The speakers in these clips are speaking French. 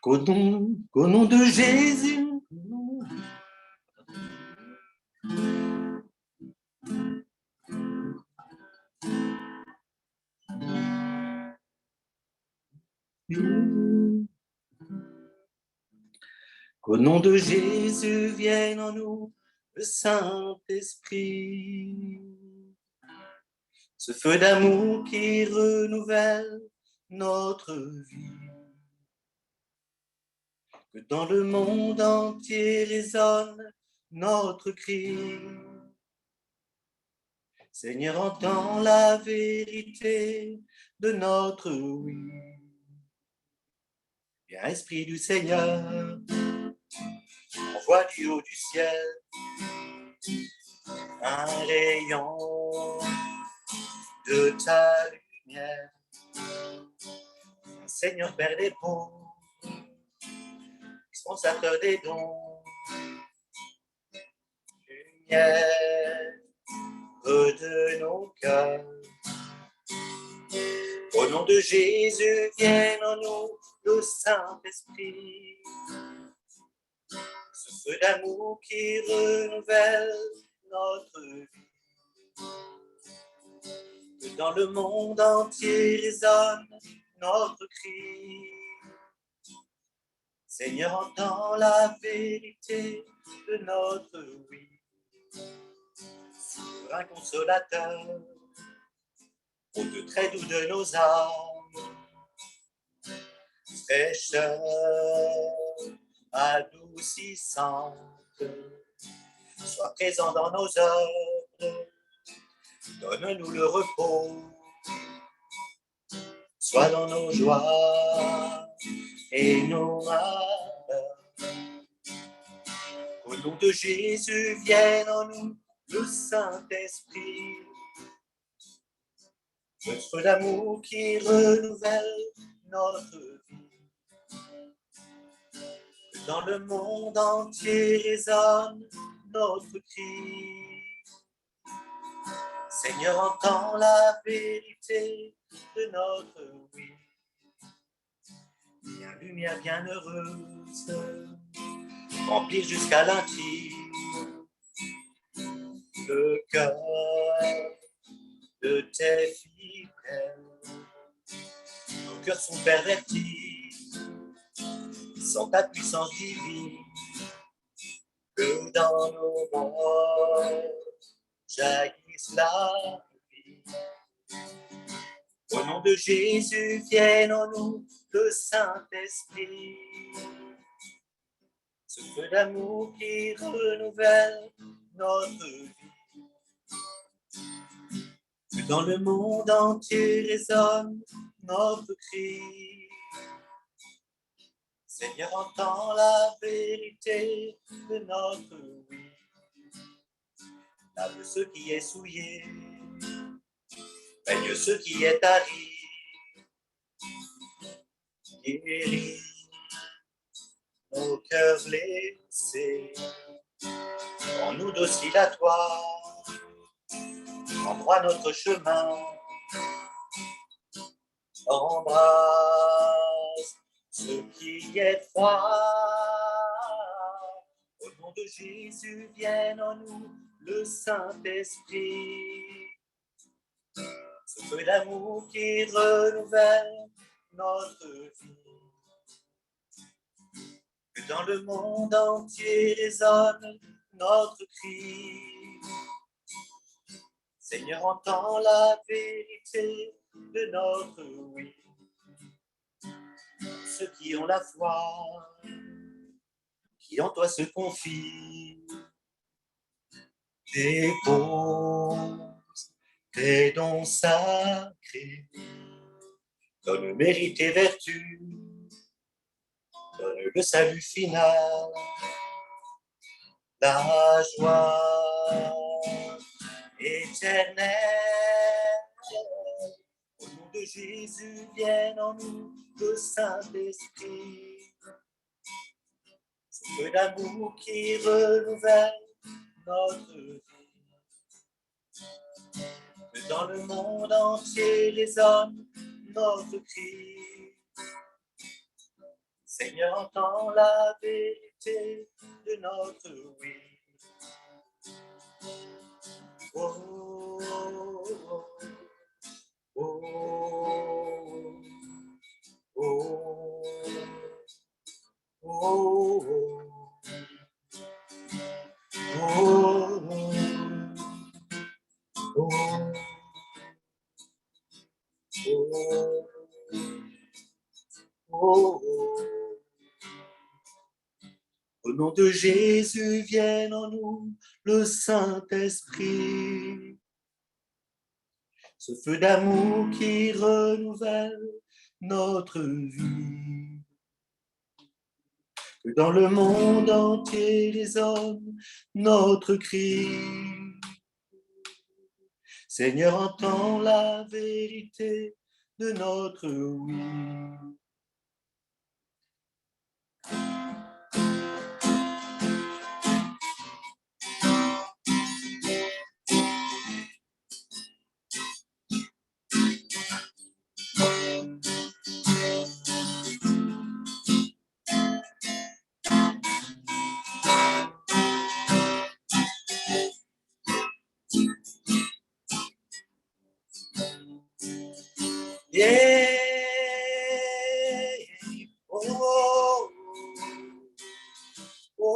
Qu'au nom de Jésus, qu'au nom de Jésus vienne en nous le Saint-Esprit, ce feu d'amour qui renouvelle notre vie. Que dans le monde entier résonne notre cri. Seigneur, entends la vérité de notre oui. Viens, Esprit du Seigneur, envoie du haut du ciel un rayon de ta lumière. Seigneur, Père des pauvres, dispensateur des dons, lumière de nos cœurs. Au nom de Jésus, vienne en nous le Saint-Esprit, ce feu d'amour qui renouvelle notre vie. Que dans le monde entier résonne notre cri. Seigneur, entends la vérité de notre oui. Souverain consolateur, hôte très doux de nos âmes, fraîcheur adoucissante, sois présent dans nos œuvres, donne-nous le repos, sois dans nos joies et nos malheurs. Au nom de Jésus, vienne en nous le Saint-Esprit, le feu d'amour qui renouvelle notre vie. Que dans le monde entier résonne notre cri. Seigneur, entends la vérité de notre oui. Viens, lumière bienheureuse, remplir jusqu'à l'intime le cœur de tes fidèles. Nos cœurs sont pervertis, sans ta puissance divine, que dans nos morts jaillisse la vie. Au nom de Jésus, vienne en nous le Saint-Esprit, ce feu d'amour qui renouvelle notre vie. Que dans le monde entier résonne notre cri. Seigneur, entends la vérité de notre oui. Lave ce qui est souillé, baigne ce qui est tari, guéris nos cœurs blessés, rends-nous dociles à toi, endroit notre chemin, embrasse ce qui est froid. Au nom de Jésus, vienne en nous le Saint-Esprit, ce feu d'amour qui renouvelle notre vie. Que dans le monde entier résonne notre cri. Seigneur, entends la vérité de notre oui. Ceux qui ont la foi, qui en toi se confient, dépose tes dons sacrés, donne mérite et vertu, donne le salut final, la joie éternelle. Au nom de Jésus, vienne en nous le Saint-Esprit, ce feu d'amour qui renouvelle notre vie. Que dans le monde entier résonne notre cri. Seigneur, entends la vérité de notre oui. Oh, oh, oh, oh, oh, oh, oh, oh. Au nom de Jésus, vienne en nous le Saint-Esprit, ce feu d'amour qui renouvelle notre vie. Que dans le monde entier résonne notre cri. Seigneur, entends la vérité de notre oui. Yeah. Oh, oh, oh,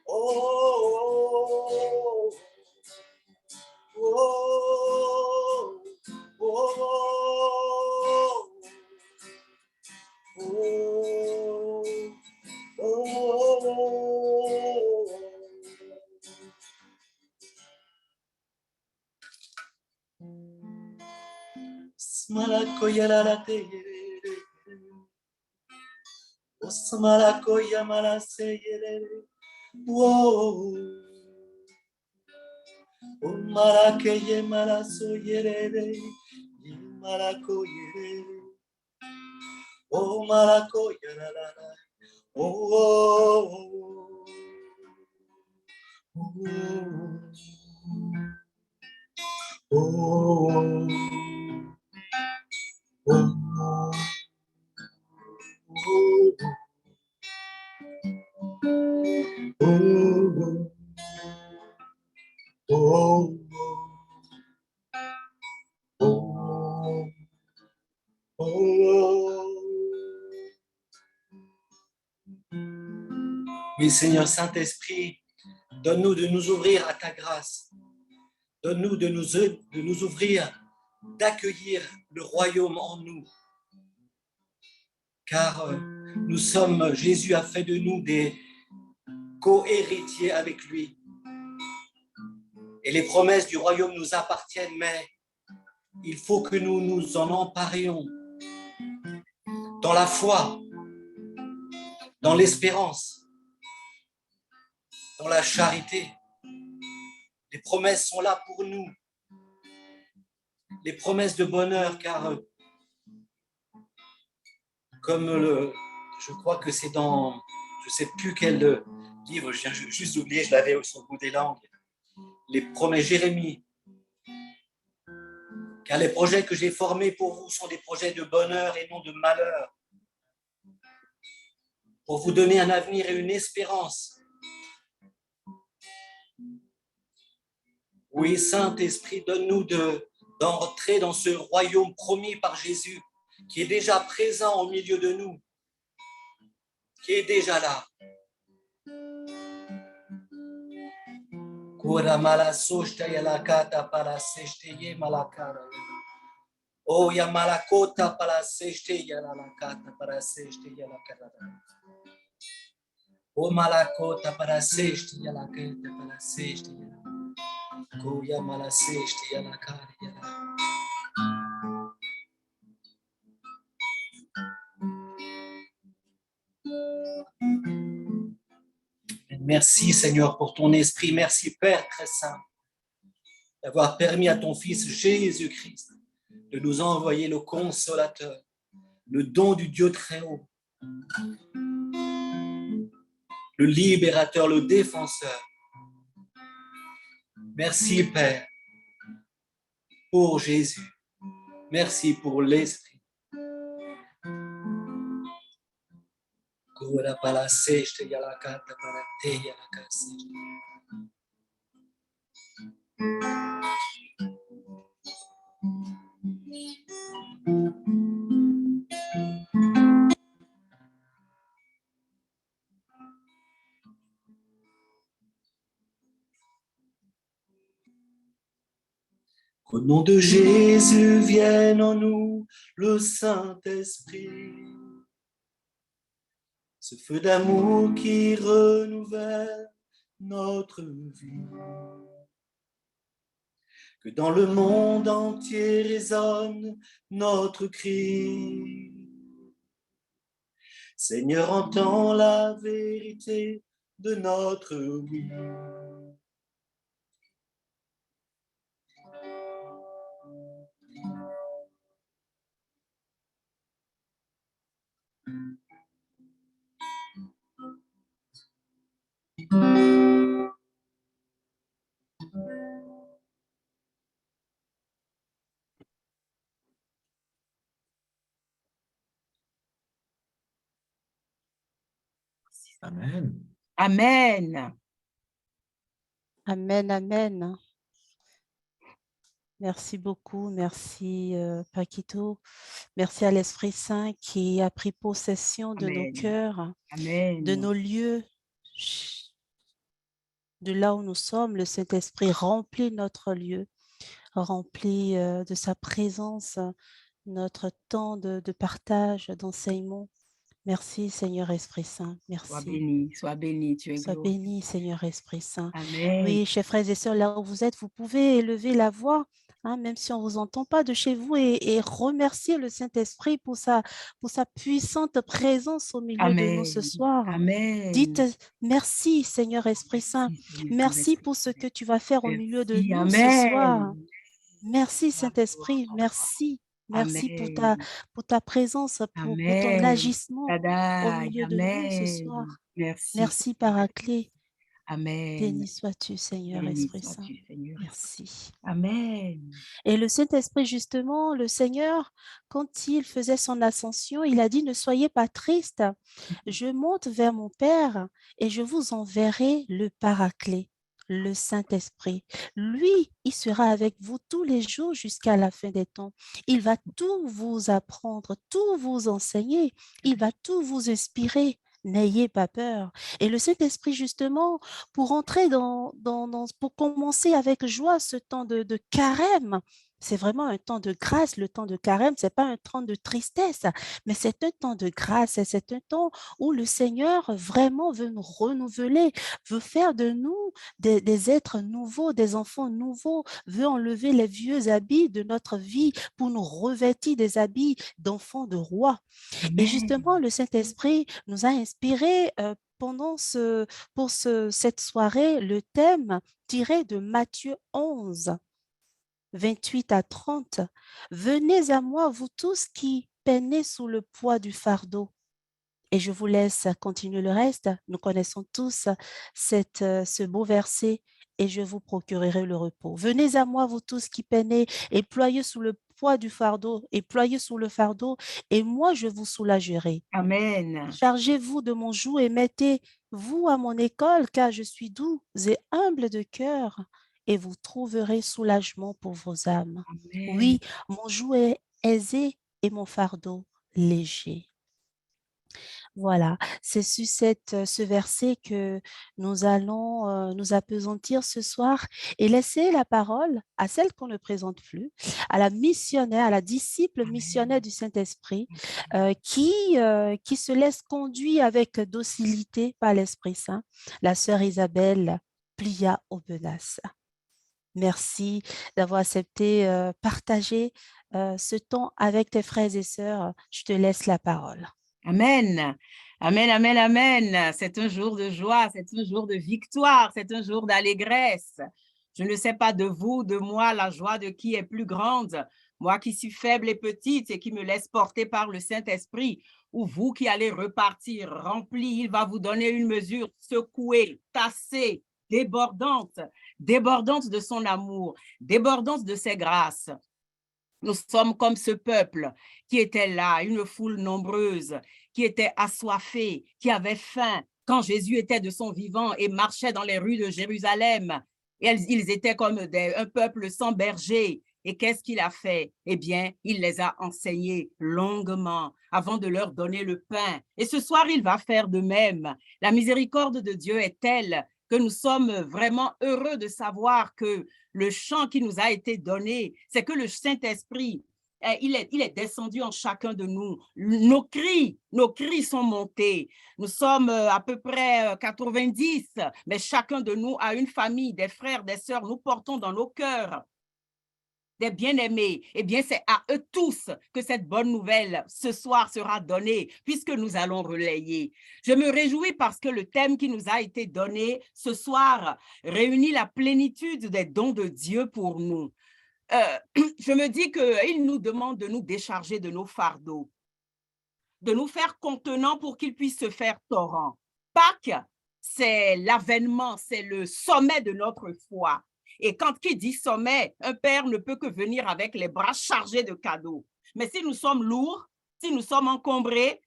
oh, oh, Smalakoya la la te o smalakoya malase yere wo o malakeye malaso yere malako yere o malakoya la la la oh oh Oui, Seigneur Saint-Esprit, donne-nous de nous ouvrir à ta grâce. Donne-nous de nous ouvrir, d'accueillir le royaume en nous. Car nous sommes, Jésus a fait de nous des co-héritiers avec lui. Et les promesses du royaume nous appartiennent, mais il faut que nous nous en emparions dans la foi, dans l'espérance, dans la charité. Les promesses sont là pour nous. Les promesses de bonheur, car comme je crois que c'est dans, je ne sais plus quel livre, je viens juste d'oublier, je l'avais sur le bout des langues, les promesses Jérémie. Car les projets que j'ai formés pour vous sont des projets de bonheur et non de malheur. Pour vous donner un avenir et une espérance. Oui, Saint-Esprit, donne-nous d'entrer dans ce royaume promis par Jésus, qui est déjà présent au milieu de nous, qui est déjà là. Oh, ya malakota para seste ya la kata para seste ya la kata. Oh, malakota para seste ya la kata para seste ya la. Oh, ya malaseste ya la kata ya la. Merci Seigneur pour ton esprit. Merci Père très saint d'avoir permis à ton Fils Jésus-Christ de nous envoyer le consolateur, le don du Dieu très haut, le libérateur, le défenseur. Merci Père pour Jésus. Merci pour l'Esprit. Gora palaseste yalakata parate yalakase. Au nom de Jésus, vienne en nous le Saint-Esprit. Ce feu d'amour qui renouvelle notre vie. Que dans le monde entier résonne notre cri. Seigneur, entends la vérité de notre vie. Amen. Amen. Amen, amen. Merci beaucoup, merci Paquito. Merci à l'Esprit Saint qui a pris possession de nos Amen. cœurs, Amen. de nos lieux, de là où nous sommes. Le Saint-Esprit remplit notre lieu, remplit de sa présence notre temps de partage, d'enseignement. Merci Seigneur Esprit Saint, merci. Sois béni, tu es Sois glorifié. béni, Seigneur Esprit Saint. Amen. Oui, chers frères et sœurs, là où vous êtes, vous pouvez élever la voix, hein, même si on ne vous entend pas de chez vous, et remercier le Saint-Esprit pour sa puissante présence au milieu de nous ce Amen. soir. Amen. Dites merci, Seigneur Esprit Saint. Merci, Seigneur Merci Esprit pour ce Saint. que tu vas faire au milieu de Merci. nous ce soir. Amen. Merci, Saint-Esprit. Merci. Merci Amen. pour ta présence, pour ton Amen. agissement au Shaddai. milieu de nous ce Amen. soir. Merci. Merci, Paraclet. Amen. Béni sois-tu, Seigneur Béni Esprit Saint. sois-tu, Seigneur. Merci. Amen. Et le Saint-Esprit, justement, le Seigneur, quand il faisait son ascension, il a dit, ne soyez pas tristes, je monte vers mon Père et je vous enverrai le Paraclet, le Saint-Esprit. Lui, il sera avec vous tous les jours jusqu'à la fin des temps. Il va tout vous apprendre, tout vous enseigner, il va tout vous inspirer. N'ayez pas peur. Et le Saint-Esprit, justement, pour entrer pour commencer avec joie ce temps de carême, c'est vraiment un temps de grâce. Le temps de carême, ce n'est pas un temps de tristesse, mais c'est un temps de grâce et c'est un temps où le Seigneur vraiment veut nous renouveler, veut faire de nous des êtres nouveaux, des enfants nouveaux, veut enlever les vieux habits de notre vie pour nous revêtir des habits d'enfants de roi. Amen. Et justement, le Saint-Esprit nous a inspirés pour cette soirée, le thème tiré de Matthieu 11, 28 à 30. Venez à moi, vous tous qui peinez sous le poids du fardeau. Et je vous laisse continuer le reste. Nous connaissons tous ce beau verset. Et je vous procurerai le repos. Venez à moi, vous tous qui peinez et ployez sous le poids du fardeau, et ployez sous le fardeau, et moi je vous soulagerai. Amen. Chargez-vous de mon joug et mettez-vous à mon école, car je suis doux et humble de cœur, et vous trouverez soulagement pour vos âmes. Amen. Oui, mon joug est aisé et mon fardeau léger. Voilà, c'est sur ce verset que nous allons nous appesantir ce soir et laisser la parole à celle qu'on ne présente plus, à la missionnaire, à la disciple missionnaire du Saint-Esprit qui se laisse conduire avec docilité par l'Esprit Saint, la sœur Isabelle Plia Aubenas. Merci d'avoir accepté partager ce temps avec tes frères et sœurs. Je te laisse la parole. Amen. Amen, amen, amen. C'est un jour de joie, c'est un jour de victoire, c'est un jour d'allégresse. Je ne sais pas de vous, de moi, la joie de qui est plus grande. Moi qui suis faible et petite et qui me laisse porter par le Saint-Esprit, ou vous qui allez repartir rempli, il va vous donner une mesure secouée, tassée, débordante de son amour, débordante de ses grâces. Nous sommes comme ce peuple qui était là, une foule nombreuse, qui étaient assoiffés, qui avaient faim, quand Jésus était de son vivant et marchait dans les rues de Jérusalem. Et ils étaient comme un peuple sans berger. Et qu'est-ce qu'il a fait? Eh bien, il les a enseignés longuement avant de leur donner le pain. Et ce soir, il va faire de même. La miséricorde de Dieu est telle que nous sommes vraiment heureux de savoir que le chant qui nous a été donné, c'est que le Saint-Esprit, il est descendu en chacun de nous. Nos cris sont montés. Nous sommes à peu près 90, mais chacun de nous a une famille, des frères, des sœurs. Nous portons dans nos cœurs des bien-aimés. Eh bien, c'est à eux tous que cette bonne nouvelle ce soir sera donnée, puisque nous allons relayer. Je me réjouis parce que le thème qui nous a été donné ce soir réunit la plénitude des dons de Dieu pour nous. Je me dis qu'il nous demande de nous décharger de nos fardeaux, de nous faire contenants pour qu'ils puissent se faire torrent. Pâques, c'est l'avènement, c'est le sommet de notre foi. Et quand qui dit sommet, un père ne peut que venir avec les bras chargés de cadeaux. Mais si nous sommes lourds, si nous sommes encombrés,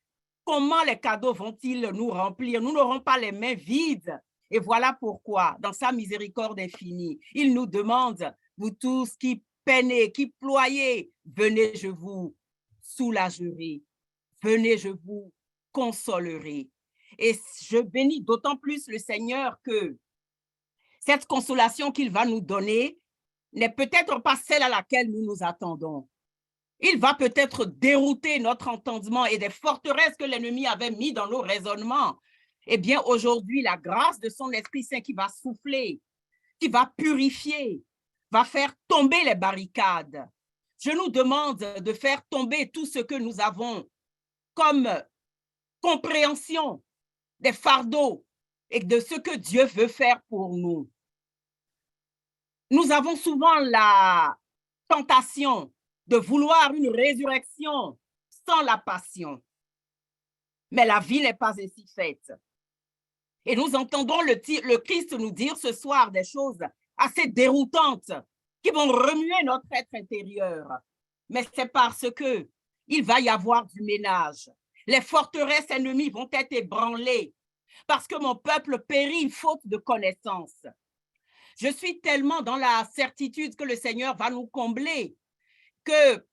comment les cadeaux vont-ils nous remplir? Nous n'aurons pas les mains vides. Et voilà pourquoi, dans sa miséricorde infinie, il nous demande, vous tous qui peinez, qui ployez, venez, je vous soulagerai. Venez, je vous consolerai. Et je bénis d'autant plus le Seigneur que cette consolation qu'il va nous donner n'est peut-être pas celle à laquelle nous nous attendons. Il va peut-être dérouter notre entendement et des forteresses que l'ennemi avait mis dans nos raisonnements. Eh bien, aujourd'hui, la grâce de son Esprit Saint qui va souffler, qui va purifier, va faire tomber les barricades. Je nous demande de faire tomber tout ce que nous avons comme compréhension des fardeaux et de ce que Dieu veut faire pour nous. Nous avons souvent la tentation de vouloir une résurrection sans la passion. Mais la vie n'est pas ainsi faite. Et nous entendons le Christ nous dire ce soir des choses assez déroutantes qui vont remuer notre être intérieur. Mais c'est parce que il va y avoir du ménage. Les forteresses ennemies vont être ébranlées parce que mon peuple périt faute de connaissance. Je suis tellement dans la certitude que le Seigneur va nous combler que,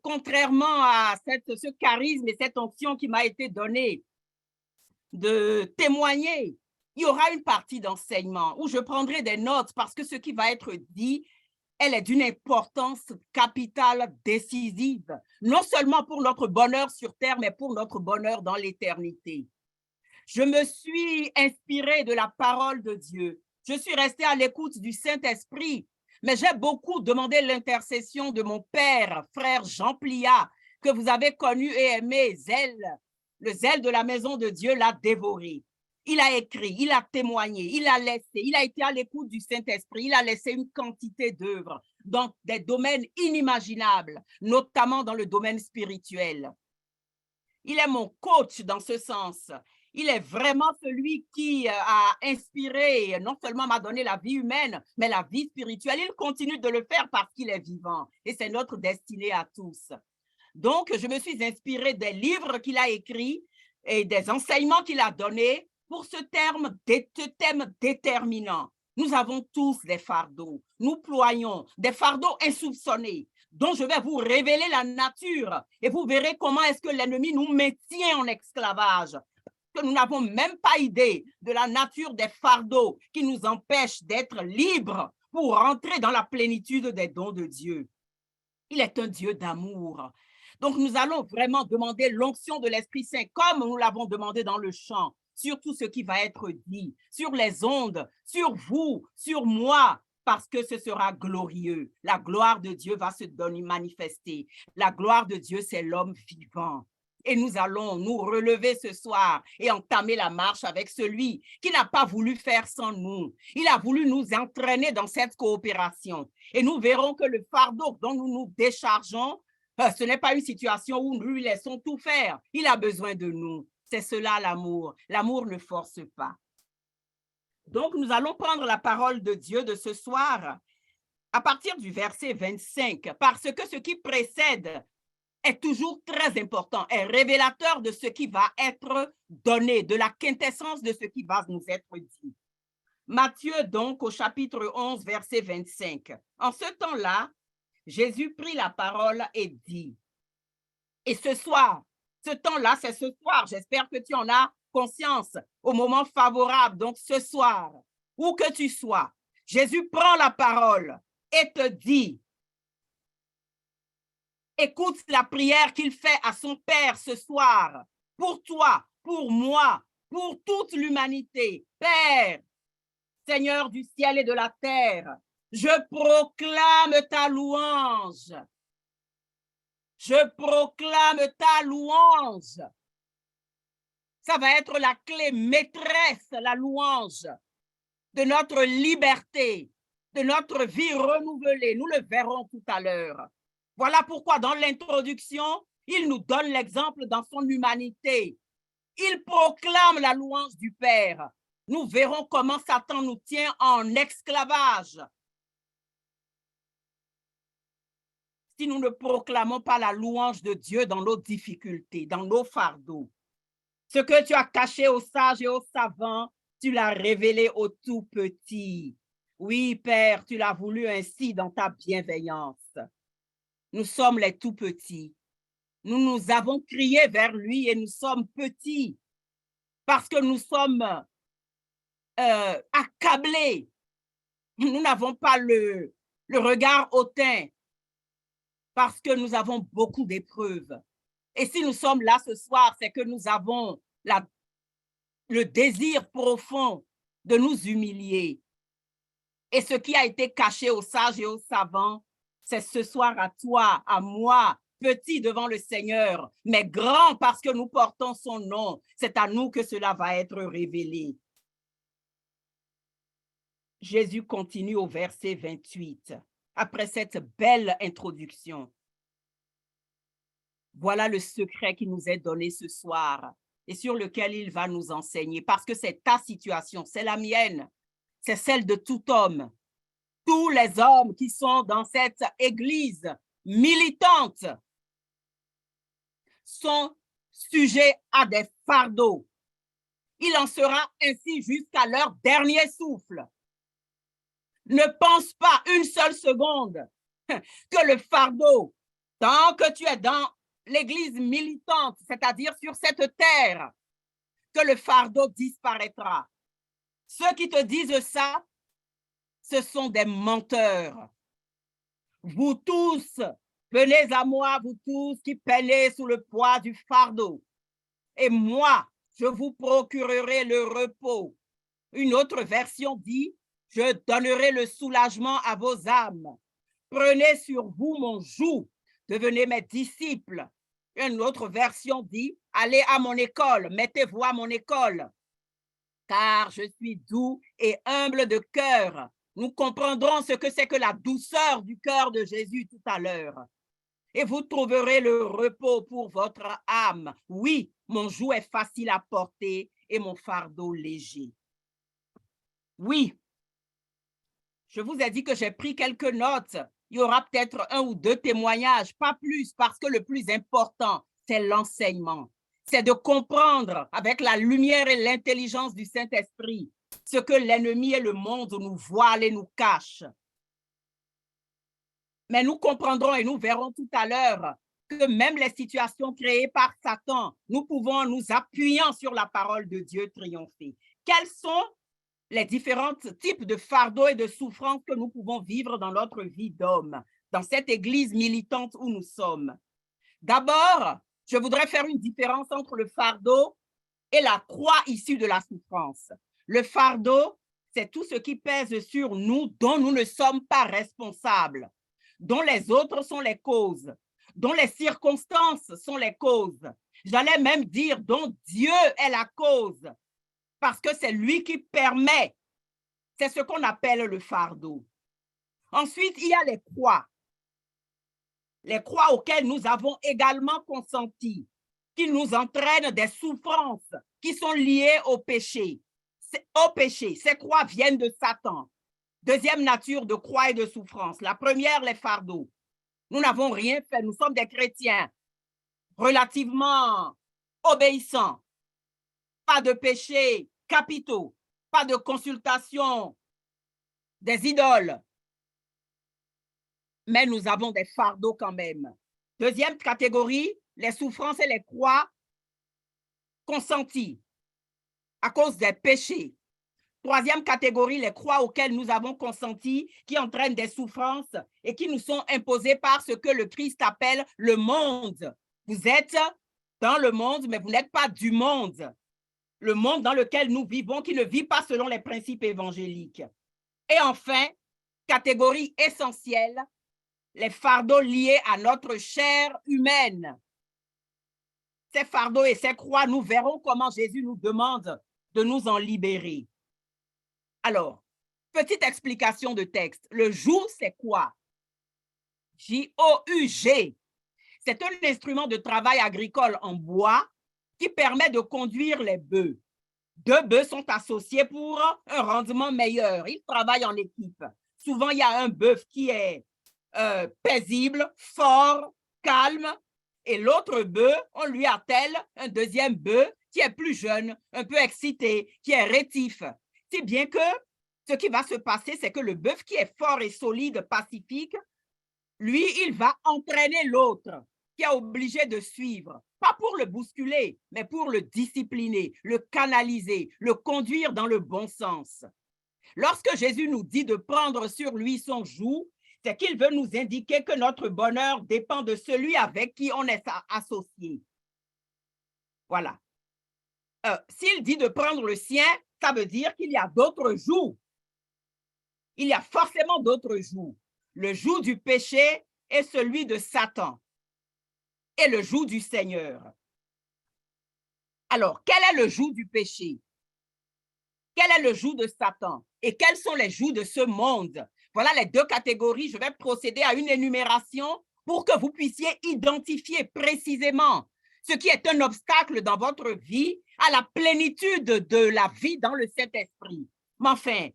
contrairement à ce charisme et cette onction qui m'a été donnée de témoigner, il y aura une partie d'enseignement où je prendrai des notes parce que ce qui va être dit, elle est d'une importance capitale, décisive, non seulement pour notre bonheur sur terre, mais pour notre bonheur dans l'éternité. Je me suis inspirée de la parole de Dieu. Je suis restée à l'écoute du Saint-Esprit, mais j'ai beaucoup demandé l'intercession de mon père, frère Jean Pliat, que vous avez connu et aimé, le zèle de la maison de Dieu l'a dévoré. Il a écrit, il a témoigné, il a laissé, il a été à l'écoute du Saint-Esprit, il a laissé une quantité d'œuvres dans des domaines inimaginables, notamment dans le domaine spirituel. Il est mon coach dans ce sens. Il est vraiment celui qui a inspiré, non seulement m'a donné la vie humaine, mais la vie spirituelle. Il continue de le faire parce qu'il est vivant. Et c'est notre destinée à tous. Donc, je me suis inspirée des livres qu'il a écrits et des enseignements qu'il a donnés pour ce thème déterminant. Nous avons tous des fardeaux. Nous ployons des fardeaux insoupçonnés dont je vais vous révéler la nature et vous verrez comment est-ce que l'ennemi nous maintient en esclavage. Que nous n'avons même pas idée de la nature des fardeaux qui nous empêchent d'être libres pour rentrer dans la plénitude des dons de Dieu. Il est un Dieu d'amour. Donc, nous allons vraiment demander l'onction de l'Esprit Saint comme nous l'avons demandé dans le chant, sur tout ce qui va être dit, sur les ondes, sur vous, sur moi, parce que ce sera glorieux. La gloire de Dieu va se donner, manifester. La gloire de Dieu, c'est l'homme vivant. Et nous allons nous relever ce soir et entamer la marche avec celui qui n'a pas voulu faire sans nous. Il a voulu nous entraîner dans cette coopération. Et nous verrons que le fardeau dont nous nous déchargeons, ce n'est pas une situation où nous lui laissons tout faire. Il a besoin de nous. C'est cela l'amour. L'amour ne force pas. Donc, nous allons prendre la parole de Dieu de ce soir à partir du verset 25, parce que ce qui précède est toujours très important, est révélateur de ce qui va être donné, de la quintessence de ce qui va nous être dit. Matthieu donc au chapitre 11, verset 25. En ce temps-là, Jésus prit la parole et dit, et ce soir, ce temps-là, c'est ce soir, j'espère que tu en as conscience, au moment favorable, donc ce soir, où que tu sois, Jésus prend la parole et te dit, écoute la prière qu'il fait à son Père ce soir, pour toi, pour moi, pour toute l'humanité. Père, Seigneur du ciel et de la terre, je proclame ta louange. Je proclame ta louange. Ça va être la clé maîtresse, la louange de notre liberté, de notre vie renouvelée. Nous le verrons tout à l'heure. Voilà pourquoi dans l'introduction, il nous donne l'exemple dans son humanité. Il proclame la louange du Père. Nous verrons comment Satan nous tient en esclavage. Si nous ne proclamons pas la louange de Dieu dans nos difficultés, dans nos fardeaux. Ce que tu as caché aux sages et aux savants, tu l'as révélé aux tout petits. Oui, Père, tu l'as voulu ainsi dans ta bienveillance. Nous sommes les tout petits. Nous avons crié vers lui et nous sommes petits parce que nous sommes accablés. Nous n'avons pas le regard hautain parce que nous avons beaucoup d'épreuves. Et si nous sommes là ce soir, c'est que nous avons le désir profond de nous humilier. Et ce qui a été caché aux sages et aux savants, c'est ce soir à toi, à moi, petit devant le Seigneur, mais grand parce que nous portons son nom. C'est à nous que cela va être révélé. Jésus continue au verset 28, après cette belle introduction. Voilà le secret qui nous est donné ce soir et sur lequel il va nous enseigner, parce que c'est ta situation, c'est la mienne, c'est celle de tout homme. Tous les hommes qui sont dans cette église militante sont sujets à des fardeaux. Il en sera ainsi jusqu'à leur dernier souffle. Ne pense pas une seule seconde que le fardeau, tant que tu es dans l'église militante, c'est-à-dire sur cette terre, que le fardeau disparaîtra. Ceux qui te disent ça, ce sont des menteurs. Vous tous, venez à moi, vous tous qui peinez sous le poids du fardeau. Et moi, je vous procurerai le repos. Une autre version dit, je donnerai le soulagement à vos âmes. Prenez sur vous mon joug, devenez mes disciples. Une autre version dit, allez à mon école, mettez-vous à mon école, car je suis doux et humble de cœur. Nous comprendrons ce que c'est que la douceur du cœur de Jésus tout à l'heure. Et vous trouverez le repos pour votre âme. Oui, mon joug est facile à porter et mon fardeau léger. Oui, je vous ai dit que j'ai pris quelques notes. Il y aura peut-être un ou deux témoignages, pas plus, parce que le plus important, c'est l'enseignement. C'est de comprendre avec la lumière et l'intelligence du Saint-Esprit ce que l'ennemi et le monde nous voilent et nous cachent. Mais nous comprendrons et nous verrons tout à l'heure que même les situations créées par Satan, nous pouvons, nous appuyant sur la parole de Dieu, triompher. Quels sont les différents types de fardeaux et de souffrances que nous pouvons vivre dans notre vie d'homme, dans cette église militante où nous sommes? D'abord, je voudrais faire une différence entre le fardeau et la croix issue de la souffrance. Le fardeau, c'est tout ce qui pèse sur nous dont nous ne sommes pas responsables, dont les autres sont les causes, dont les circonstances sont les causes. J'allais même dire dont Dieu est la cause, parce que c'est lui qui permet. C'est ce qu'on appelle le fardeau. Ensuite, il y a les croix auxquelles nous avons également consenti, qui nous entraînent des souffrances qui sont liées au péché. Ces croix viennent de Satan. Deuxième nature de croix et de souffrance. La première, les fardeaux. Nous n'avons rien fait, nous sommes des chrétiens. relativement obéissants, pas de péchés capitaux, pas de consultation des idoles, mais nous avons des fardeaux quand même. Deuxième catégorie, les souffrances et les croix consenties à cause des péchés. Troisième catégorie, les croix auxquelles nous avons consenti, qui entraînent des souffrances et qui nous sont imposées par ce que le Christ appelle le monde. Vous êtes dans le monde, mais vous n'êtes pas du monde. Le monde dans lequel nous vivons, qui ne vit pas selon les principes évangéliques. Et enfin, catégorie essentielle, les fardeaux liés à notre chair humaine. Ces fardeaux et ces croix, nous verrons comment Jésus nous demande de nous en libérer. Alors, petite explication de texte. Le joug, c'est quoi? J-O-U-G. C'est un instrument de travail agricole en bois qui permet de conduire les bœufs. Deux bœufs sont associés pour un rendement meilleur. Ils travaillent en équipe. Souvent, il y a un bœuf qui est paisible, fort, calme, et l'autre bœuf, on lui attelle un deuxième bœuf qui est plus jeune, un peu excité, qui est rétif. Si bien que ce qui va se passer, c'est que le bœuf qui est fort et solide, pacifique, lui, il va entraîner l'autre qui est obligé de suivre, pas pour le bousculer, mais pour le discipliner, le canaliser, le conduire dans le bon sens. Lorsque Jésus nous dit de prendre sur lui son joug, c'est qu'il veut nous indiquer que notre bonheur dépend de celui avec qui on est associé. Voilà. S'il dit de prendre le sien, ça veut dire qu'il y a d'autres jougs. Il y a forcément d'autres jougs. Le joug du péché est celui de Satan et le joug du Seigneur. Alors, quel est le joug du péché? Quel est le joug de Satan? Et quels sont les jougs de ce monde? Voilà les deux catégories. Je vais procéder à une énumération pour que vous puissiez identifier précisément ce qui est un obstacle dans votre vie à la plénitude de la vie dans le Saint-Esprit. Mais enfin,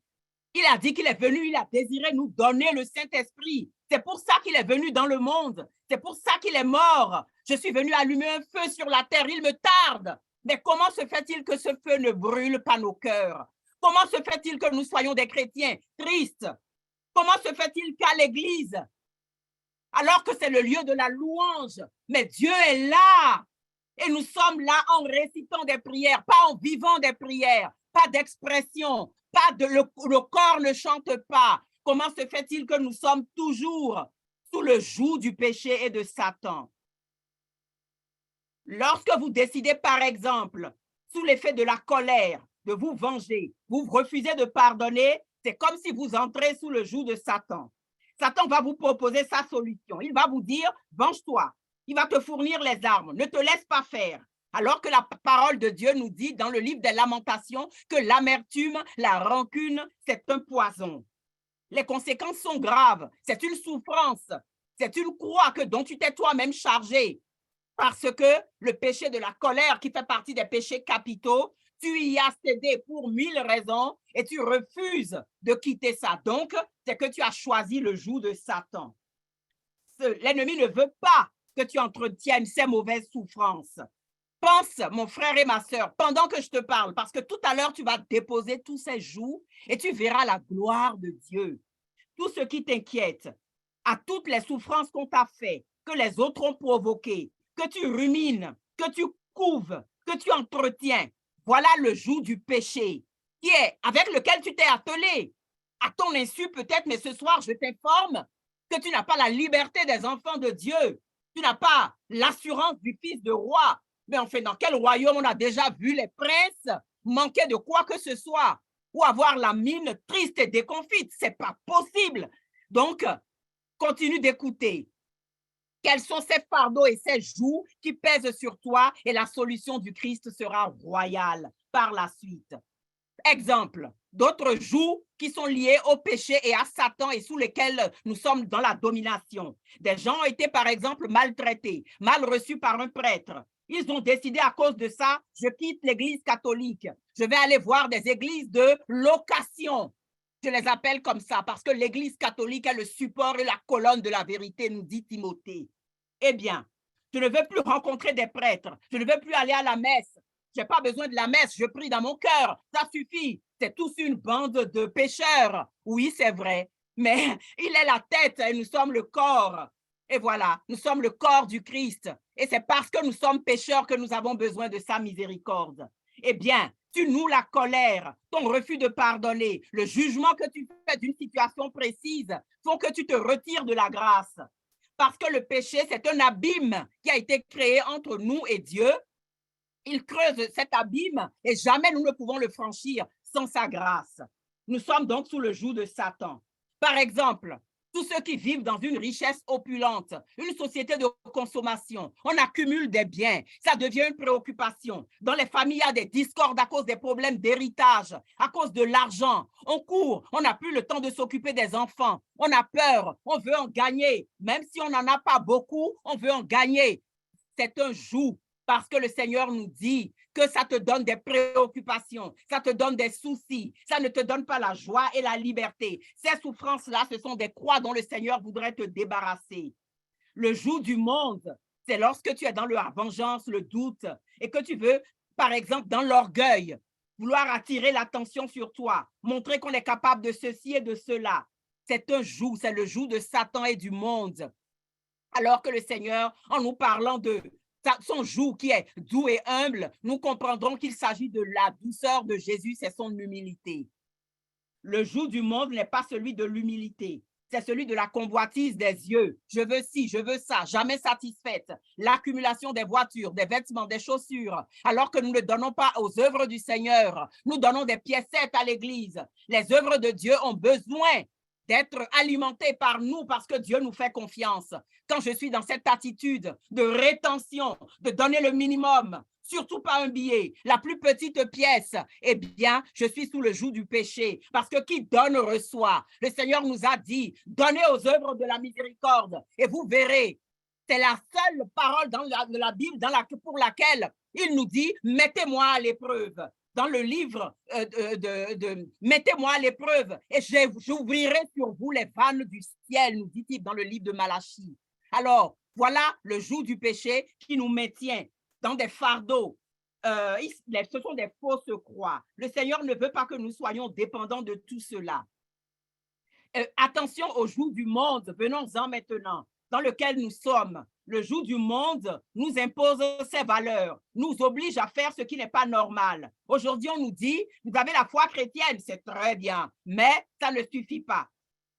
il a dit qu'il est venu, il a désiré nous donner le Saint-Esprit. C'est pour ça qu'il est venu dans le monde. C'est pour ça qu'il est mort. Je suis venu allumer un feu sur la terre. Il me tarde. Mais comment se fait-il que ce feu ne brûle pas nos cœurs? Comment se fait-il que nous soyons des chrétiens tristes? Comment se fait-il qu'à l'Église, alors que c'est le lieu de la louange, mais Dieu est là et nous sommes là en récitant des prières, pas en vivant des prières, pas d'expression, pas de le corps ne chante pas. Comment se fait-il que nous sommes toujours sous le joug du péché et de Satan? Lorsque vous décidez, par exemple, sous l'effet de la colère, de vous venger, vous refusez de pardonner, c'est comme si vous entrez sous le joug de Satan. Satan va vous proposer sa solution. Il va vous dire, venge-toi. Il va te fournir les armes. Ne te laisse pas faire. Alors que la parole de Dieu nous dit dans le livre des Lamentations que l'amertume, la rancune, c'est un poison. Les conséquences sont graves. C'est une souffrance. C'est une croix dont tu t'es toi-même chargé. Parce que le péché de la colère, qui fait partie des péchés capitaux, tu y as cédé pour 1000 raisons et tu refuses de quitter ça. Donc, c'est que tu as choisi le joug de Satan. L'ennemi ne veut pas que tu entretiennes ces mauvaises souffrances. Pense, mon frère et ma sœur, pendant que je te parle, parce que tout à l'heure, tu vas déposer tous ces jougs et tu verras la gloire de Dieu. Tout ce qui t'inquiète, à toutes les souffrances qu'on t'a fait, que les autres ont provoquées, que tu rumines, que tu couves, que tu entretiens, voilà le joug du péché qui est avec lequel tu t'es attelé. À ton insu peut-être, mais ce soir, je t'informe que tu n'as pas la liberté des enfants de Dieu. Tu n'as pas l'assurance du fils de roi. Mais enfin, dans quel royaume on a déjà vu les princes manquer de quoi que ce soit ou avoir la mine triste et déconfite? C'est pas possible. Donc, continue d'écouter. Quels sont ces fardeaux et ces jougs qui pèsent sur toi et la solution du Christ sera royale par la suite. Exemple, d'autres jougs qui sont liés au péché et à Satan et sous lesquels nous sommes dans la domination. Des gens ont été par exemple maltraités, mal reçus par un prêtre. Ils ont décidé à cause de ça, je quitte l'église catholique. Je vais aller voir des églises de location. Je les appelle comme ça parce que l'église catholique est le support et la colonne de la vérité, nous dit Timothée. Eh bien, Je ne veux plus rencontrer des prêtres. Je ne veux plus aller à la messe. Je n'ai pas besoin de la messe. Je prie dans mon cœur. Ça suffit. C'est tous une bande de pécheurs. Oui, c'est vrai. Mais il est la tête et nous sommes le corps. Et voilà, nous sommes le corps du Christ. Et c'est parce que nous sommes pécheurs que nous avons besoin de sa miséricorde. Eh bien, tu noues la colère, ton refus de pardonner, le jugement que tu fais d'une situation précise font que tu te retires de la grâce. Parce que le péché, c'est un abîme qui a été créé entre nous et Dieu. Il creuse cet abîme et jamais nous ne pouvons le franchir sans sa grâce. Nous sommes donc sous le joug de Satan. Par exemple, tous ceux qui vivent dans une richesse opulente, une société de consommation, on accumule des biens, ça devient une préoccupation. Dans les familles, il y a des discordes à cause des problèmes d'héritage, à cause de l'argent. On court, on n'a plus le temps de s'occuper des enfants. On a peur, on veut en gagner. Même si on n'en a pas beaucoup, on veut en gagner. C'est un joug parce que le Seigneur nous dit que ça te donne des préoccupations, ça te donne des soucis, ça ne te donne pas la joie et la liberté. Ces souffrances-là, ce sont des croix dont le Seigneur voudrait te débarrasser. Le joug du monde, c'est lorsque tu es dans la vengeance, le doute, et que tu veux, par exemple, dans l'orgueil, vouloir attirer l'attention sur toi, montrer qu'on est capable de ceci et de cela. C'est un joug, c'est le joug de Satan et du monde. Alors que le Seigneur, en nous parlant de son joug qui est doux et humble, nous comprendrons qu'il s'agit de la douceur de Jésus, c'est son humilité. Le joug du monde n'est pas celui de l'humilité, c'est celui de la convoitise des yeux. Je veux ci, je veux ça, jamais satisfaite. L'accumulation des voitures, des vêtements, des chaussures, alors que nous ne donnons pas aux œuvres du Seigneur. Nous donnons des piécettes à l'Église. Les œuvres de Dieu ont besoin d'être alimenté par nous parce que Dieu nous fait confiance. Quand je suis dans cette attitude de rétention, de donner le minimum, surtout pas un billet, la plus petite pièce, eh bien, je suis sous le joug du péché parce que qui donne reçoit. Le Seigneur nous a dit, donnez aux œuvres de la miséricorde et vous verrez, c'est la seule parole dans la Bible pour laquelle il nous dit, mettez-moi à l'épreuve. Dans le livre mettez-moi à l'épreuve et j'ouvrirai sur vous les vannes du ciel, nous dit-il dans le livre de Malachie. Alors, voilà le joug du péché qui nous maintient dans des fardeaux. Ce sont des fausses croix. Le Seigneur ne veut pas que nous soyons dépendants de tout cela. Attention au joug du monde, venons-en maintenant, dans lequel nous sommes. Le joug du monde nous impose ses valeurs, nous oblige à faire ce qui n'est pas normal. Aujourd'hui, on nous dit, vous avez la foi chrétienne, c'est très bien, mais ça ne suffit pas.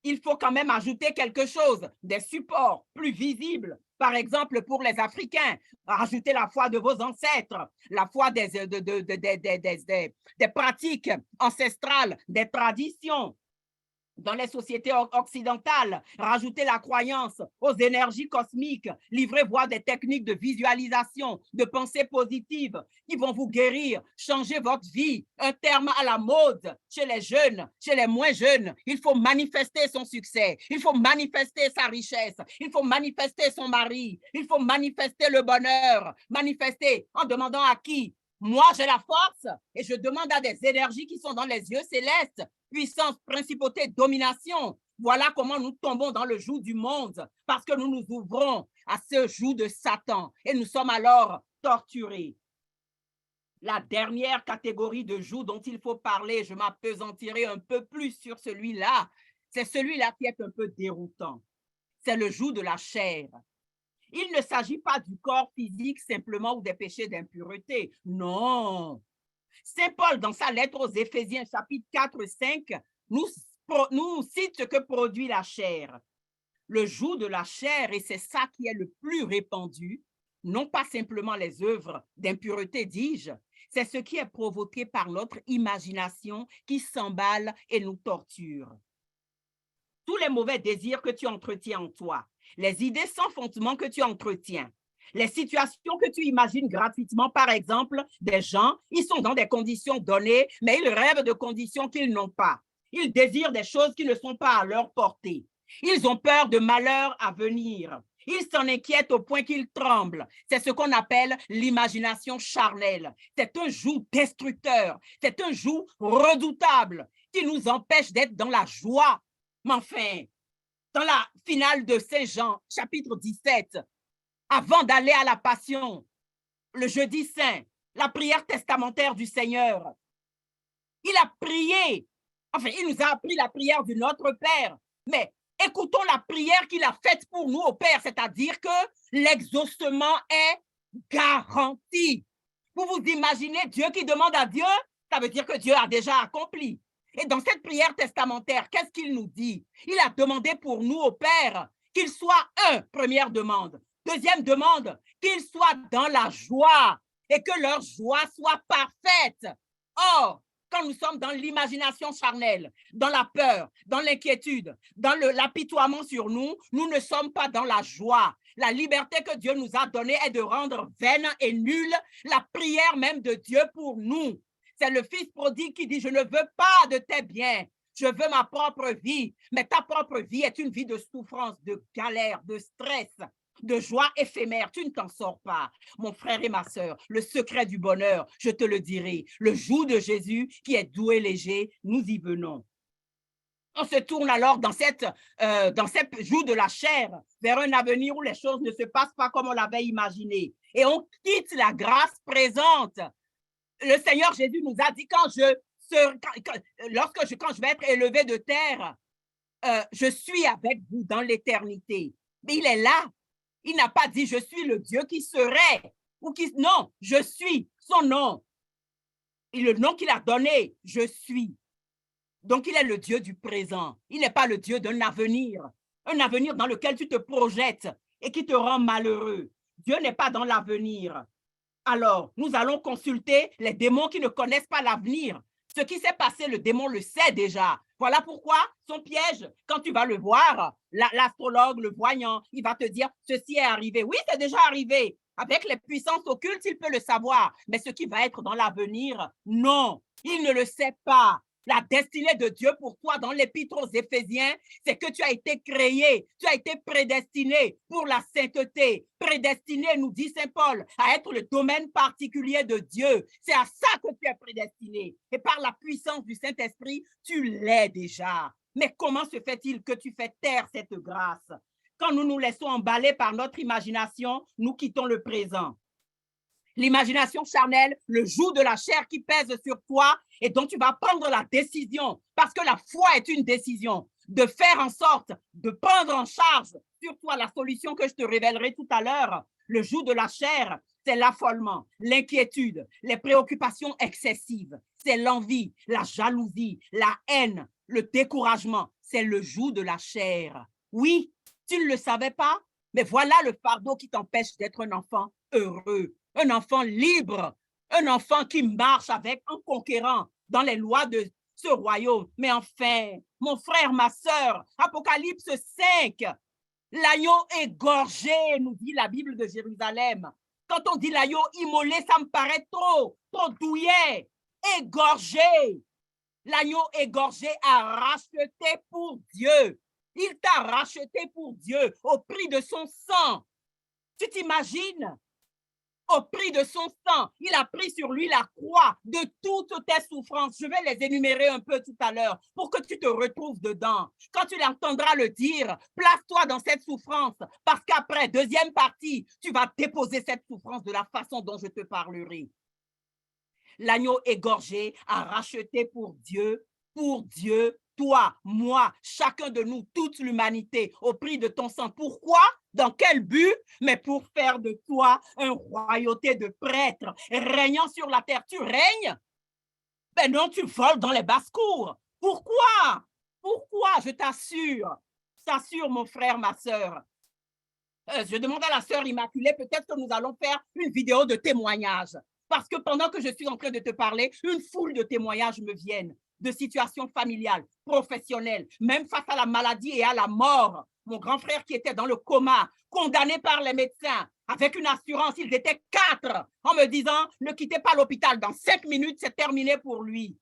Il faut quand même ajouter quelque chose, des supports plus visibles. Par exemple, pour les Africains, rajouter la foi de vos ancêtres, la foi des pratiques ancestrales, des traditions. Dans les sociétés occidentales, rajouter la croyance aux énergies cosmiques, livrer voire des techniques de visualisation, de pensée positive qui vont vous guérir, changer votre vie, un terme à la mode chez les jeunes, chez les moins jeunes. Il faut manifester son succès, il faut manifester sa richesse, il faut manifester son mari, il faut manifester le bonheur, manifester en demandant à qui? Moi, j'ai la force et je demande à des énergies qui sont dans les yeux célestes, puissance, principauté, domination. Voilà comment nous tombons dans le joug du monde parce que nous nous ouvrons à ce joug de Satan et nous sommes alors torturés. La dernière catégorie de joug dont il faut parler, je m'appesantirai un peu plus sur celui-là, c'est celui-là qui est un peu déroutant. C'est le joug de la chair. Il ne s'agit pas du corps physique simplement ou des péchés d'impureté. Non. Saint Paul, dans sa lettre aux Éphésiens, chapitre 4-5, nous cite ce que produit la chair. Le joug de la chair, et c'est ça qui est le plus répandu, non pas simplement les œuvres d'impureté, dis-je, c'est ce qui est provoqué par notre imagination qui s'emballe et nous torture. Tous les mauvais désirs que tu entretiens en toi, les idées sans fondement que tu entretiens, les situations que tu imagines gratuitement, par exemple, des gens, ils sont dans des conditions données, mais ils rêvent de conditions qu'ils n'ont pas. Ils désirent des choses qui ne sont pas à leur portée. Ils ont peur de malheurs à venir. Ils s'en inquiètent au point qu'ils tremblent. C'est ce qu'on appelle l'imagination charnelle. C'est un joug destructeur. C'est un joug redoutable qui nous empêche d'être dans la joie. Mais enfin, dans la finale de Saint Jean, chapitre 17, avant d'aller à la Passion, le jeudi saint, la prière testamentaire du Seigneur. Il a prié, enfin, il nous a appris la prière de notre Père, mais écoutons la prière qu'il a faite pour nous au Père, c'est-à-dire que l'exaucement est garanti. Vous vous imaginez Dieu qui demande à Dieu, ça veut dire que Dieu a déjà accompli. Et dans cette prière testamentaire, qu'est-ce qu'il nous dit? Il a demandé pour nous au Père qu'il soit première demande. Deuxième demande, qu'ils soient dans la joie et que leur joie soit parfaite. Or, quand nous sommes dans l'imagination charnelle, dans la peur, dans l'inquiétude, dans l'apitoiement sur nous, nous ne sommes pas dans la joie. La liberté que Dieu nous a donnée est de rendre vaine et nulle la prière même de Dieu pour nous. C'est le fils prodigue qui dit, je ne veux pas de tes biens, je veux ma propre vie. Mais ta propre vie est une vie de souffrance, de galère, de stress, de joie éphémère. Tu ne t'en sors pas. Mon frère et ma sœur, le secret du bonheur, je te le dirai. Le joug de Jésus qui est doux et léger, nous y venons. On se tourne alors dans cette joue de la chair vers un avenir où les choses ne se passent pas comme on l'avait imaginé. Et on quitte la grâce présente. Le Seigneur Jésus nous a dit, quand je vais être élevé de terre, je suis avec vous dans l'éternité. Mais il est là. Il n'a pas dit, je suis le Dieu qui serait. Non, je suis son nom. Et le nom qu'il a donné, je suis. Donc, il est le Dieu du présent. Il n'est pas le Dieu d'un avenir dans lequel tu te projettes et qui te rend malheureux. Dieu n'est pas dans l'avenir. Alors, nous allons consulter les démons qui ne connaissent pas l'avenir. Ce qui s'est passé, le démon le sait déjà. Voilà pourquoi son piège, quand tu vas le voir, l'astrologue, le voyant, il va te dire, ceci est arrivé. Oui, c'est déjà arrivé. Avec les puissances occultes, il peut le savoir. Mais ce qui va être dans l'avenir, non, il ne le sait pas. La destinée de Dieu pour toi dans l'Épître aux Éphésiens, c'est que tu as été créé, tu as été prédestiné pour la sainteté. Prédestiné, nous dit Saint Paul, à être le domaine particulier de Dieu. C'est à ça que tu es prédestiné. Et par la puissance du Saint-Esprit, tu l'es déjà. Mais comment se fait-il que tu fais taire cette grâce? Quand nous nous laissons emballer par notre imagination, nous quittons le présent. L'imagination charnelle, le joug de la chair qui pèse sur toi et dont tu vas prendre la décision, parce que la foi est une décision, de faire en sorte de prendre en charge sur toi la solution que je te révélerai tout à l'heure. Le joug de la chair, c'est l'affolement, l'inquiétude, les préoccupations excessives, c'est l'envie, la jalousie, la haine, le découragement, c'est le joug de la chair. Oui, tu ne le savais pas, mais voilà le fardeau qui t'empêche d'être un enfant heureux. Un enfant libre, un enfant qui marche avec un conquérant dans les lois de ce royaume. Mais enfin, mon frère, ma sœur, Apocalypse 5, l'agneau égorgé, nous dit la Bible de Jérusalem. Quand on dit l'agneau immolé, ça me paraît trop douillet. Égorgé. L'agneau égorgé a racheté pour Dieu. Il t'a racheté pour Dieu au prix de son sang. Tu t'imagines? Au prix de son sang, il a pris sur lui la croix de toutes tes souffrances. Je vais les énumérer un peu tout à l'heure pour que tu te retrouves dedans. Quand tu l'entendras le dire, place-toi dans cette souffrance parce qu'après, deuxième partie, tu vas déposer cette souffrance de la façon dont je te parlerai. L'agneau égorgé a racheté pour Dieu, toi, moi, chacun de nous, toute l'humanité, au prix de ton sang. Pourquoi? Dans quel but? Mais pour faire de toi un royauté de prêtres régnant sur la terre. Tu règnes? Ben non, tu voles dans les basses-cours. Pourquoi? Pourquoi? Je t'assure, mon frère, ma sœur. Je demande à la sœur Immaculée, peut-être que nous allons faire une vidéo de témoignage. Parce que pendant que je suis en train de te parler, une foule de témoignages me viennent, de situations familiales, professionnelles, même face à la maladie et à la mort. Mon grand frère qui était dans le coma, condamné par les médecins, avec une assurance, ils étaient 4, en me disant, ne quittez pas l'hôpital, dans 5 minutes, c'est terminé pour lui.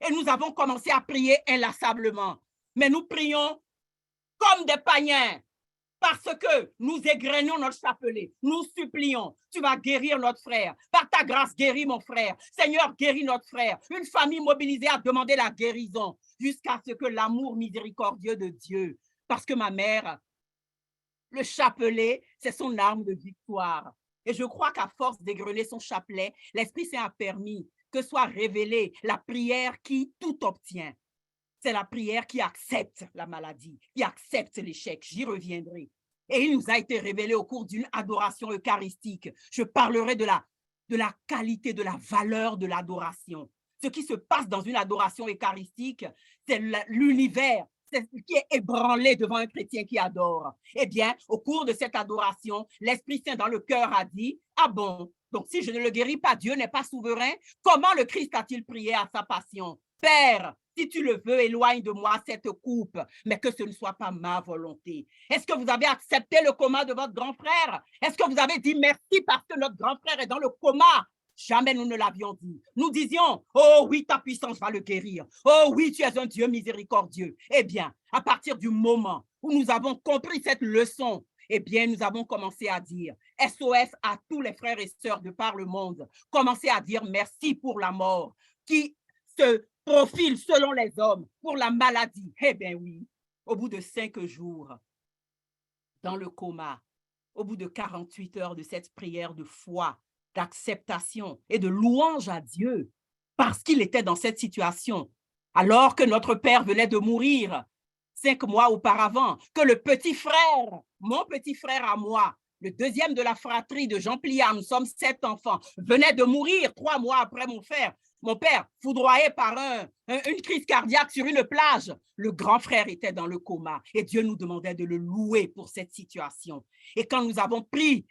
Et nous avons commencé à prier inlassablement. Mais nous prions comme des païens, parce que nous égrenons notre chapelet, nous supplions, tu vas guérir notre frère. Par ta grâce, guéris mon frère. Seigneur, guéris notre frère. Une famille mobilisée a demandé la guérison jusqu'à ce que l'amour miséricordieux de Dieu, parce que ma mère Le chapelet, c'est son arme de victoire. Et je crois qu'à force d'égrener son chapelet, l'Esprit Saint a permis que soit révélée la prière qui tout obtient. C'est la prière qui accepte la maladie, qui accepte l'échec. J'y reviendrai. Et il nous a été révélé au cours d'une adoration eucharistique. Je parlerai de la qualité, de la valeur de l'adoration. Ce qui se passe dans une adoration eucharistique, c'est l'univers, c'est ce qui est ébranlé devant un chrétien qui adore. Eh bien, au cours de cette adoration, l'Esprit Saint dans le cœur a dit, ah bon, donc si je ne le guéris pas, Dieu n'est pas souverain. Comment le Christ a-t-il prié à sa passion? Père, si tu le veux, éloigne de moi cette coupe, mais que ce ne soit pas ma volonté. Est-ce que vous avez accepté le coma de votre grand frère? Est-ce que vous avez dit merci parce que notre grand frère est dans le coma? Jamais nous ne l'avions dit. Nous disions, oh oui, ta puissance va le guérir. Oh oui, tu es un Dieu miséricordieux. Eh bien, à partir du moment où nous avons compris cette leçon, eh bien, nous avons commencé à dire SOS à tous les frères et sœurs de par le monde. Commencez à dire merci pour la mort qui se profile selon les hommes pour la maladie. Eh bien oui, au bout de 5 jours, dans le coma, au bout de 48 heures de cette prière de foi, d'acceptation et de louange à Dieu, parce qu'il était dans cette situation, alors que notre père venait de mourir 5 mois auparavant, que le petit frère, mon petit frère à moi, le deuxième de la fratrie de Jean Pliard, nous sommes 7 enfants, venait de mourir 3 mois après mon père, foudroyé par une crise cardiaque sur une plage. Le grand frère était dans le coma et Dieu nous demandait de le louer pour cette situation. Et quand nous avons pris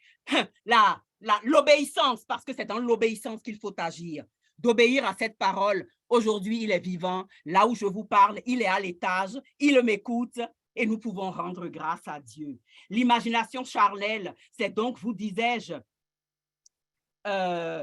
l'obéissance, parce que c'est dans l'obéissance qu'il faut agir, d'obéir à cette parole, aujourd'hui il est vivant, là où je vous parle, il est à l'étage, il m'écoute et nous pouvons rendre grâce à Dieu. L'imagination charnelle, c'est donc, vous disais-je,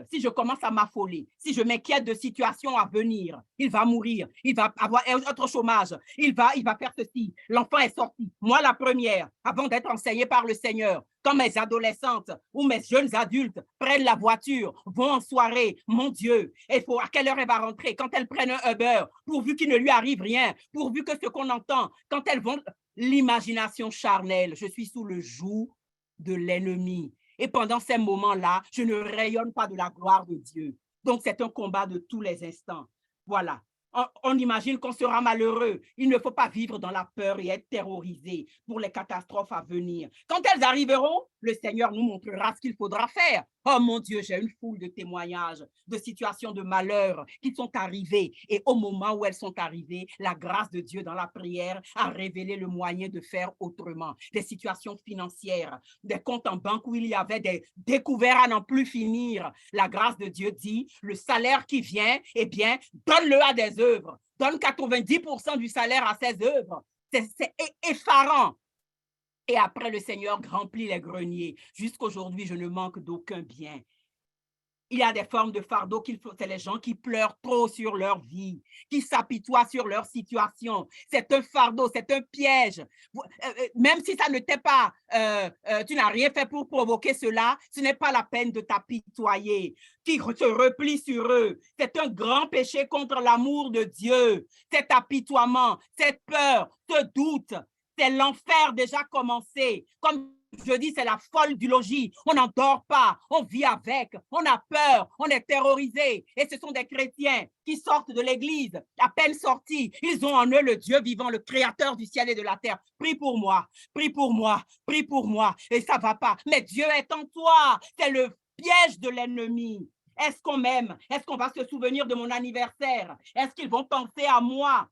si je commence à m'affoler, si je m'inquiète de situations à venir, il va mourir, il va avoir autre chômage, il va faire ceci, l'enfant est sorti. Moi, la première, avant d'être enseignée par le Seigneur, quand mes adolescentes ou mes jeunes adultes prennent la voiture, vont en soirée, mon Dieu, à quelle heure elle va rentrer? Quand elles prennent un Uber, pourvu qu'il ne lui arrive rien, pourvu que ce qu'on entend, quand elles vont, l'imagination charnelle, je suis sous le joug de l'ennemi. Et pendant ces moments-là, je ne rayonne pas de la gloire de Dieu. Donc, c'est un combat de tous les instants. Voilà. On imagine qu'on sera malheureux. Il ne faut pas vivre dans la peur et être terrorisé pour les catastrophes à venir. Quand elles arriveront, le Seigneur nous montrera ce qu'il faudra faire. Oh mon Dieu, j'ai une foule de témoignages, de situations de malheur qui sont arrivées. Et au moment où elles sont arrivées, la grâce de Dieu dans la prière a révélé le moyen de faire autrement. Des situations financières, des comptes en banque où il y avait des découverts à n'en plus finir. La grâce de Dieu dit, le salaire qui vient, eh bien, donne-le à des œuvres. Donne 90% du salaire à ces œuvres. C'est effarant. Et après, le Seigneur remplit les greniers. Jusqu'aujourd'hui, je ne manque d'aucun bien. Il y a des formes de fardeau c'est les gens qui pleurent trop sur leur vie, qui s'apitoient sur leur situation. C'est un fardeau, c'est un piège. Même si ça ne t'est pas, tu n'as rien fait pour provoquer cela, ce n'est pas la peine de t'apitoyer. Qui se replie sur eux. C'est un grand péché contre l'amour de Dieu. Cet apitoiement, cette peur, ce doute, c'est l'enfer déjà commencé. Comme je dis, c'est la folle du logis. On n'en dort pas, on vit avec, on a peur, on est terrorisé. Et ce sont des chrétiens qui sortent de l'église, à peine sortis. Ils ont en eux le Dieu vivant, le créateur du ciel et de la terre. Prie pour moi, prie pour moi, prie pour moi. Et ça ne va pas. Mais Dieu est en toi. C'est le piège de l'ennemi. Est-ce qu'on m'aime? Est-ce qu'on va se souvenir de mon anniversaire? Est-ce qu'ils vont penser à moi?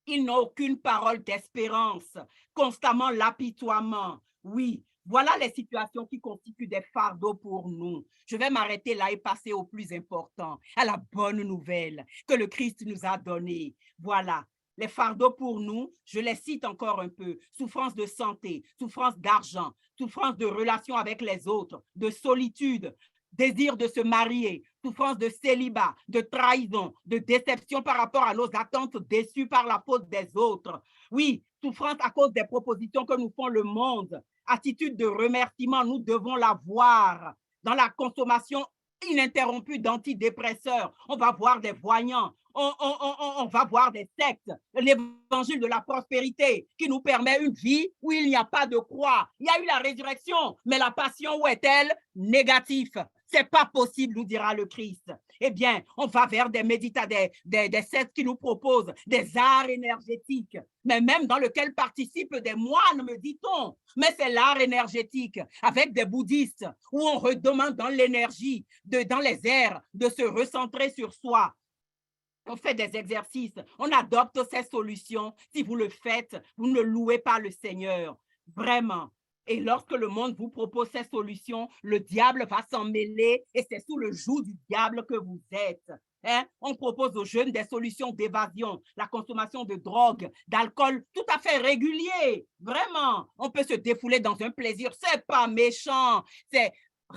Ils n'ont aucune parole d'espérance, constamment l'apitoiement. Oui, voilà les situations qui constituent des fardeaux pour nous. Je vais m'arrêter là et passer au plus important, à la bonne nouvelle que le Christ nous a donnée. Voilà, les fardeaux pour nous, je les cite encore un peu. Souffrance de santé, souffrance d'argent, souffrance de relation avec les autres, de solitude, désir de se marier, souffrance de célibat, de trahison, de déception par rapport à nos attentes déçues par la faute des autres. Oui, souffrance à cause des propositions que nous font le monde. Attitude de remerciement, nous devons l'avoir dans la consommation ininterrompue d'antidépresseurs. On va voir des voyants, on va voir des sectes, l'évangile de la prospérité qui nous permet une vie où il n'y a pas de croix. Il y a eu la résurrection, mais la passion, où est-elle? Négatif. C'est pas possible, nous dira le Christ. Eh bien, on va vers des des sectes qui nous proposent des arts énergétiques, mais même dans lequel participent des moines, me dit-on. Mais c'est l'art énergétique avec des bouddhistes où on redemande dans l'énergie, dans les airs, de se recentrer sur soi. On fait des exercices, on adopte ces solutions. Si vous le faites, vous ne louez pas le Seigneur. Vraiment. Et lorsque le monde vous propose ces solutions, le diable va s'en mêler et c'est sous le joug du diable que vous êtes. Hein? On propose aux jeunes des solutions d'évasion, la consommation de drogue, d'alcool tout à fait régulier. Vraiment, on peut se défouler dans un plaisir. C'est pas méchant, c'est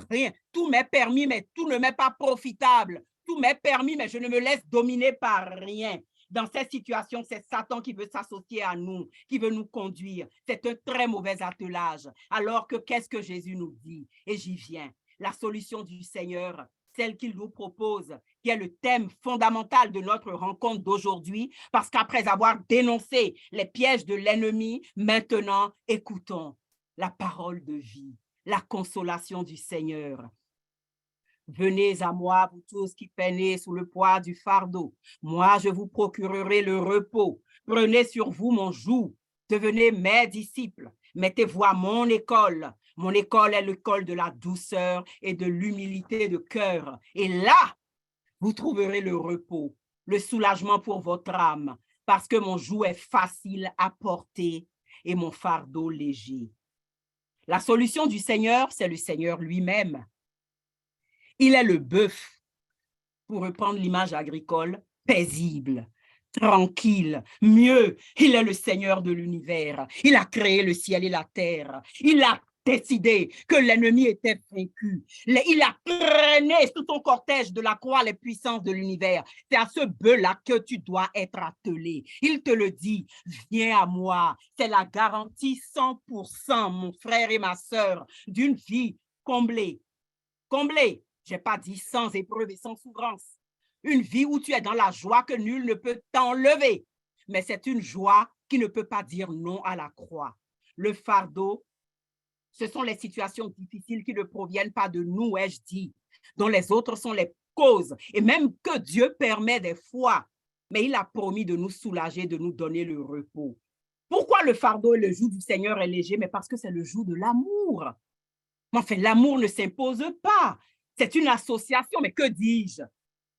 rien. Tout m'est permis, mais tout ne m'est pas profitable. Tout m'est permis, mais je ne me laisse dominer par rien. Dans cette situation, c'est Satan qui veut s'associer à nous, qui veut nous conduire. C'est un très mauvais attelage. Alors que qu'est-ce que Jésus nous dit? Et j'y viens. La solution du Seigneur, celle qu'il nous propose, qui est le thème fondamental de notre rencontre d'aujourd'hui, parce qu'après avoir dénoncé les pièges de l'ennemi, maintenant, écoutons la parole de vie, la consolation du Seigneur. Venez à moi, vous tous qui peinez sous le poids du fardeau. Moi, je vous procurerai le repos. Prenez sur vous mon joug. Devenez mes disciples. Mettez-vous à mon école. Mon école est l'école de la douceur et de l'humilité de cœur. Et là, vous trouverez le repos, le soulagement pour votre âme, parce que mon joug est facile à porter et mon fardeau léger. La solution du Seigneur, c'est le Seigneur lui-même. Il est le bœuf, pour reprendre l'image agricole, paisible, tranquille, mieux. Il est le Seigneur de l'univers. Il a créé le ciel et la terre. Il a décidé que l'ennemi était vaincu. Il a traîné sous son cortège de la croix les puissances de l'univers. C'est à ce bœuf-là que tu dois être attelé. Il te le dit, viens à moi. C'est la garantie 100%, mon frère et ma sœur, d'une vie comblée. Comblée. Je n'ai pas dit sans épreuve et sans souffrance. Une vie où tu es dans la joie que nul ne peut t'enlever. Mais c'est une joie qui ne peut pas dire non à la croix. Le fardeau, ce sont les situations difficiles qui ne proviennent pas de nous, ai-je dit, dont les autres sont les causes. Et même que Dieu permet des fois, mais il a promis de nous soulager, de nous donner le repos. Pourquoi le fardeau et le joug du Seigneur est léger? Mais parce que c'est le joug de l'amour. Enfin, l'amour ne s'impose pas. C'est une association, mais que dis-je?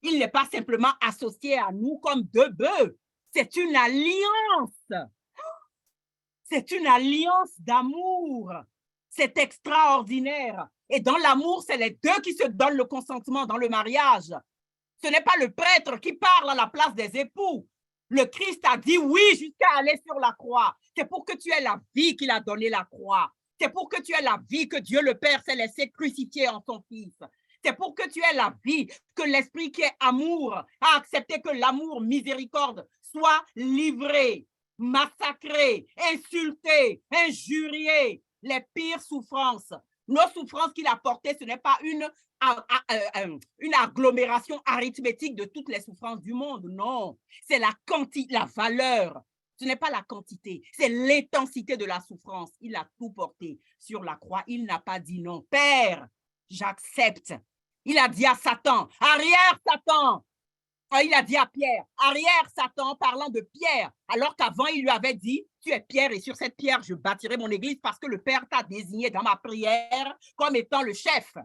Il n'est pas simplement associé à nous comme deux bœufs. C'est une alliance. C'est une alliance d'amour. C'est extraordinaire. Et dans l'amour, c'est les deux qui se donnent le consentement dans le mariage. Ce n'est pas le prêtre qui parle à la place des époux. Le Christ a dit oui jusqu'à aller sur la croix. C'est pour que tu aies la vie qu'il a donné la croix. C'est pour que tu aies la vie que Dieu le Père s'est laissé crucifier en son Fils. C'est pour que tu aies la vie que l'Esprit qui est amour a accepté que l'amour miséricorde soit livré, massacré, insulté, injurié, les pires souffrances. Nos souffrances qu'il a portées, ce n'est pas une agglomération arithmétique de toutes les souffrances du monde, non. C'est la quantité, la valeur. Ce n'est pas la quantité, c'est l'intensité de la souffrance. Il a tout porté sur la croix. Il n'a pas dit non. Père, j'accepte. Il a dit à Satan, arrière Satan. Il a dit à Pierre, arrière Satan, parlant de Pierre, alors qu'avant il lui avait dit, tu es Pierre et sur cette pierre je bâtirai mon église parce que le Père t'a désigné dans ma prière comme étant le chef.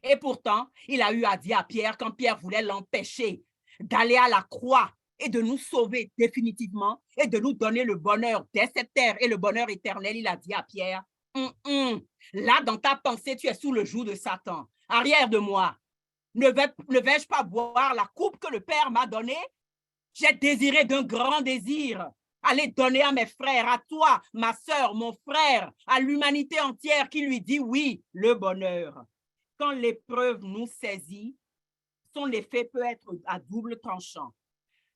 Et pourtant, il a eu à dire à Pierre, quand Pierre voulait l'empêcher d'aller à la croix et de nous sauver définitivement et de nous donner le bonheur dès cette terre et le bonheur éternel, il a dit à Pierre, là dans ta pensée, tu es sous le joug de Satan. Arrière de moi, ne vais-je pas boire la coupe que le Père m'a donnée? J'ai désiré d'un grand désir, aller donner à mes frères, à toi, ma sœur, mon frère, à l'humanité entière qui lui dit oui, le bonheur. Quand l'épreuve nous saisit, son effet peut être à double tranchant.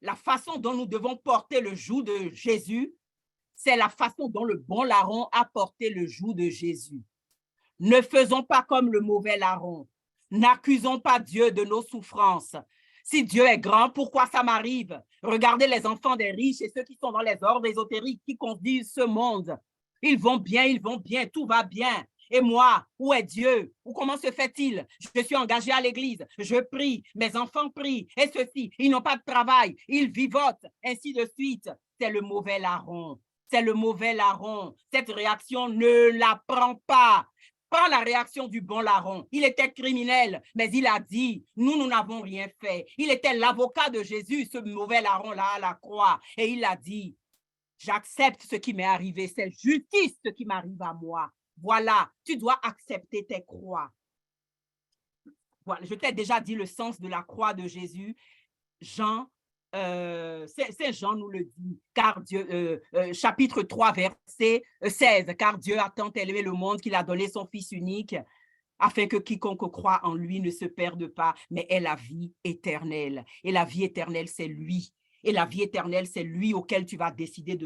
La façon dont nous devons porter le joug de Jésus, c'est la façon dont le bon larron a porté le joug de Jésus. Ne faisons pas comme le mauvais larron. N'accusons pas Dieu de nos souffrances. Si Dieu est grand, pourquoi ça m'arrive? Regardez les enfants des riches et ceux qui sont dans les ordres ésotériques qui conduisent ce monde. Ils vont bien, tout va bien. Et moi, où est Dieu? Ou comment se fait-il? Je suis engagé à l'église, je prie, mes enfants prient, et ceux-ci, ils n'ont pas de travail, ils vivotent, ainsi de suite. C'est le mauvais larron. C'est le mauvais larron. Cette réaction, ne la prends pas. Prends la réaction du bon larron. Il était criminel, mais il a dit, nous n'avons rien fait. Il était l'avocat de Jésus, ce mauvais larron-là à la croix. Et il a dit, j'accepte ce qui m'est arrivé. C'est justice ce qui m'arrive à moi. Voilà, tu dois accepter tes croix. Voilà, je t'ai déjà dit le sens de la croix de Jésus. Jean, c'est Jean nous le dit, car Dieu, chapitre 3, verset 16, car Dieu a tant aimé le monde qu'il a donné son Fils unique, afin que quiconque croit en lui ne se perde pas, mais ait la vie éternelle. Et la vie éternelle, c'est lui. Et la vie éternelle, c'est lui auquel tu vas décider de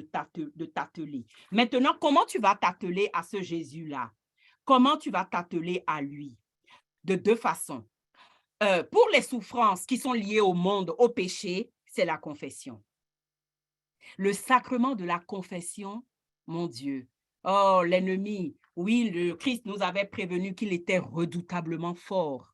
t'atteler. Maintenant, comment tu vas t'atteler à ce Jésus-là? Comment tu vas t'atteler à lui? De deux façons. Pour les souffrances qui sont liées au monde, au péché, c'est la confession. Le sacrement de la confession, mon Dieu. Oh, l'ennemi, oui, le Christ nous avait prévenu qu'il était redoutablement fort.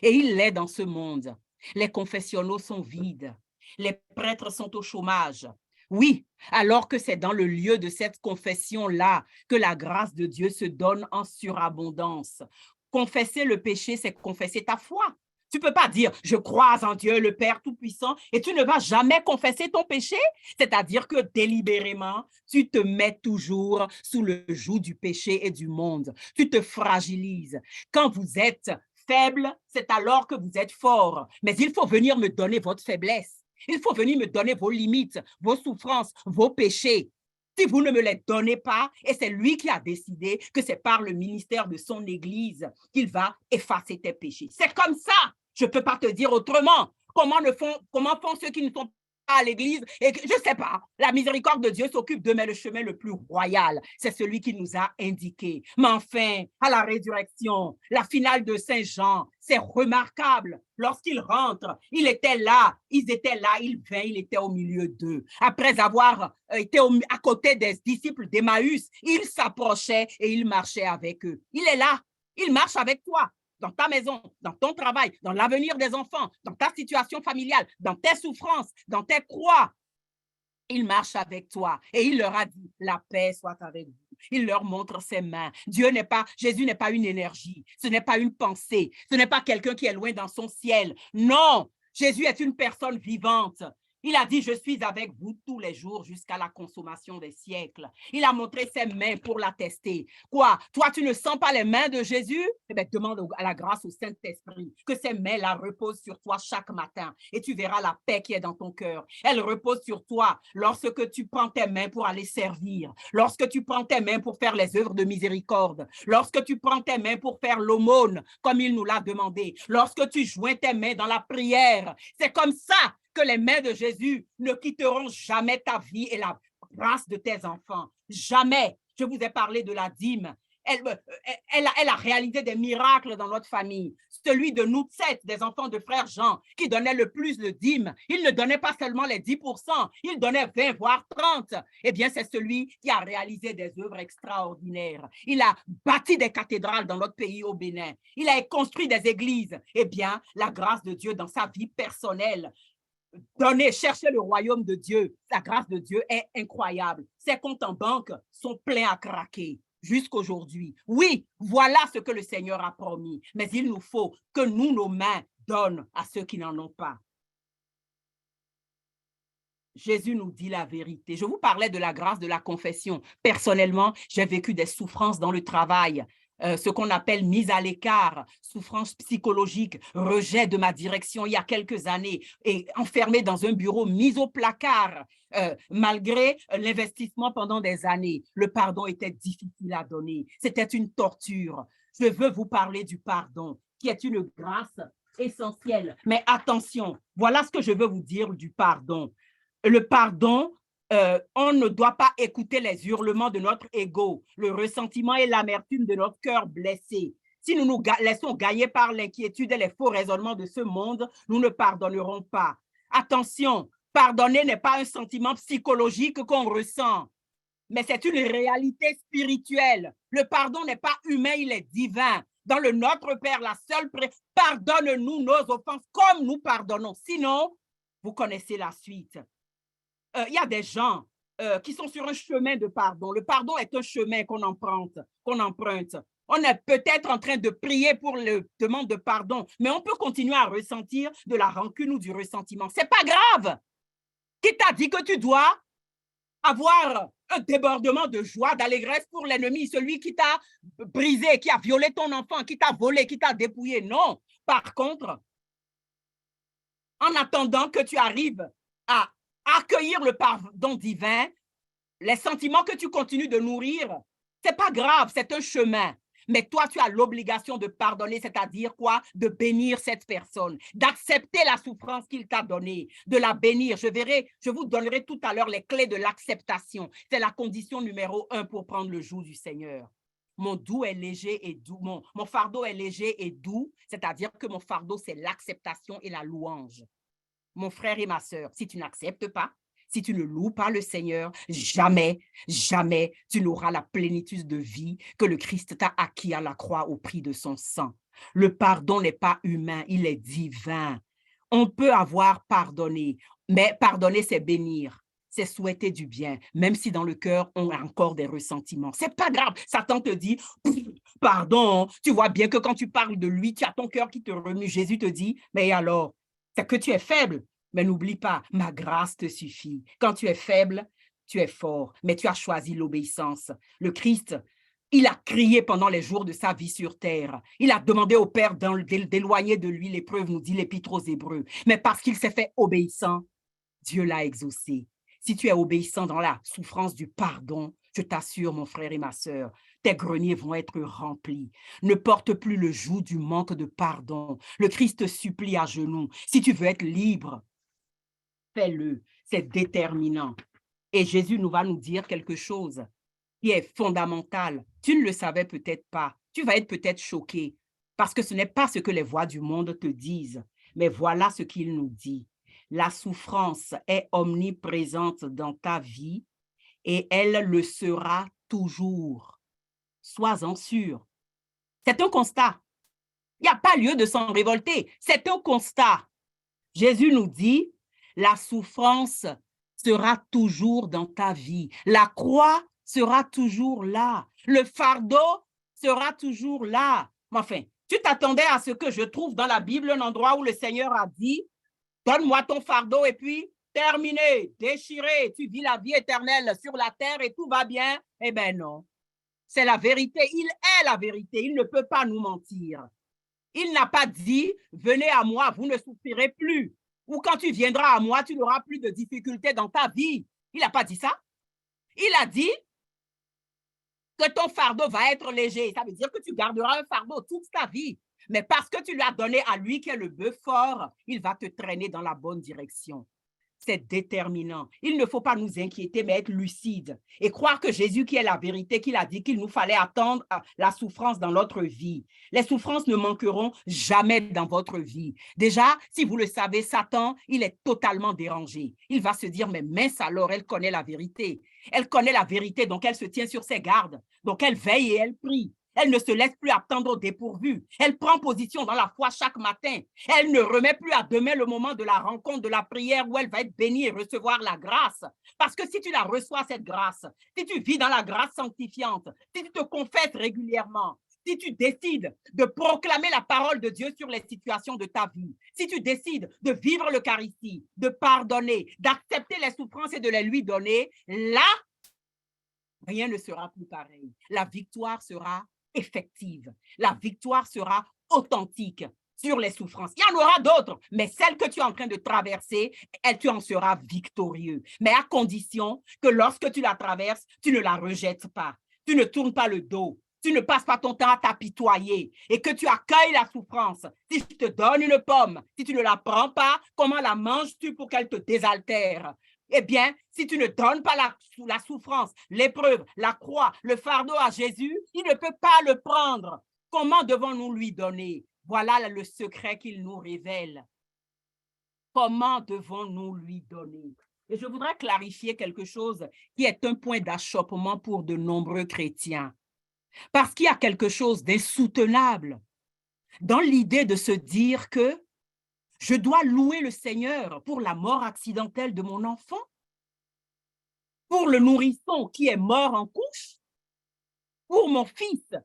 Et il l'est dans ce monde. Les confessionnaux sont vides. Les prêtres sont au chômage. Oui, alors que c'est dans le lieu de cette confession-là que la grâce de Dieu se donne en surabondance. Confesser le péché, c'est confesser ta foi. Tu ne peux pas dire, je crois en Dieu, le Père Tout-Puissant, et tu ne vas jamais confesser ton péché. C'est-à-dire que délibérément, tu te mets toujours sous le joug du péché et du monde. Tu te fragilises. Quand vous êtes faible, c'est alors que vous êtes fort. Mais il faut venir me donner votre faiblesse. Il faut venir me donner vos limites, vos souffrances, vos péchés. Si vous ne me les donnez pas, et c'est lui qui a décidé que c'est par le ministère de son Église qu'il va effacer tes péchés. C'est comme ça. Je ne peux pas te dire autrement. Comment font ceux qui ne sont pas à l'Église? Et je ne sais pas. La miséricorde de Dieu s'occupe d'eux, mais le chemin le plus royal, c'est celui qui nous a indiqué. Mais enfin, à la résurrection, la finale de Saint Jean, c'est remarquable. Lorsqu'il rentre, il était là, ils étaient là, il vint, il était au milieu d'eux. Après avoir été à côté des disciples d'Emmaüs, il s'approchait et il marchait avec eux. Il est là, il marche avec toi. Dans ta maison, dans ton travail, dans l'avenir des enfants, dans ta situation familiale, dans tes souffrances, dans tes croix. Il marche avec toi et il leur a dit, la paix soit avec vous. Il leur montre ses mains. Jésus n'est pas une énergie, ce n'est pas une pensée, ce n'est pas quelqu'un qui est loin dans son ciel. Non, Jésus est une personne vivante. Il a dit, je suis avec vous tous les jours jusqu'à la consommation des siècles. Il a montré ses mains pour l'attester. Quoi? Toi, tu ne sens pas les mains de Jésus? Eh bien, demande à la grâce au Saint-Esprit que ces mains-là reposent sur toi chaque matin et tu verras la paix qui est dans ton cœur. Elle repose sur toi lorsque tu prends tes mains pour aller servir, lorsque tu prends tes mains pour faire les œuvres de miséricorde, lorsque tu prends tes mains pour faire l'aumône comme il nous l'a demandé, lorsque tu joins tes mains dans la prière. C'est comme ça que les mains de Jésus ne quitteront jamais ta vie et la grâce de tes enfants. Jamais. Je vous ai parlé de la dîme. Elle a réalisé des miracles dans notre famille. Celui de nous 7, des enfants de frère Jean, qui donnait le plus de dîmes, il ne donnait pas seulement les 10%, il donnait 20, voire 30. Eh bien, c'est celui qui a réalisé des œuvres extraordinaires. Il a bâti des cathédrales dans notre pays au Bénin. Il a construit des églises. Eh bien, la grâce de Dieu dans sa vie personnelle, chercher le royaume de Dieu. La grâce de Dieu est incroyable. Ses comptes en banque sont pleins à craquer jusqu'aujourd'hui. Oui, voilà ce que le Seigneur a promis. Mais il nous faut que nos mains donnent à ceux qui n'en ont pas. Jésus nous dit la vérité. Je vous parlais de la grâce de la confession. Personnellement, j'ai vécu des souffrances dans le travail. Ce qu'on appelle mise à l'écart, souffrance psychologique, rejet de ma direction il y a quelques années et enfermé dans un bureau, mis au placard, malgré l'investissement pendant des années. Le pardon était difficile à donner, c'était une torture. Je veux vous parler du pardon, qui est une grâce essentielle. Mais attention, voilà ce que je veux vous dire du pardon. Le pardon, on ne doit pas écouter les hurlements de notre ego, le ressentiment et l'amertume de notre cœur blessé. Si nous nous laissons gagner par l'inquiétude et les faux raisonnements de ce monde, nous ne pardonnerons pas. Attention, pardonner n'est pas un sentiment psychologique qu'on ressent, mais c'est une réalité spirituelle. Le pardon n'est pas humain, il est divin. Dans le Notre Père, la seule pardonne-nous nos offenses comme nous pardonnons. Sinon, vous connaissez la suite. Il y a des gens qui sont sur un chemin de pardon. Le pardon est un chemin qu'on emprunte. On est peut-être en train de prier pour la demande de pardon, mais on peut continuer à ressentir de la rancune ou du ressentiment. C'est pas grave. Qui t'a dit que tu dois avoir un débordement de joie, d'allégresse pour l'ennemi, celui qui t'a brisé, qui a violé ton enfant, qui t'a volé, qui t'a dépouillé? Non. Par contre, en attendant que tu arrives à accueillir le pardon divin, les sentiments que tu continues de nourrir, c'est pas grave, c'est un chemin. Mais toi, tu as l'obligation de pardonner, c'est-à-dire quoi? De bénir cette personne, d'accepter la souffrance qu'il t'a donnée, de la bénir. Je vous donnerai tout à l'heure les clés de l'acceptation. C'est la condition numéro 1 pour prendre le joug du Seigneur. Mon doux est léger et doux, mon fardeau est léger et doux, c'est-à-dire que mon fardeau, c'est l'acceptation et la louange. Mon frère et ma sœur, si tu n'acceptes pas, si tu ne loues pas le Seigneur, jamais, jamais tu n'auras la plénitude de vie que le Christ t'a acquis à la croix au prix de son sang. Le pardon n'est pas humain, il est divin. On peut avoir pardonné, mais pardonner, c'est bénir, c'est souhaiter du bien, même si dans le cœur, on a encore des ressentiments. C'est pas grave. Satan te dit, pardon, tu vois bien que quand tu parles de lui, tu as ton cœur qui te remue. Jésus te dit, mais alors, c'est que tu es faible. Mais n'oublie pas, ma grâce te suffit. Quand tu es faible, tu es fort, mais tu as choisi l'obéissance. Le Christ, il a crié pendant les jours de sa vie sur terre. Il a demandé au Père d'éloigner de lui l'épreuve, nous dit l'Épître aux Hébreux. Mais parce qu'il s'est fait obéissant, Dieu l'a exaucé. Si tu es obéissant dans la souffrance du pardon, je t'assure, mon frère et ma sœur, tes greniers vont être remplis. Ne porte plus le joug du manque de pardon. Le Christ te supplie à genoux. Si tu veux être libre, fais-le, c'est déterminant. Et Jésus va nous dire quelque chose qui est fondamental. Tu ne le savais peut-être pas. Tu vas être peut-être choqué parce que ce n'est pas ce que les voix du monde te disent, mais voilà ce qu'il nous dit. La souffrance est omniprésente dans ta vie et elle le sera toujours. Sois-en sûr. C'est un constat. Il n'y a pas lieu de s'en révolter. C'est un constat. Jésus nous dit, la souffrance sera toujours dans ta vie. La croix sera toujours là. Le fardeau sera toujours là. Enfin, tu t'attendais à ce que je trouve dans la Bible un endroit où le Seigneur a dit, donne-moi ton fardeau et puis terminé, déchiré, tu vis la vie éternelle sur la terre et tout va bien? Eh bien non. C'est la vérité. Il est la vérité. Il ne peut pas nous mentir. Il n'a pas dit, venez à moi, vous ne souffrirez plus. Ou quand tu viendras à moi, tu n'auras plus de difficultés dans ta vie. Il n'a pas dit ça. Il a dit que ton fardeau va être léger. Ça veut dire que tu garderas un fardeau toute ta vie. Mais parce que tu l'as donné à lui qui est le bœuf fort, il va te traîner dans la bonne direction. C'est déterminant. Il ne faut pas nous inquiéter, mais être lucide et croire que Jésus, qui est la vérité, qu'il a dit qu'il nous fallait attendre la souffrance dans notre vie. Les souffrances ne manqueront jamais dans votre vie. Déjà, si vous le savez, Satan, il est totalement dérangé. Il va se dire, mais mince alors, elle connaît la vérité. Elle connaît la vérité, donc elle se tient sur ses gardes. Donc elle veille et elle prie. Elle ne se laisse plus attendre au dépourvu. Elle prend position dans la foi chaque matin. Elle ne remet plus à demain le moment de la rencontre, de la prière où elle va être bénie et recevoir la grâce. Parce que si tu la reçois, cette grâce, si tu vis dans la grâce sanctifiante, si tu te confesses régulièrement, si tu décides de proclamer la parole de Dieu sur les situations de ta vie, si tu décides de vivre l'Eucharistie, de pardonner, d'accepter les souffrances et de les lui donner, là, rien ne sera plus pareil. La victoire sera effective. La victoire sera authentique sur les souffrances. Il y en aura d'autres, mais celle que tu es en train de traverser, tu en seras victorieux. Mais à condition que lorsque tu la traverses, tu ne la rejettes pas. Tu ne tournes pas le dos. Tu ne passes pas ton temps à t'apitoyer et que tu accueilles la souffrance. Si je te donne une pomme, si tu ne la prends pas, comment la manges-tu pour qu'elle te désaltère? Eh bien, si tu ne donnes pas la souffrance, l'épreuve, la croix, le fardeau à Jésus, il ne peut pas le prendre. Comment devons-nous lui donner? Voilà le secret qu'il nous révèle. Comment devons-nous lui donner? Et je voudrais clarifier quelque chose qui est un point d'achoppement pour de nombreux chrétiens. Parce qu'il y a quelque chose d'insoutenable dans l'idée de se dire que je dois louer le Seigneur pour la mort accidentelle de mon enfant, pour le nourrisson qui est mort en couche, pour mon fils,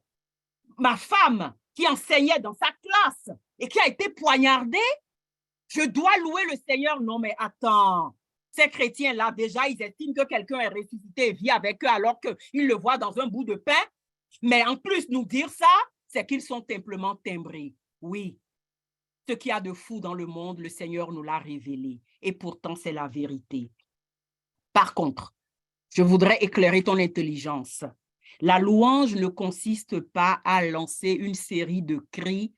ma femme qui enseignait dans sa classe et qui a été poignardée. Je dois louer le Seigneur. Non, mais attends. Ces chrétiens-là, déjà, ils estiment que quelqu'un est ressuscité et vit avec eux alors qu'ils le voient dans un bout de pain. Mais en plus, nous dire ça, c'est qu'ils sont simplement timbrés. Oui, ce qu'il y a de fou dans le monde, le Seigneur nous l'a révélé. Et pourtant, c'est la vérité. Par contre, je voudrais éclairer ton intelligence. La louange ne consiste pas à lancer une série de cris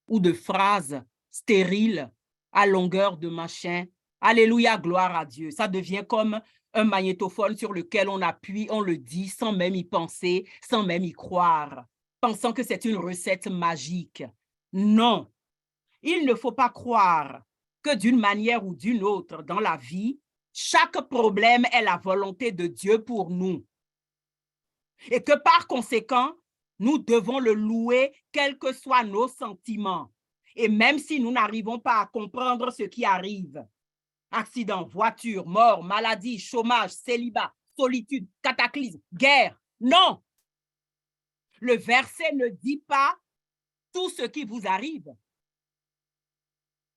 ou de phrases stériles à longueur de machin. Alléluia, gloire à Dieu. Ça devient comme un magnétophone sur lequel on appuie, on le dit sans même y penser, sans même y croire, pensant que c'est une recette magique. Non, il ne faut pas croire que d'une manière ou d'une autre dans la vie, chaque problème est la volonté de Dieu pour nous. Et que par conséquent, nous devons le louer quels que soient nos sentiments. Et même si nous n'arrivons pas à comprendre ce qui arrive, accident, voiture, mort, maladie, chômage, célibat, solitude, cataclysme, guerre, non! Le verset ne dit pas tout ce qui vous arrive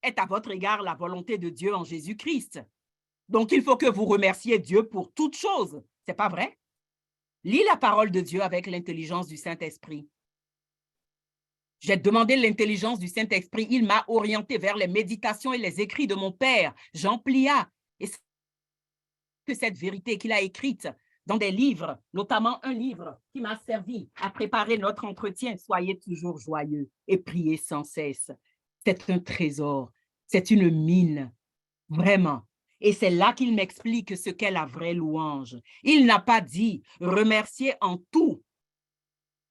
est à votre égard la volonté de Dieu en Jésus-Christ. Donc, il faut que vous remerciez Dieu pour toutes choses. C'est pas vrai? Lis la parole de Dieu avec l'intelligence du Saint-Esprit. J'ai demandé l'intelligence du Saint-Esprit. Il m'a orienté vers les méditations et les écrits de mon Père, Jean Plia. Et que cette vérité qu'il a écrite dans des livres, notamment un livre qui m'a servi à préparer notre entretien, soyez toujours joyeux et priez sans cesse. C'est un trésor, c'est une mine, vraiment. Et c'est là qu'il m'explique ce qu'est la vraie louange. Il n'a pas dit remercier en tout.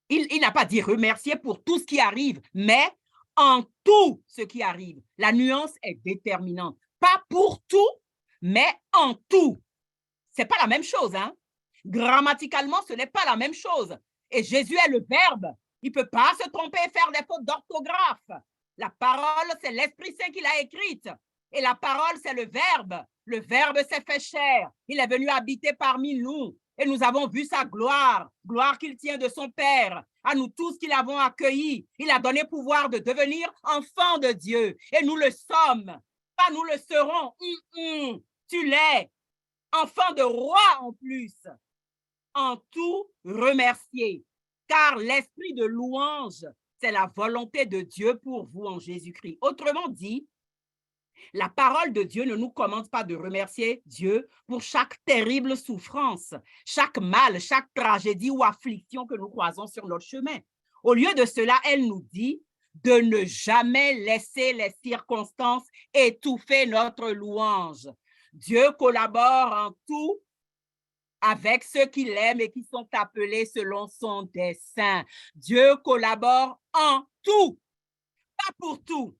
Il n'a pas dit remercier pour tout ce qui arrive, mais en tout ce qui arrive. La nuance est déterminante. Pas pour tout, mais en tout. Ce n'est pas la même chose, hein? Grammaticalement, ce n'est pas la même chose. Et Jésus est le Verbe. Il ne peut pas se tromper et faire des fautes d'orthographe. La parole, c'est l'Esprit Saint qui l'a écrite. Et la parole, c'est le Verbe. Le Verbe s'est fait chair. Il est venu habiter parmi nous. Et nous avons vu sa gloire, gloire qu'il tient de son Père. À nous tous qui l'avons accueilli, il a donné pouvoir de devenir enfants de Dieu. Et nous le sommes. Pas nous le serons. Tu l'es. Enfant de roi en plus. En tout remercier. Car l'esprit de louange, c'est la volonté de Dieu pour vous en Jésus-Christ. Autrement dit, la parole de Dieu ne nous commande pas de remercier Dieu pour chaque terrible souffrance, chaque mal, chaque tragédie ou affliction que nous croisons sur notre chemin. Au lieu de cela, elle nous dit de ne jamais laisser les circonstances étouffer notre louange. Dieu collabore en tout avec ceux qui l'aiment et qui sont appelés selon son dessein. Dieu collabore en tout, pas pour tout.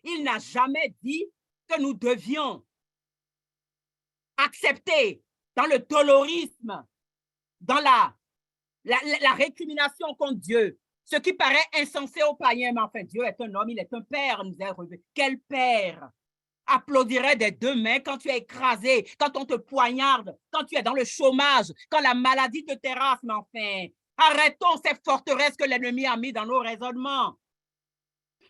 Il n'a jamais dit que nous devions accepter dans le dolorisme, dans la récrimination contre Dieu, ce qui paraît insensé aux païens. Mais enfin, Dieu est un homme, il est un père, nous est revenu. Quel père applaudirait des deux mains quand tu es écrasé, quand on te poignarde, quand tu es dans le chômage, quand la maladie te terrasse? Mais enfin, arrêtons ces forteresses que l'ennemi a mis dans nos raisonnements.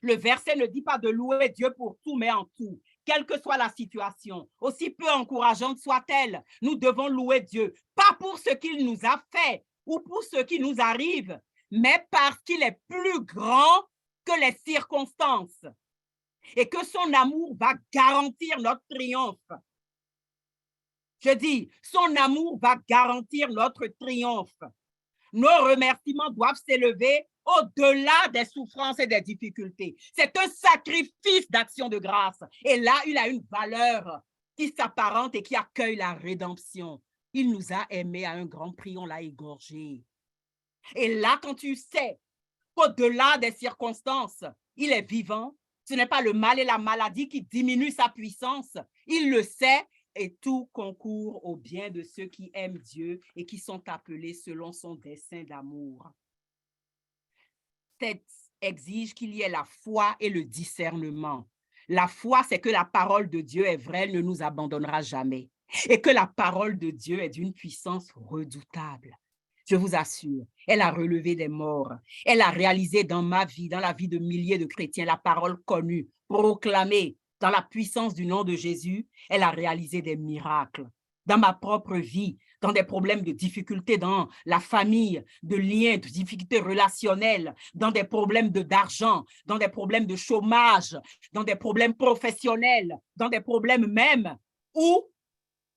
Le verset ne dit pas de louer Dieu pour tout, mais en tout. Quelle que soit la situation, aussi peu encourageante soit-elle, nous devons louer Dieu, pas pour ce qu'il nous a fait ou pour ce qui nous arrive, mais parce qu'il est plus grand que les circonstances et que son amour va garantir notre triomphe. Je dis, son amour va garantir notre triomphe. Nos remerciements doivent s'élever au-delà des souffrances et des difficultés. C'est un sacrifice d'action de grâce. Et là, il a une valeur qui s'apparente et qui accueille la rédemption. Il nous a aimés à un grand prix, on l'a égorgé. Et là, quand tu sais qu'au-delà des circonstances, il est vivant. Ce n'est pas le mal et la maladie qui diminuent sa puissance. Il le sait et tout concourt au bien de ceux qui aiment Dieu et qui sont appelés selon son dessein d'amour. Texte exige qu'il y ait la foi et le discernement. La foi, c'est que la parole de Dieu est vraie, elle ne nous abandonnera jamais. Et que la parole de Dieu est d'une puissance redoutable. Je vous assure, elle a relevé des morts. Elle a réalisé dans ma vie, dans la vie de milliers de chrétiens, la parole connue, proclamée dans la puissance du nom de Jésus. Elle a réalisé des miracles. Dans ma propre vie, dans des problèmes de difficultés dans la famille, de liens, de difficultés relationnelles, dans des problèmes d'argent, dans des problèmes de chômage, dans des problèmes professionnels, dans des problèmes même où,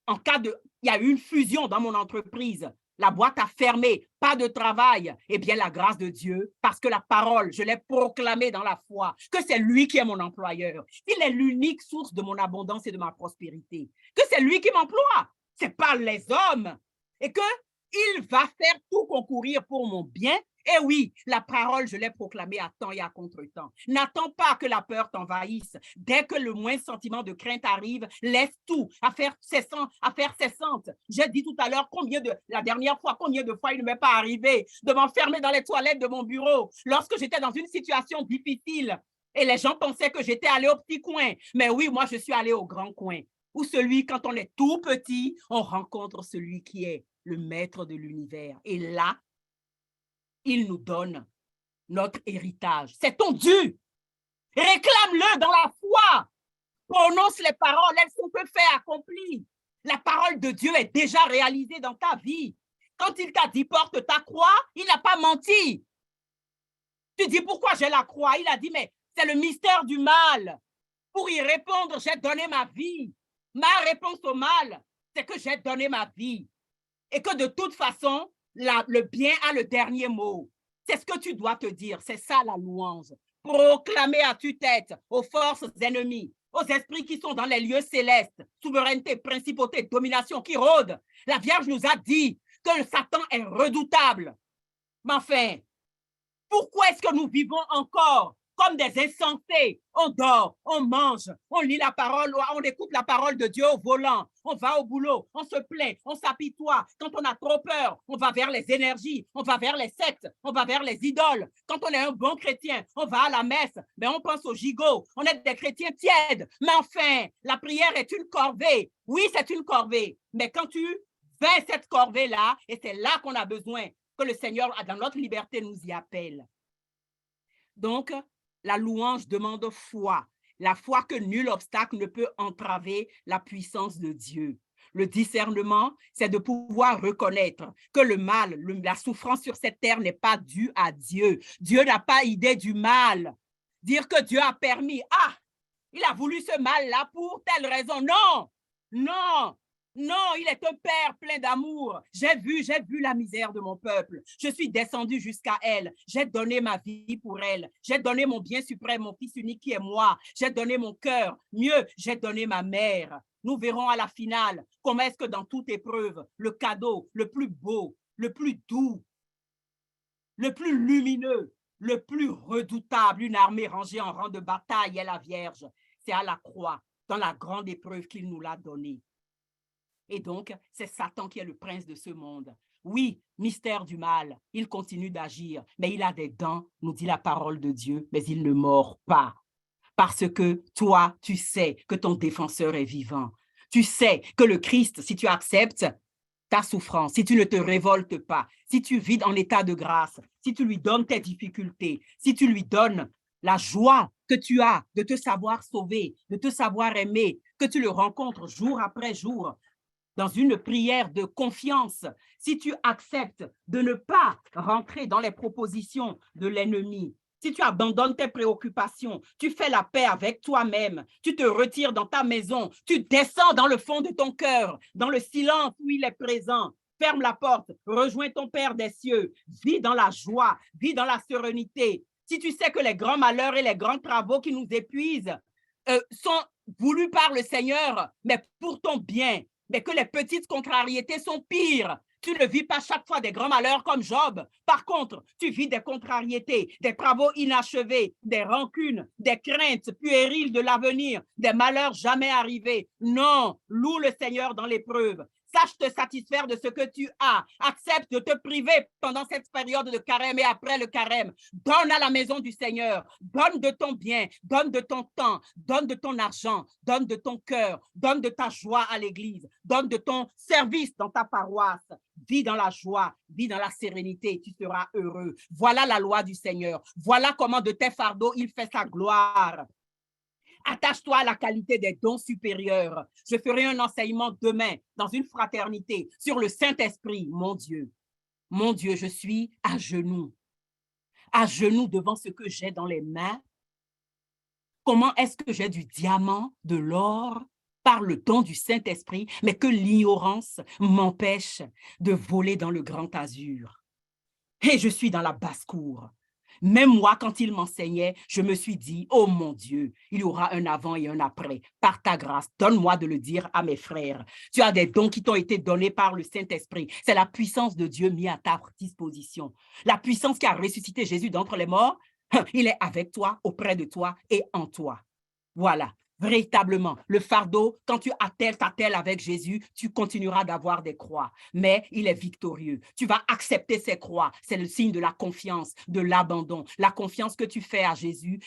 en cas de, il y a eu une fusion dans mon entreprise, la boîte a fermé, pas de travail, eh bien la grâce de Dieu, parce que la parole, je l'ai proclamée dans la foi, que c'est lui qui est mon employeur, il est l'unique source de mon abondance et de ma prospérité, que c'est lui qui m'emploie, c'est pas les hommes, et qu'il va faire tout concourir pour mon bien. Et oui, la parole, je l'ai proclamée à temps et à contre-temps. N'attends pas que la peur t'envahisse. Dès que le moindre sentiment de crainte arrive, laisse tout à faire cessante. J'ai dit tout à l'heure la dernière fois, combien de fois il ne m'est pas arrivé de m'enfermer dans les toilettes de mon bureau lorsque j'étais dans une situation difficile et les gens pensaient que j'étais allée au petit coin. Mais oui, moi, je suis allée au grand coin. Où quand on est tout petit, on rencontre celui qui est le maître de l'univers. Et là, il nous donne notre héritage. C'est ton dû. Réclame-le dans la foi. Prononce les paroles, elles sont peu fait accomplies. La parole de Dieu est déjà réalisée dans ta vie. Quand il t'a dit porte ta croix, il n'a pas menti. Tu dis pourquoi j'ai la croix? Il a dit mais c'est le mystère du mal. Pour y répondre, j'ai donné ma vie. Ma réponse au mal, c'est que j'ai donné ma vie. Et que de toute façon, le bien a le dernier mot. C'est ce que tu dois te dire. C'est ça la louange. Proclamer à tue-tête aux forces ennemies, aux esprits qui sont dans les lieux célestes, souveraineté, principauté, domination qui rôdent. La Vierge nous a dit que le Satan est redoutable. Mais enfin, pourquoi est-ce que nous vivons encore comme des insensés? On dort, on mange, on lit la parole, on écoute la parole de Dieu au volant, on va au boulot, on se plaint, on s'apitoie. Quand on a trop peur, on va vers les énergies, on va vers les sectes, on va vers les idoles. Quand on est un bon chrétien, on va à la messe, mais on pense au gigot, on est des chrétiens tièdes. Mais enfin, la prière est une corvée. Oui, c'est une corvée, mais quand tu fais cette corvée-là, et c'est là qu'on a besoin que le Seigneur, dans notre liberté, nous y appelle. Donc, la louange demande foi. La foi que nul obstacle ne peut entraver la puissance de Dieu. Le discernement, c'est de pouvoir reconnaître que le mal, la souffrance sur cette terre n'est pas due à Dieu. Dieu n'a pas idée du mal. Dire que Dieu a permis, il a voulu ce mal-là pour telle raison. Non, non. Non, il est un père plein d'amour. J'ai vu la misère de mon peuple. Je suis descendu jusqu'à elle. J'ai donné ma vie pour elle. J'ai donné mon bien suprême, mon fils unique qui est moi. J'ai donné mon cœur. Mieux, j'ai donné ma mère. Nous verrons à la finale comment est-ce que dans toute épreuve, le cadeau le plus beau, le plus doux, le plus lumineux, le plus redoutable, une armée rangée en rang de bataille est la Vierge. C'est à la croix, dans la grande épreuve qu'il nous l'a donnée. Et donc, c'est Satan qui est le prince de ce monde. Oui, mystère du mal, il continue d'agir, mais il a des dents, nous dit la parole de Dieu, mais il ne mord pas. Parce que toi, tu sais que ton défenseur est vivant. Tu sais que le Christ, si tu acceptes ta souffrance, si tu ne te révoltes pas, si tu vis en état de grâce, si tu lui donnes tes difficultés, si tu lui donnes la joie que tu as de te savoir sauver, de te savoir aimer, que tu le rencontres jour après jour, dans une prière de confiance, si tu acceptes de ne pas rentrer dans les propositions de l'ennemi, si tu abandonnes tes préoccupations, tu fais la paix avec toi-même, tu te retires dans ta maison, tu descends dans le fond de ton cœur, dans le silence où il est présent, ferme la porte, rejoins ton Père des cieux, vis dans la joie, vis dans la sérénité. Si tu sais que les grands malheurs et les grands travaux qui nous épuisent sont voulus par le Seigneur, mais pour ton bien, mais que les petites contrariétés sont pires, Tu ne vis pas chaque fois des grands malheurs comme Job. Par contre, tu vis des contrariétés, des travaux inachevés, des rancunes, des craintes puériles de l'avenir, des malheurs jamais arrivés. Non, loue le Seigneur dans l'épreuve. Sache te satisfaire de ce que tu as. Accepte de te priver pendant cette période de carême et après le carême. Donne à la maison du Seigneur. Donne de ton bien, donne de ton temps, donne de ton argent, donne de ton cœur, donne de ta joie à l'église, donne de ton service dans ta paroisse. Vis dans la joie, vis dans la sérénité, tu seras heureux. Voilà la loi du Seigneur. Voilà comment de tes fardeaux il fait sa gloire. Attache-toi à la qualité des dons supérieurs. Je ferai un enseignement demain dans une fraternité sur le Saint-Esprit. Mon Dieu, je suis à genoux devant ce que j'ai dans les mains. Comment est-ce que j'ai du diamant, de l'or, par le don du Saint-Esprit, mais que l'ignorance m'empêche de voler dans le grand azur. Et je suis dans la basse-cour. Même moi, quand il m'enseignait, je me suis dit, oh mon Dieu, il y aura un avant et un après. Par ta grâce, donne-moi de le dire à mes frères. Tu as des dons qui t'ont été donnés par le Saint-Esprit. C'est la puissance de Dieu mise à ta disposition. La puissance qui a ressuscité Jésus d'entre les morts, il est avec toi, auprès de toi et en toi. Voilà. Véritablement, le fardeau, quand tu t'attelles avec Jésus, tu continueras d'avoir des croix, mais il est victorieux. Tu vas accepter ces croix. C'est le signe de la confiance, de l'abandon. La confiance que tu fais à Jésus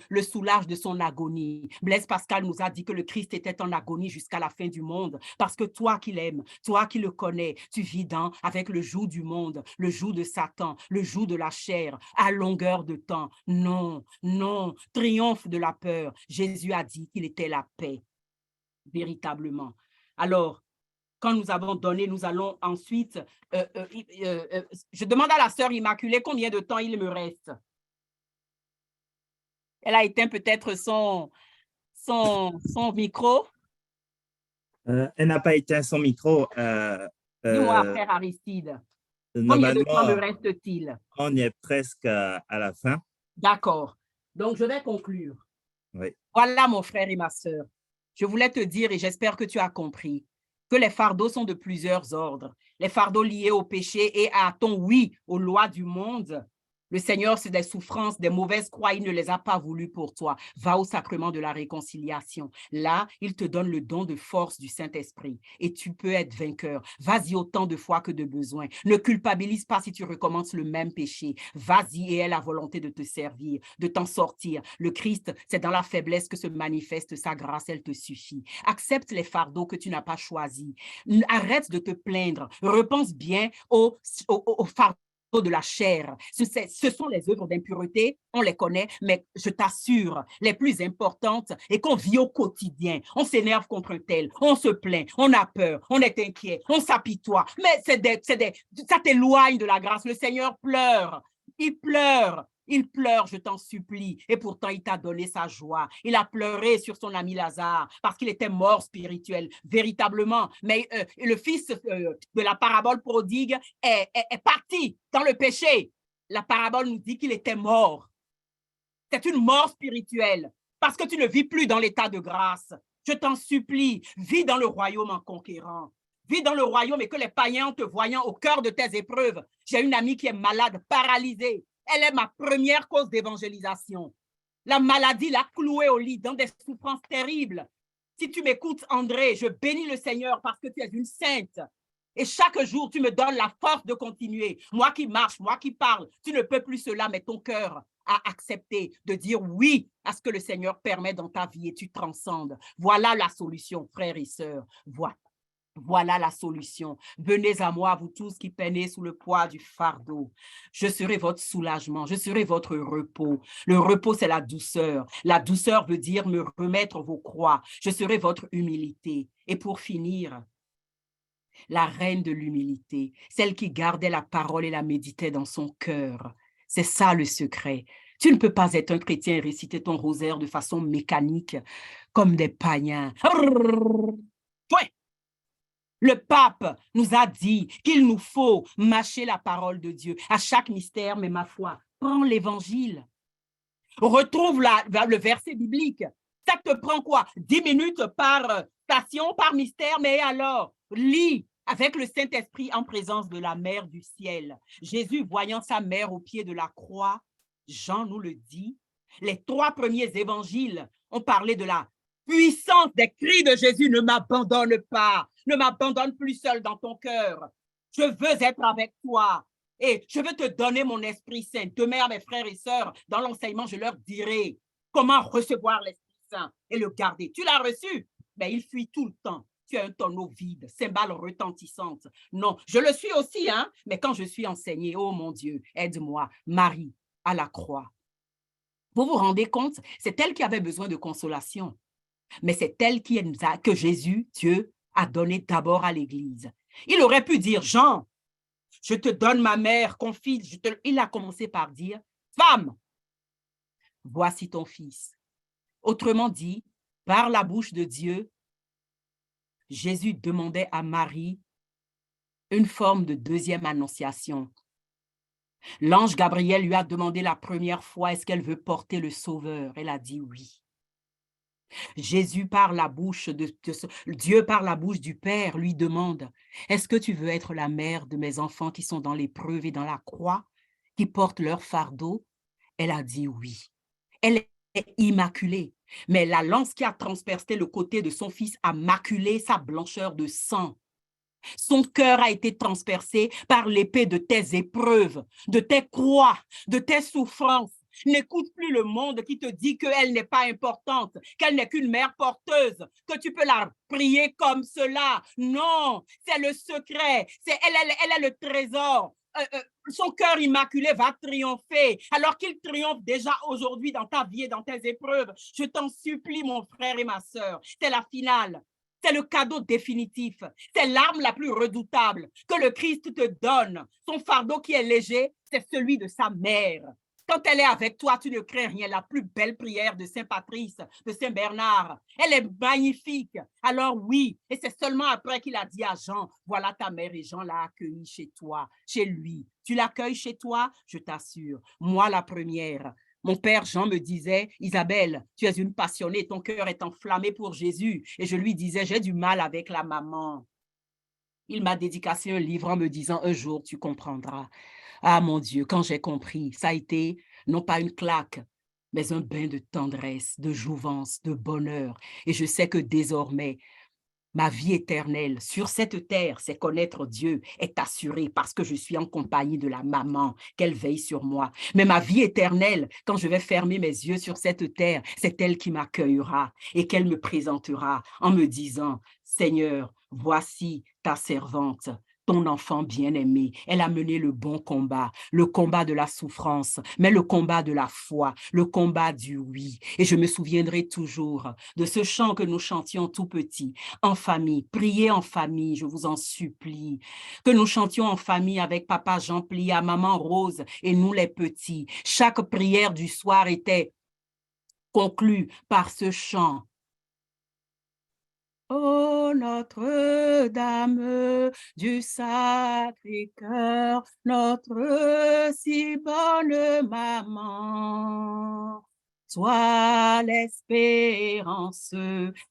le soulage de son agonie. Blaise Pascal nous a dit que le Christ était en agonie jusqu'à la fin du monde, parce que toi qui l'aimes, toi qui le connais, tu vis avec le joug du monde, le joug de Satan, le joug de la chair, à longueur de temps. Non, non, triomphe de la peur. Jésus a dit qu'il était la paix, véritablement. Alors, quand nous avons donné, nous allons ensuite, je demande à la sœur Immaculée combien de temps il me reste. Elle a éteint peut-être son micro. Elle n'a pas éteint son micro. Dis-moi, frère Aristide, combien de temps me reste-t-il? On est presque à la fin. D'accord. Donc, je vais conclure. Oui. Voilà, mon frère et ma sœur. Je voulais te dire, et j'espère que tu as compris, que les fardeaux sont de plusieurs ordres. Les fardeaux liés au péché et à ton oui aux lois du monde. Le Seigneur, c'est des souffrances, des mauvaises croix, il ne les a pas voulues pour toi. Va au sacrement de la réconciliation. Là, il te donne le don de force du Saint-Esprit et tu peux être vainqueur. Vas-y autant de fois que de besoin. Ne culpabilise pas si tu recommences le même péché. Vas-y et aie la volonté de te servir, de t'en sortir. Le Christ, c'est dans la faiblesse que se manifeste sa grâce, elle te suffit. Accepte les fardeaux que tu n'as pas choisis. Arrête de te plaindre. Repense bien aux fardeaux de la chair. Ce sont les œuvres d'impureté, on les connaît, mais je t'assure, les plus importantes et qu'on vit au quotidien. On s'énerve contre un tel, on se plaint, on a peur, on est inquiet, on s'apitoie, mais ça t'éloigne de la grâce. Le Seigneur pleure, il pleure. Il pleure, je t'en supplie, et pourtant il t'a donné sa joie. Il a pleuré sur son ami Lazare parce qu'il était mort spirituel, véritablement. Mais le fils de la parabole prodigue est parti dans le péché. La parabole nous dit qu'il était mort. C'est une mort spirituelle parce que tu ne vis plus dans l'état de grâce. Je t'en supplie, vis dans le royaume en conquérant. Vis dans le royaume et que les païens, en te voyant au cœur de tes épreuves, j'ai une amie qui est malade, paralysée. Elle est ma première cause d'évangélisation. La maladie l'a clouée au lit dans des souffrances terribles. Si tu m'écoutes, André, je bénis le Seigneur parce que tu es une sainte. Et chaque jour, tu me donnes la force de continuer. Moi qui marche, moi qui parle, tu ne peux plus cela, mais ton cœur a accepté de dire oui à ce que le Seigneur permet dans ta vie et tu transcendes. Voilà la solution, frères et sœurs. Voilà la solution. Venez à moi, vous tous qui peinez sous le poids du fardeau. Je serai votre soulagement, je serai votre repos. Le repos, c'est la douceur. La douceur veut dire me remettre vos croix. Je serai votre humilité. Et pour finir, la reine de l'humilité, celle qui gardait la parole et la méditait dans son cœur. C'est ça le secret. Tu ne peux pas être un chrétien et réciter ton rosaire de façon mécanique, comme des païens. Le pape nous a dit qu'il nous faut mâcher la parole de Dieu à chaque mystère, mais ma foi, prends l'évangile. Retrouve le verset biblique. Ça te prend quoi? 10 minutes par station, par mystère, mais alors, lis avec le Saint-Esprit en présence de la mère du ciel. Jésus, voyant sa mère au pied de la croix, Jean nous le dit, les 3 premiers évangiles ont parlé de la puissance des cris de Jésus. Ne m'abandonne pas, ne m'abandonne plus seul dans ton cœur. Je veux être avec toi et je veux te donner mon Esprit Saint. Demain, à mes frères et sœurs, dans l'enseignement, je leur dirai comment recevoir l'Esprit Saint et le garder. Tu l'as reçu, mais il fuit tout le temps. Tu as un tonneau vide, cymbale retentissante. Non, je le suis aussi, hein, mais quand je suis enseignée, oh mon Dieu, aide-moi, Marie, à la croix. Vous vous rendez compte, c'est elle qui avait besoin de consolation, mais c'est elle que Jésus, Dieu, a donné d'abord à l'Église. Il aurait pu dire, Jean, je te donne ma mère, confie. Il a commencé par dire, femme, voici ton fils. Autrement dit, par la bouche de Dieu, Jésus demandait à Marie une forme de deuxième annonciation. L'ange Gabriel lui a demandé la première fois, est-ce qu'elle veut porter le Sauveur? Elle a dit oui. Jésus, par la bouche Dieu, par la bouche du Père, lui demande, est-ce que tu veux être la mère de mes enfants qui sont dans l'épreuve et dans la croix, qui portent leur fardeau? Elle a dit oui. Elle est immaculée, mais la lance qui a transpercé le côté de son fils a maculé sa blancheur de sang. Son cœur a été transpercé par l'épée de tes épreuves, de tes croix, de tes souffrances. N'écoute plus le monde qui te dit qu'elle n'est pas importante, qu'elle n'est qu'une mère porteuse, que tu peux la prier comme cela. Non, c'est le secret, elle est le trésor. Son cœur immaculé va triompher, alors qu'il triomphe déjà aujourd'hui dans ta vie et dans tes épreuves. Je t'en supplie, mon frère et ma sœur, c'est la finale. C'est le cadeau définitif. C'est l'arme la plus redoutable que le Christ te donne. Son fardeau qui est léger, c'est celui de sa mère. Quand elle est avec toi, tu ne crains rien. La plus belle prière de Saint Patrice, de Saint Bernard, elle est magnifique. Alors oui, et c'est seulement après qu'il a dit à Jean, voilà ta mère, et Jean l'a accueillie chez toi, chez lui. Tu l'accueilles chez toi, je t'assure. Moi, la première. Mon père Jean me disait, Isabelle, tu es une passionnée, ton cœur est enflammé pour Jésus. Et je lui disais, j'ai du mal avec la maman. Il m'a dédicacé un livre en me disant, un jour tu comprendras. Ah mon Dieu, quand j'ai compris, ça a été non pas une claque, mais un bain de tendresse, de jouvence, de bonheur. Et je sais que désormais, ma vie éternelle sur cette terre, c'est connaître Dieu, est assurée parce que je suis en compagnie de la maman, qu'elle veille sur moi. Mais ma vie éternelle, quand je vais fermer mes yeux sur cette terre, c'est elle qui m'accueillera et qu'elle me présentera en me disant, Seigneur, voici ta servante. Ton enfant bien-aimé, elle a mené le bon combat, le combat de la souffrance, mais le combat de la foi, le combat du oui. Et je me souviendrai toujours de ce chant que nous chantions tout petit, en famille, priez en famille, je vous en supplie, que nous chantions en famille avec papa Jean Plia, maman Rose et nous les petits. Chaque prière du soir était conclue par ce chant. Oh Notre-Dame du Sacré-Cœur, notre si bonne maman, sois l'espérance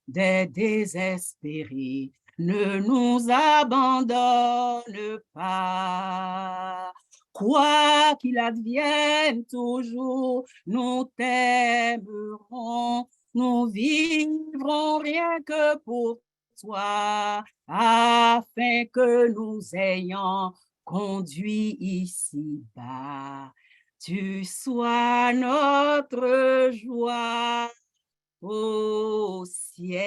des désespérés, ne nous abandonne pas. Quoi qu'il advienne toujours, nous t'aimerons. Nous vivrons rien que pour toi, afin que nous ayons conduit ici-bas. Tu sois notre joie au ciel.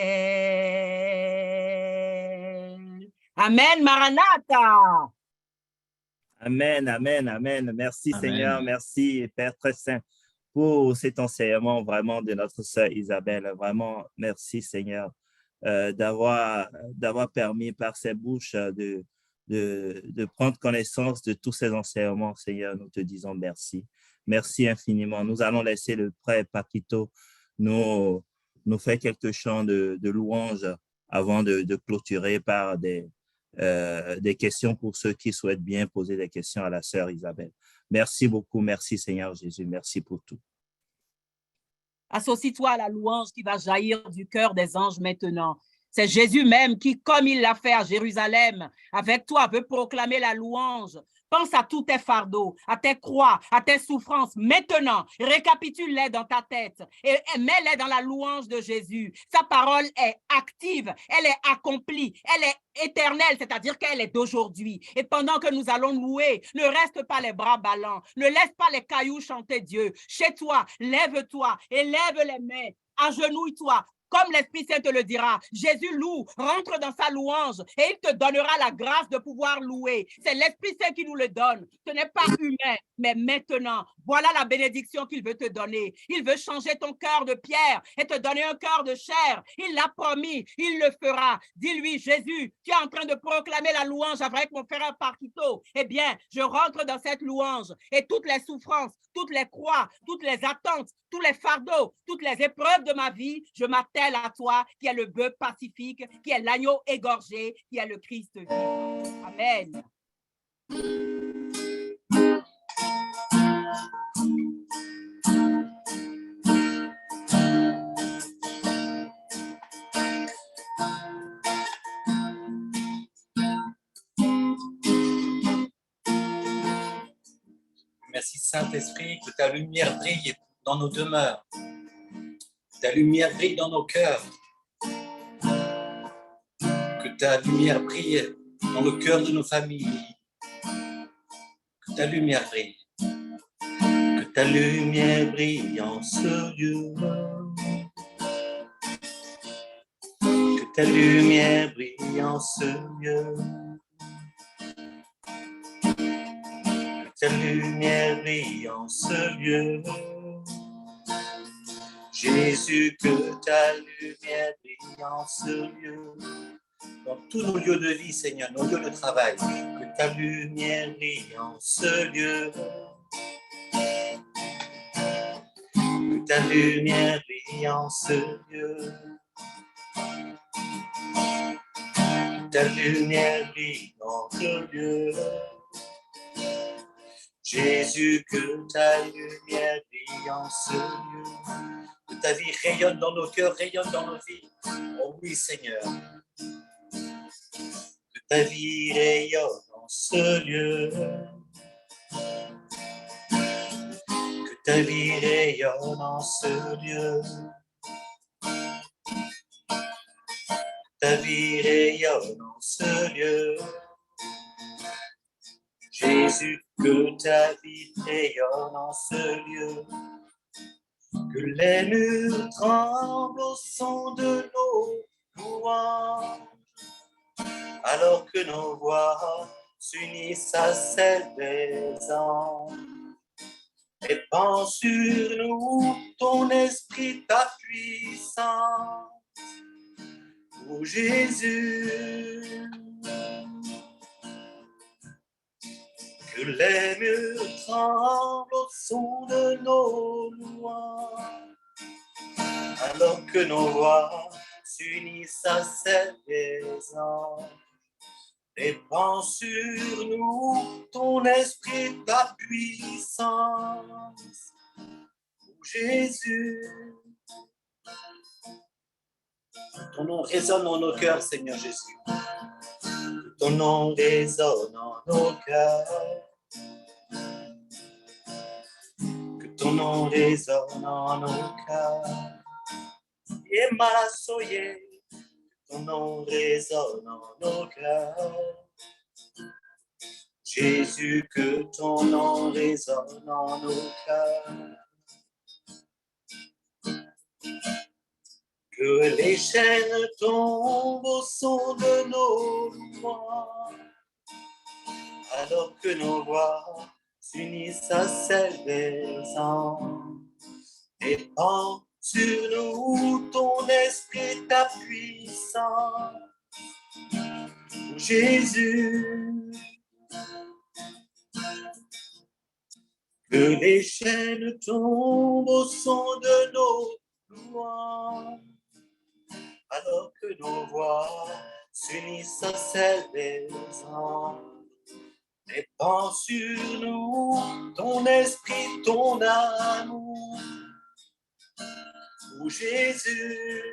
Amen, Maranatha. Amen, amen, amen. Merci Amen. Seigneur, merci Père très saint pour cet enseignement vraiment de notre sœur Isabelle. Vraiment, merci Seigneur d'avoir permis par ses bouches de prendre connaissance de tous ces enseignements. Seigneur, nous te disons merci. Merci infiniment. Nous allons laisser le prêtre Paquito nous faire quelques chants de louange avant de clôturer par des questions pour ceux qui souhaitent bien poser des questions à la sœur Isabelle. Merci beaucoup. Merci Seigneur Jésus. Merci pour tout. Associe-toi à la louange qui va jaillir du cœur des anges maintenant. C'est Jésus même qui, comme il l'a fait à Jérusalem, avec toi, veut proclamer la louange. Pense à tous tes fardeaux, à tes croix, à tes souffrances. Maintenant, récapitule-les dans ta tête et mets-les dans la louange de Jésus. Sa parole est active, elle est accomplie, elle est éternelle, c'est-à-dire qu'elle est d'aujourd'hui. Et pendant que nous allons louer, ne reste pas les bras ballants, ne laisse pas les cailloux chanter Dieu. Chez toi, lève-toi et lève les mains, agenouille-toi. Comme l'Esprit Saint te le dira, Jésus loue, rentre dans sa louange et il te donnera la grâce de pouvoir louer. C'est l'Esprit Saint qui nous le donne. Ce n'est pas humain, mais maintenant, voilà la bénédiction qu'il veut te donner. Il veut changer ton cœur de pierre et te donner un cœur de chair. Il l'a promis, il le fera. Dis-lui, Jésus, tu es en train de proclamer la louange avec mon frère Parquito. Eh bien, je rentre dans cette louange et toutes les souffrances, toutes les croix, toutes les attentes, tous les fardeaux, toutes les épreuves de ma vie, je m'attelle à toi, qui est le bœuf pacifique, qui est l'agneau égorgé, qui est le Christ vivant. Amen. Merci Saint-Esprit, que ta lumière brille dans nos demeures. Que ta lumière brille dans nos cœurs. Que ta lumière brille dans le cœur de nos familles. Que ta lumière brille. Que ta lumière brille en ce lieu. Que ta lumière brille en ce lieu. Que ta lumière brille en ce lieu. Jésus, que ta lumière brille en ce lieu. Dans tous nos lieux de vie, Seigneur, nos lieux de travail, que ta lumière brille en ce lieu. Que ta lumière brille en ce lieu. Que ta lumière brille dans ce lieu. Jésus, que ta lumière brille en ce lieu. Que ta vie rayonne dans nos cœurs, rayonne dans nos vies. Oh oui, Seigneur. Que ta vie rayonne en ce lieu. Que ta vie rayonne en ce lieu. Que ta vie rayonne en ce lieu. Jésus, que ta vie rayonne en ce lieu. Que les murs tremblent au son de nos louanges, alors que nos voix s'unissent à celles des anges. Répand sur nous ton esprit, ta puissance. Ô Jésus, que les murs tremblent au son de nos louanges, alors que nos voix s'unissent à celles des anges. Répand sur nous ton esprit, ta puissance. Ô Jésus, ton nom résonne en nos cœurs, Seigneur Jésus. Ton nom résonne en nos cœurs. Que ton nom résonne en nos cœurs. Et Malasoye, ton nom résonne en nos cœurs. Jésus, que ton nom résonne en nos cœurs. Que les chaînes tombent au son de nos louanges, alors que nos voix s'unissent à celles des anges. Répand sur nous ton esprit, ta puissance. Ô Jésus, que les chaînes tombent au son de nos louanges, alors que nos voix s'unissent à celles des anges. Répand sur nous ton esprit, ton amour. Ô Jésus,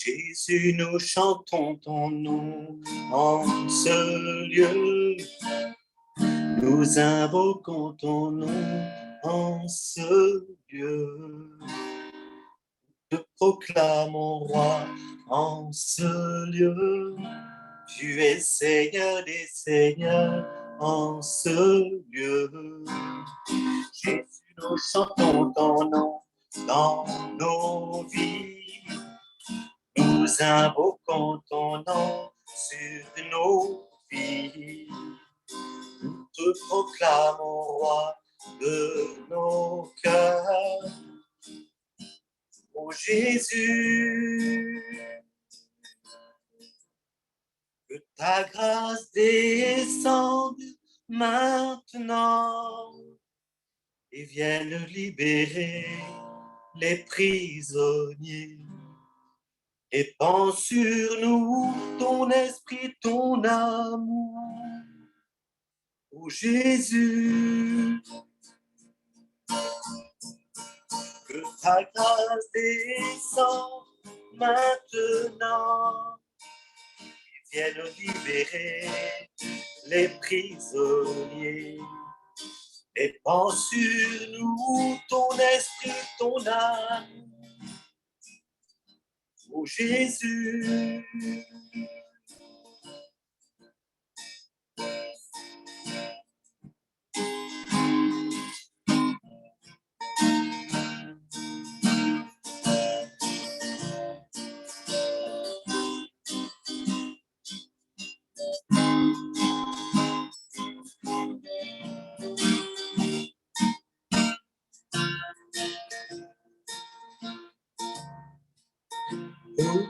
Jésus, nous chantons ton nom en ce lieu. Nous invoquons ton nom en ce lieu. Te proclamons roi en ce lieu. Tu es Seigneur des Seigneurs en ce lieu. Jésus, nous chantons ton nom dans nos vies. Nous invoquons ton nom sur nos vies. Nous te proclamons roi de nos cœurs. Ô Jésus, que ta grâce descende maintenant et vienne libérer les prisonniers. Répand sur nous ton esprit, ton amour. Ô Jésus, que ta grâce descende maintenant et vienne libérer les prisonniers. Répand sur nous ton esprit, ton amour. Ô Jésus,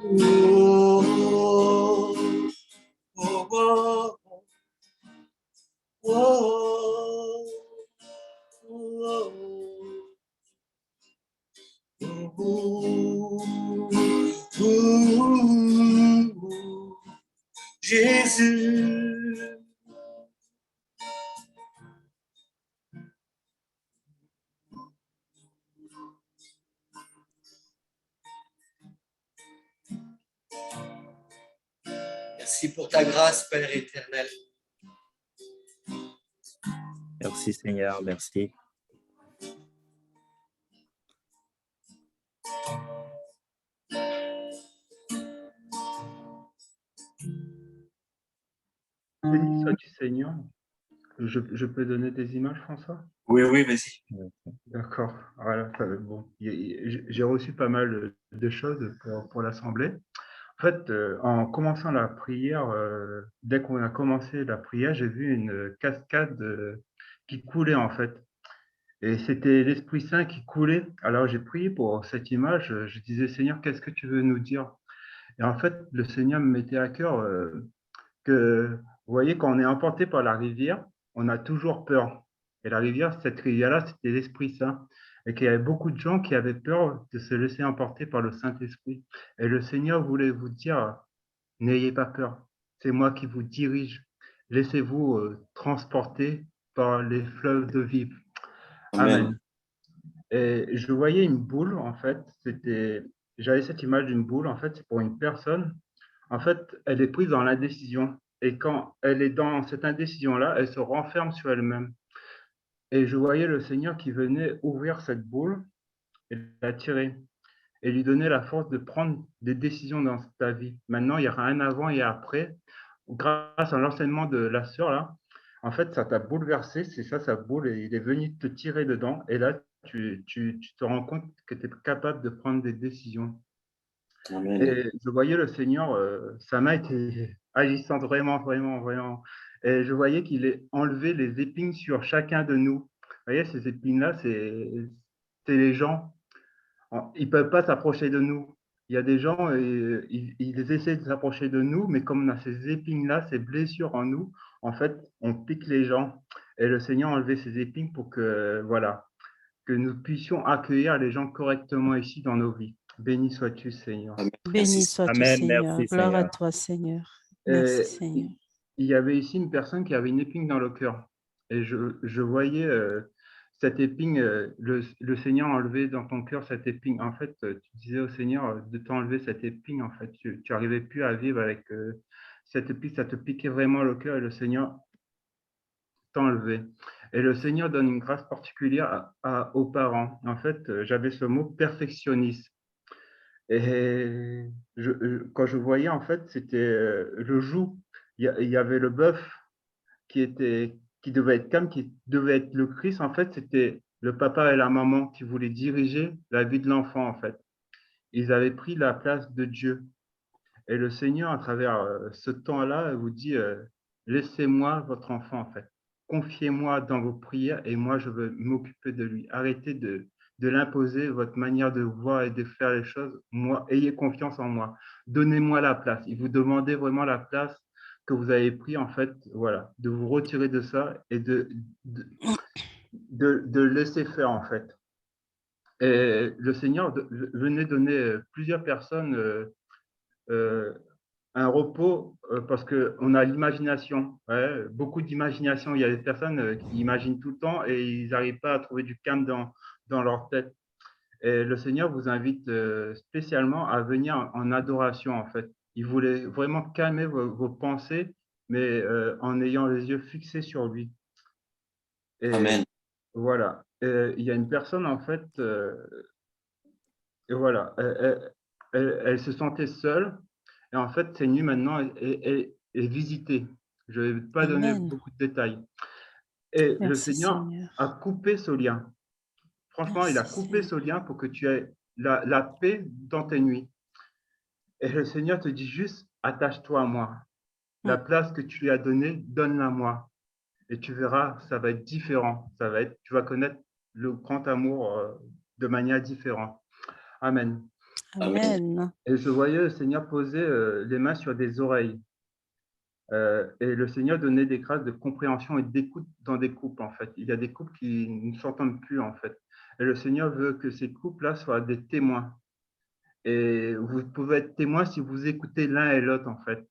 oh, oh, oh, oh, Jésus. Merci pour ta grâce, Père éternel. Merci Seigneur, merci. Béni sois-tu, Seigneur. Je peux donner des images, François? Oui, oui, vas-y. D'accord. Voilà, bon. J'ai reçu pas mal de choses pour l'Assemblée. En fait, en commençant la prière, dès qu'on a commencé la prière, j'ai vu une cascade qui coulait, en fait. Et c'était l'Esprit Saint qui coulait. Alors, j'ai prié pour cette image. Je disais, Seigneur, qu'est-ce que tu veux nous dire? Et en fait, le Seigneur me mettait à cœur que, vous voyez, quand on est emporté par la rivière, on a toujours peur. Et la rivière, cette rivière-là, c'était l'Esprit Saint. Et qu'il y avait beaucoup de gens qui avaient peur de se laisser emporter par le Saint-Esprit. Et le Seigneur voulait vous dire, n'ayez pas peur, c'est moi qui vous dirige. Laissez-vous transporter par les fleuves de vie. Amen. Et je voyais une boule, en fait, j'avais cette image d'une boule, en fait, c'est pour une personne. En fait, elle est prise dans l'indécision. Et quand elle est dans cette indécision-là, elle se renferme sur elle-même. Et je voyais le Seigneur qui venait ouvrir cette boule et la tirer et lui donner la force de prendre des décisions dans ta vie. Maintenant, il y aura un avant et un après. Grâce à l'enseignement de la sœur, là, en fait, ça t'a bouleversé, c'est ça, sa boule, et il est venu te tirer dedans. Et là, tu te rends compte que tu es capable de prendre des décisions. Amen. Et je voyais le Seigneur, sa main était agissante vraiment, vraiment, vraiment. Et je voyais qu'il ait enlevé les épines sur chacun de nous. Vous voyez, ces épines-là, c'est les gens. Ils ne peuvent pas s'approcher de nous. Il y a des gens, ils essaient de s'approcher de nous, mais comme on a ces épines-là, ces blessures en nous, en fait, on pique les gens. Et le Seigneur a enlevé ces épines pour que, voilà, que nous puissions accueillir les gens correctement ici dans nos vies. Béni sois-tu, Seigneur. Amen. Béni sois-tu, Amen, Seigneur. merci, Gloire à Seigneur. toi, Seigneur. Merci, Seigneur. Il y avait ici une personne qui avait une épine dans le cœur. Et je voyais cette épine, le Seigneur a enlevé dans ton cœur cette épine. En fait, tu disais au Seigneur de t'enlever cette épine. En fait, tu n'arrivais plus à vivre avec cette épine. Ça te piquait vraiment le cœur et le Seigneur t'a enlevé. Et le Seigneur donne une grâce particulière aux parents. En fait, j'avais ce mot perfectionniste. Et quand je voyais, en fait, c'était le joug. Il y avait le bœuf qui devait être calme, qui devait être le Christ. En fait, c'était le papa et la maman qui voulaient diriger la vie de l'enfant, en fait. Ils avaient pris la place de Dieu. Et le Seigneur, à travers ce temps-là, vous dit laissez-moi votre enfant, en fait. Confiez-moi dans vos prières et moi, je veux m'occuper de lui. Arrêtez de l'imposer, votre manière de voir et de faire les choses. Moi, ayez confiance en moi. Donnez-moi la place. Il vous demandait vraiment la place que vous avez pris, en fait, voilà, de vous retirer de ça et de laisser faire, en fait. Et le Seigneur venait donner plusieurs personnes un repos parce qu'on a l'imagination, ouais, beaucoup d'imagination. Il y a des personnes qui imaginent tout le temps et ils n'arrivent pas à trouver du calme dans leur tête. Et le Seigneur vous invite spécialement à venir en adoration, en fait. Il voulait vraiment calmer vos pensées, mais en ayant les yeux fixés sur lui. Et Amen. voilà. Et il y a une personne, en fait, et voilà, elle se sentait seule. Et en fait, ces nuits maintenant est visitée. Je ne vais pas donner Amen. beaucoup de détails. Et le Merci, Seigneur Seigneur. a coupé ce lien. Franchement, il a Merci, coupé ce lien pour que tu aies la paix dans tes nuits. Et le Seigneur te dit juste, attache-toi à moi. La place que tu lui as donnée, donne-la moi. Et tu verras, ça va être différent. Tu vas connaître le grand amour de manière différente. Amen. Amen. Et je voyais le Seigneur poser les mains sur des oreilles. Et le Seigneur donnait des grâces de compréhension et d'écoute dans des couples, en fait. Il y a des couples qui ne s'entendent plus, en fait. Et le Seigneur veut que ces couples-là soient des témoins. Et vous pouvez être témoins si vous écoutez l'un et l'autre, en fait.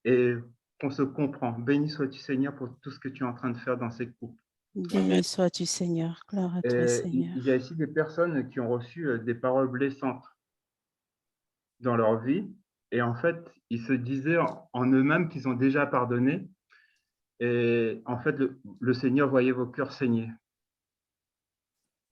Et qu'on se comprend. Béni sois-tu, Seigneur, pour tout ce que tu es en train de faire dans ces couples. Béni sois-tu, Seigneur. Gloire à toi, Et Seigneur. il y a ici des personnes qui ont reçu des paroles blessantes dans leur vie. Et en fait, ils se disaient en eux-mêmes qu'ils ont déjà pardonné. Et en fait, le Seigneur voyait vos cœurs saigner.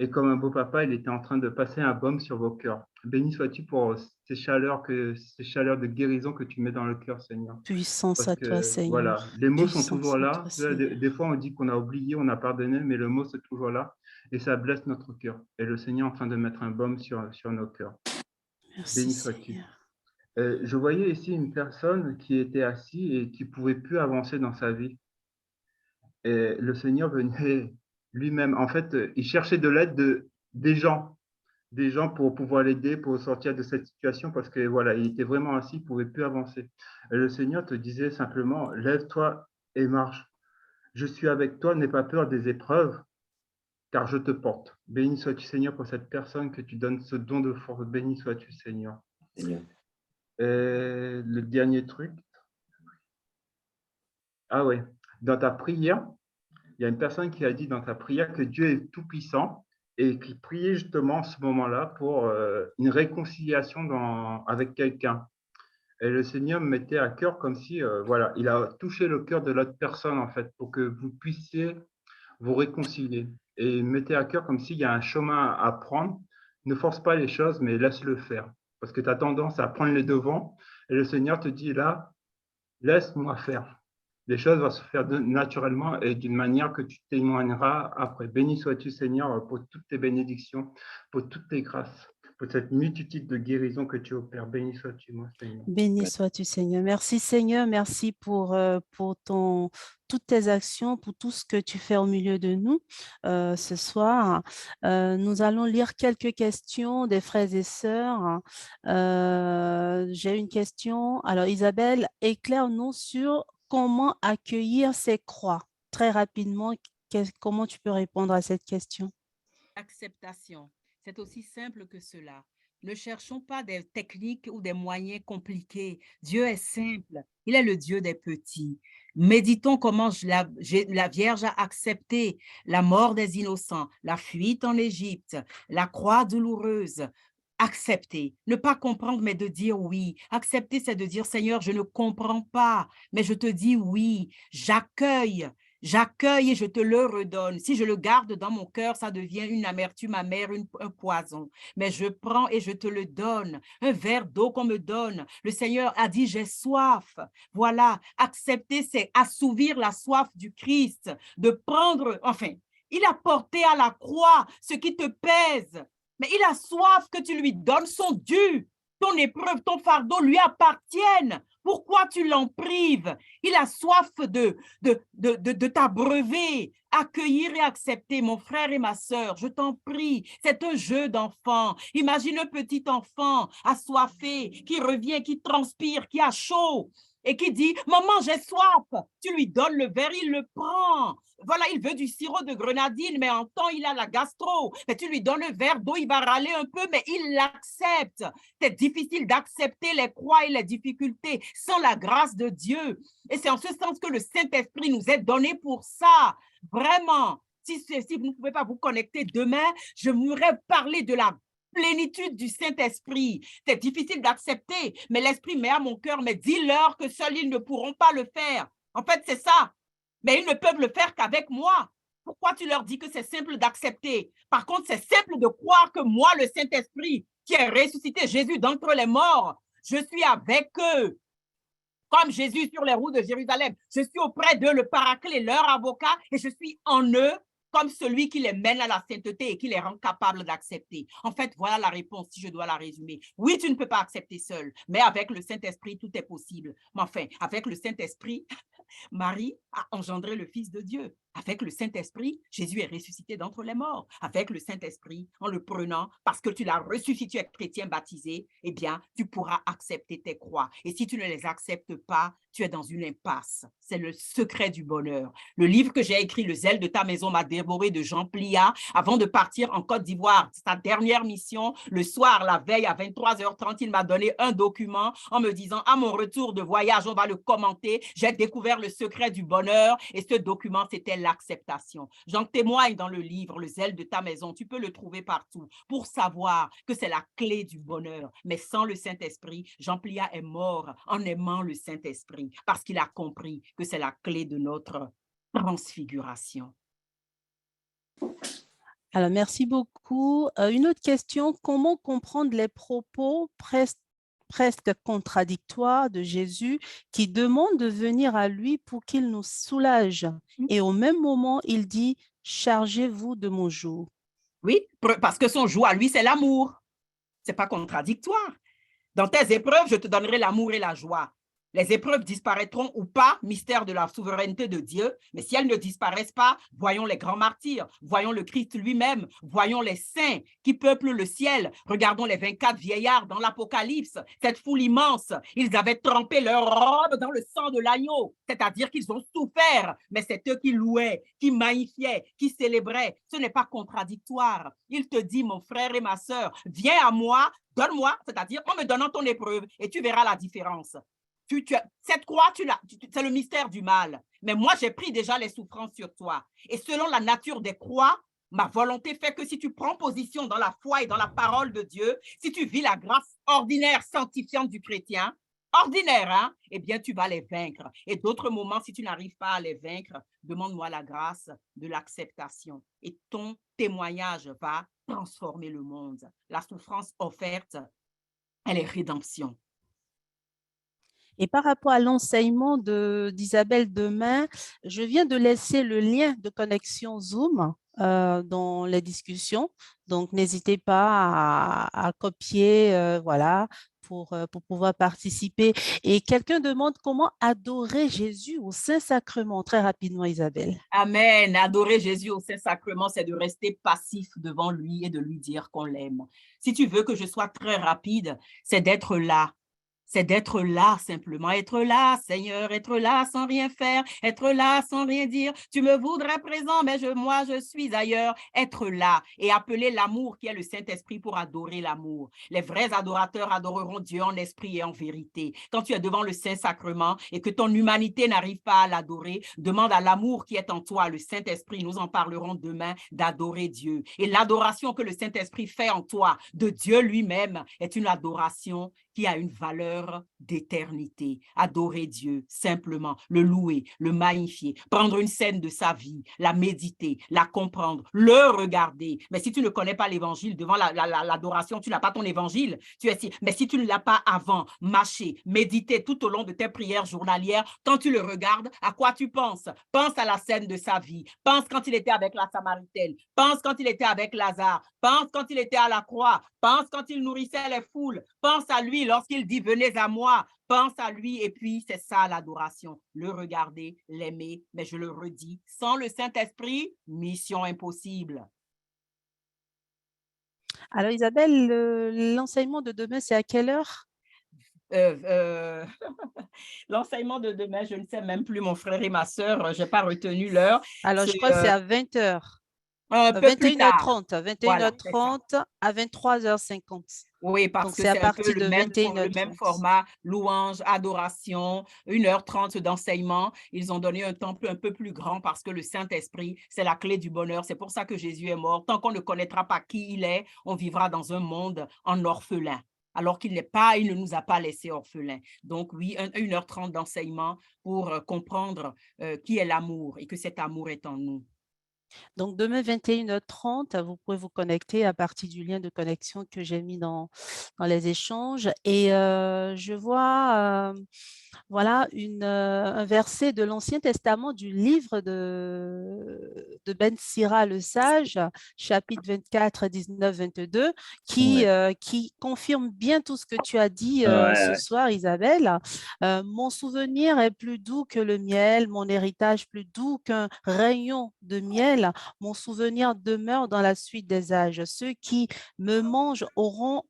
Et comme un beau papa, il était en train de passer un baume sur vos cœurs. Béni sois-tu pour ces chaleurs de guérison que tu mets dans le cœur, Seigneur. Puissance Parce à toi, que Seigneur. voilà, les mots sont Puissance toujours à là. toi, Seigneur. Des fois, on dit qu'on a oublié, on a pardonné, mais le mot, c'est toujours là. Et ça blesse notre cœur. Et le Seigneur est en train de mettre un baume sur nos cœurs. Merci, Béni sois-tu. Seigneur. Je voyais ici une personne qui était assise et qui ne pouvait plus avancer dans sa vie. Et le Seigneur venait lui-même. En fait, il cherchait de l'aide des gens pour pouvoir l'aider, pour sortir de cette situation, parce que voilà, il était vraiment assis, il ne pouvait plus avancer. Et le Seigneur te disait simplement, lève-toi et marche. Je suis avec toi, n'aie pas peur des épreuves, car je te porte. Béni sois-tu, Seigneur, pour cette personne que tu donnes ce don de force. Béni sois-tu, Seigneur. Seigneur. Et le dernier truc, ah ouais, dans ta prière, il y a une personne qui a dit dans ta prière que Dieu est tout-puissant et qui priait justement ce moment-là pour une réconciliation avec quelqu'un. Et le Seigneur me mettait à cœur comme si, voilà, il a touché le cœur de l'autre personne, en fait, pour que vous puissiez vous réconcilier. Et il me mettait à cœur comme s'il y a un chemin à prendre. Ne force pas les choses, mais laisse-le faire. Parce que tu as tendance à prendre les devants. Et le Seigneur te dit là, laisse-moi faire. Les choses vont se faire naturellement et d'une manière que tu témoigneras après. Béni sois-tu, Seigneur, pour toutes tes bénédictions, pour toutes tes grâces, pour cette multitude de guérisons que tu opères. Béni sois-tu, moi, Seigneur. Béni sois-tu, Seigneur. Merci, Seigneur. Merci pour toutes tes actions, pour tout ce que tu fais au milieu de nous ce soir. Nous allons lire quelques questions des frères et sœurs. J'ai une question. Alors, Isabelle, éclaire-nous sur comment accueillir ces croix. Très rapidement, comment tu peux répondre à cette question? Acceptation. C'est aussi simple que cela. Ne cherchons pas des techniques ou des moyens compliqués. Dieu est simple. Il est le Dieu des petits. Méditons comment la Vierge a accepté la mort des innocents, la fuite en Égypte, la croix douloureuse. Accepter, ne pas comprendre, mais de dire oui. Accepter, c'est de dire, Seigneur, je ne comprends pas, mais je te dis oui, j'accueille. J'accueille et je te le redonne. Si je le garde dans mon cœur, ça devient une amertume amère, un poison. Mais je prends et je te le donne. Un verre d'eau qu'on me donne. Le Seigneur a dit, j'ai soif. Voilà, accepter, c'est assouvir la soif du Christ, de prendre, enfin, il a porté à la croix ce qui te pèse. Mais il a soif que tu lui donnes son dû. Ton épreuve, ton fardeau lui appartiennent. Pourquoi tu l'en prives? Il a soif de t'abreuver, accueillir et accepter. Mon frère et ma sœur, je t'en prie, c'est un jeu d'enfant. Imagine un petit enfant assoiffé qui revient, qui transpire, qui a chaud et qui dit « Maman, j'ai soif ». Tu lui donnes le verre, il le prend. Voilà, il veut du sirop de grenadine, mais en temps, il a la gastro. Mais tu lui donnes un verre d'eau, il va râler un peu, mais il l'accepte. C'est difficile d'accepter les croix et les difficultés sans la grâce de Dieu. Et c'est en ce sens que le Saint-Esprit nous est donné pour ça. Vraiment, si vous ne pouvez pas vous connecter demain, je voudrais parler de la plénitude du Saint-Esprit. C'est difficile d'accepter, mais l'Esprit met à mon cœur, mais dis-leur que seuls ils ne pourront pas le faire. En fait, c'est ça. Mais ils ne peuvent le faire qu'avec moi. Pourquoi tu leur dis que c'est simple d'accepter? Par contre, c'est simple de croire que moi, le Saint-Esprit, qui a ressuscité Jésus d'entre les morts, je suis avec eux. Comme Jésus sur les routes de Jérusalem. Je suis auprès d'eux, le Paraclet, leur avocat, et je suis en eux comme celui qui les mène à la sainteté et qui les rend capables d'accepter. En fait, voilà la réponse, si je dois la résumer. Oui, tu ne peux pas accepter seul, mais avec le Saint-Esprit, tout est possible. Mais enfin, avec le Saint-Esprit, Marie a engendré le Fils de Dieu. Avec le Saint-Esprit, Jésus est ressuscité d'entre les morts. Avec le Saint-Esprit, en le prenant, parce que tu l'as ressuscité, tu es chrétien baptisé, eh bien, tu pourras accepter tes croix. Et si tu ne les acceptes pas, tu es dans une impasse. C'est le secret du bonheur. Le livre que j'ai écrit, Le zèle de ta maison m'a dévoré, de Jean Plia, avant de partir en Côte d'Ivoire, sa dernière mission, le soir, la veille, à 23h30, il m'a donné un document en me disant, à mon retour de voyage, on va le commenter. J'ai découvert le secret du bonheur et ce document, c'était l'acceptation. J'en témoigne dans le livre, Le zèle de ta maison. Tu peux le trouver partout pour savoir que c'est la clé du bonheur. Mais sans le Saint-Esprit, Jean Plia est mort en aimant le Saint-Esprit parce qu'il a compris que c'est la clé de notre transfiguration. Alors, merci beaucoup. Une autre question, comment comprendre les propos presque contradictoires de Jésus qui demande de venir à lui pour qu'il nous soulage? Et au même moment, il dit, chargez-vous de mon joug. Oui, parce que son joug à lui, c'est l'amour. Ce n'est pas contradictoire. Dans tes épreuves, je te donnerai l'amour et la joie. Les épreuves disparaîtront ou pas, mystère de la souveraineté de Dieu, mais si elles ne disparaissent pas, voyons les grands martyrs, voyons le Christ lui-même, voyons les saints qui peuplent le ciel, regardons les 24 vieillards dans l'Apocalypse, cette foule immense, ils avaient trempé leurs robes dans le sang de l'agneau, c'est-à-dire qu'ils ont souffert, mais c'est eux qui louaient, qui magnifiaient, qui célébraient, ce n'est pas contradictoire. Il te dit, mon frère et ma sœur, viens à moi, donne-moi, c'est-à-dire en me donnant ton épreuve, et tu verras la différence. Cette croix, c'est le mystère du mal. Mais moi, j'ai pris déjà les souffrances sur toi. Et selon la nature des croix, ma volonté fait que si tu prends position dans la foi et dans la parole de Dieu, si tu vis la grâce ordinaire, sanctifiante du chrétien, ordinaire, hein, eh bien, tu vas les vaincre. Et d'autres moments, si tu n'arrives pas à les vaincre, demande-moi la grâce de l'acceptation. Et ton témoignage va transformer le monde. La souffrance offerte, elle est rédemption. Et par rapport à l'enseignement d'Isabelle demain, je viens de laisser le lien de connexion Zoom dans les discussions. Donc, n'hésitez pas à copier, voilà, pour pouvoir participer. Et quelqu'un demande comment adorer Jésus au Saint-Sacrement. Très rapidement, Isabelle. Amen. Adorer Jésus au Saint-Sacrement, c'est de rester passif devant lui et de lui dire qu'on l'aime. Si tu veux que je sois très rapide, c'est d'être là. c'est d'être là simplement, être là, Seigneur, être là sans rien faire, être là sans rien dire. Tu me voudrais présent, mais moi, je suis ailleurs. Être là et appeler l'amour qui est le Saint-Esprit pour adorer l'amour. Les vrais adorateurs adoreront Dieu en esprit et en vérité. Quand tu es devant le Saint-Sacrement et que ton humanité n'arrive pas à l'adorer, demande à l'amour qui est en toi, le Saint-Esprit. Nous en parlerons demain d'adorer Dieu. Et l'adoration que le Saint-Esprit fait en toi de Dieu lui-même est une adoration qui a une valeur d'éternité. Adorer Dieu, simplement, le louer, le magnifier, prendre une scène de sa vie, la méditer, la comprendre, le regarder. Mais si tu ne connais pas l'évangile, devant l'adoration, tu n'as pas ton évangile. Mais si tu ne l'as pas avant, mâché, médité tout au long de tes prières journalières, quand tu le regardes, à quoi tu penses? Pense à la scène de sa vie. Pense quand il était avec la Samaritaine. Pense quand il était avec Lazare. Pense quand il était à la croix. Pense quand il nourrissait les foules. Pense à lui lorsqu'il dit « Venez à moi ». Pense à lui et puis c'est ça l'adoration. Le regarder, l'aimer, mais je le redis, sans le Saint-Esprit, mission impossible. Alors Isabelle, l'enseignement de demain, c'est à quelle heure? L'enseignement de demain, je ne sais même plus, mon frère et ma sœur, je n'ai pas retenu l'heure. Alors, je crois que c'est à 20 h. Un peu plus tard. 21h30, Voilà, 21h30 à 23h50. Oui, parce Donc, que c'est à c'est un peu partir de le même 21h30. format, louange, adoration, 1h30 d'enseignement. Ils ont donné un temps un peu plus grand parce que le Saint-Esprit, c'est la clé du bonheur. C'est pour ça que Jésus est mort. Tant qu'on ne connaîtra pas qui il est, on vivra dans un monde en orphelin, alors qu'il ne nous a pas laissés orphelins. Donc oui, 1h30 d'enseignement pour comprendre qui est l'amour et que cet amour est en nous. Donc, demain, 21h30, vous pouvez vous connecter à partir du lien de connexion que j'ai mis dans les échanges. Et je vois voilà un verset de l'Ancien Testament du livre de Ben Sira le Sage, chapitre 24, 19, 22, qui confirme bien tout ce que tu as dit ce soir, Isabelle. Mon souvenir est plus doux que le miel, mon héritage plus doux qu'un rayon de miel. Mon souvenir demeure dans la suite des âges. Ceux qui me mangent auront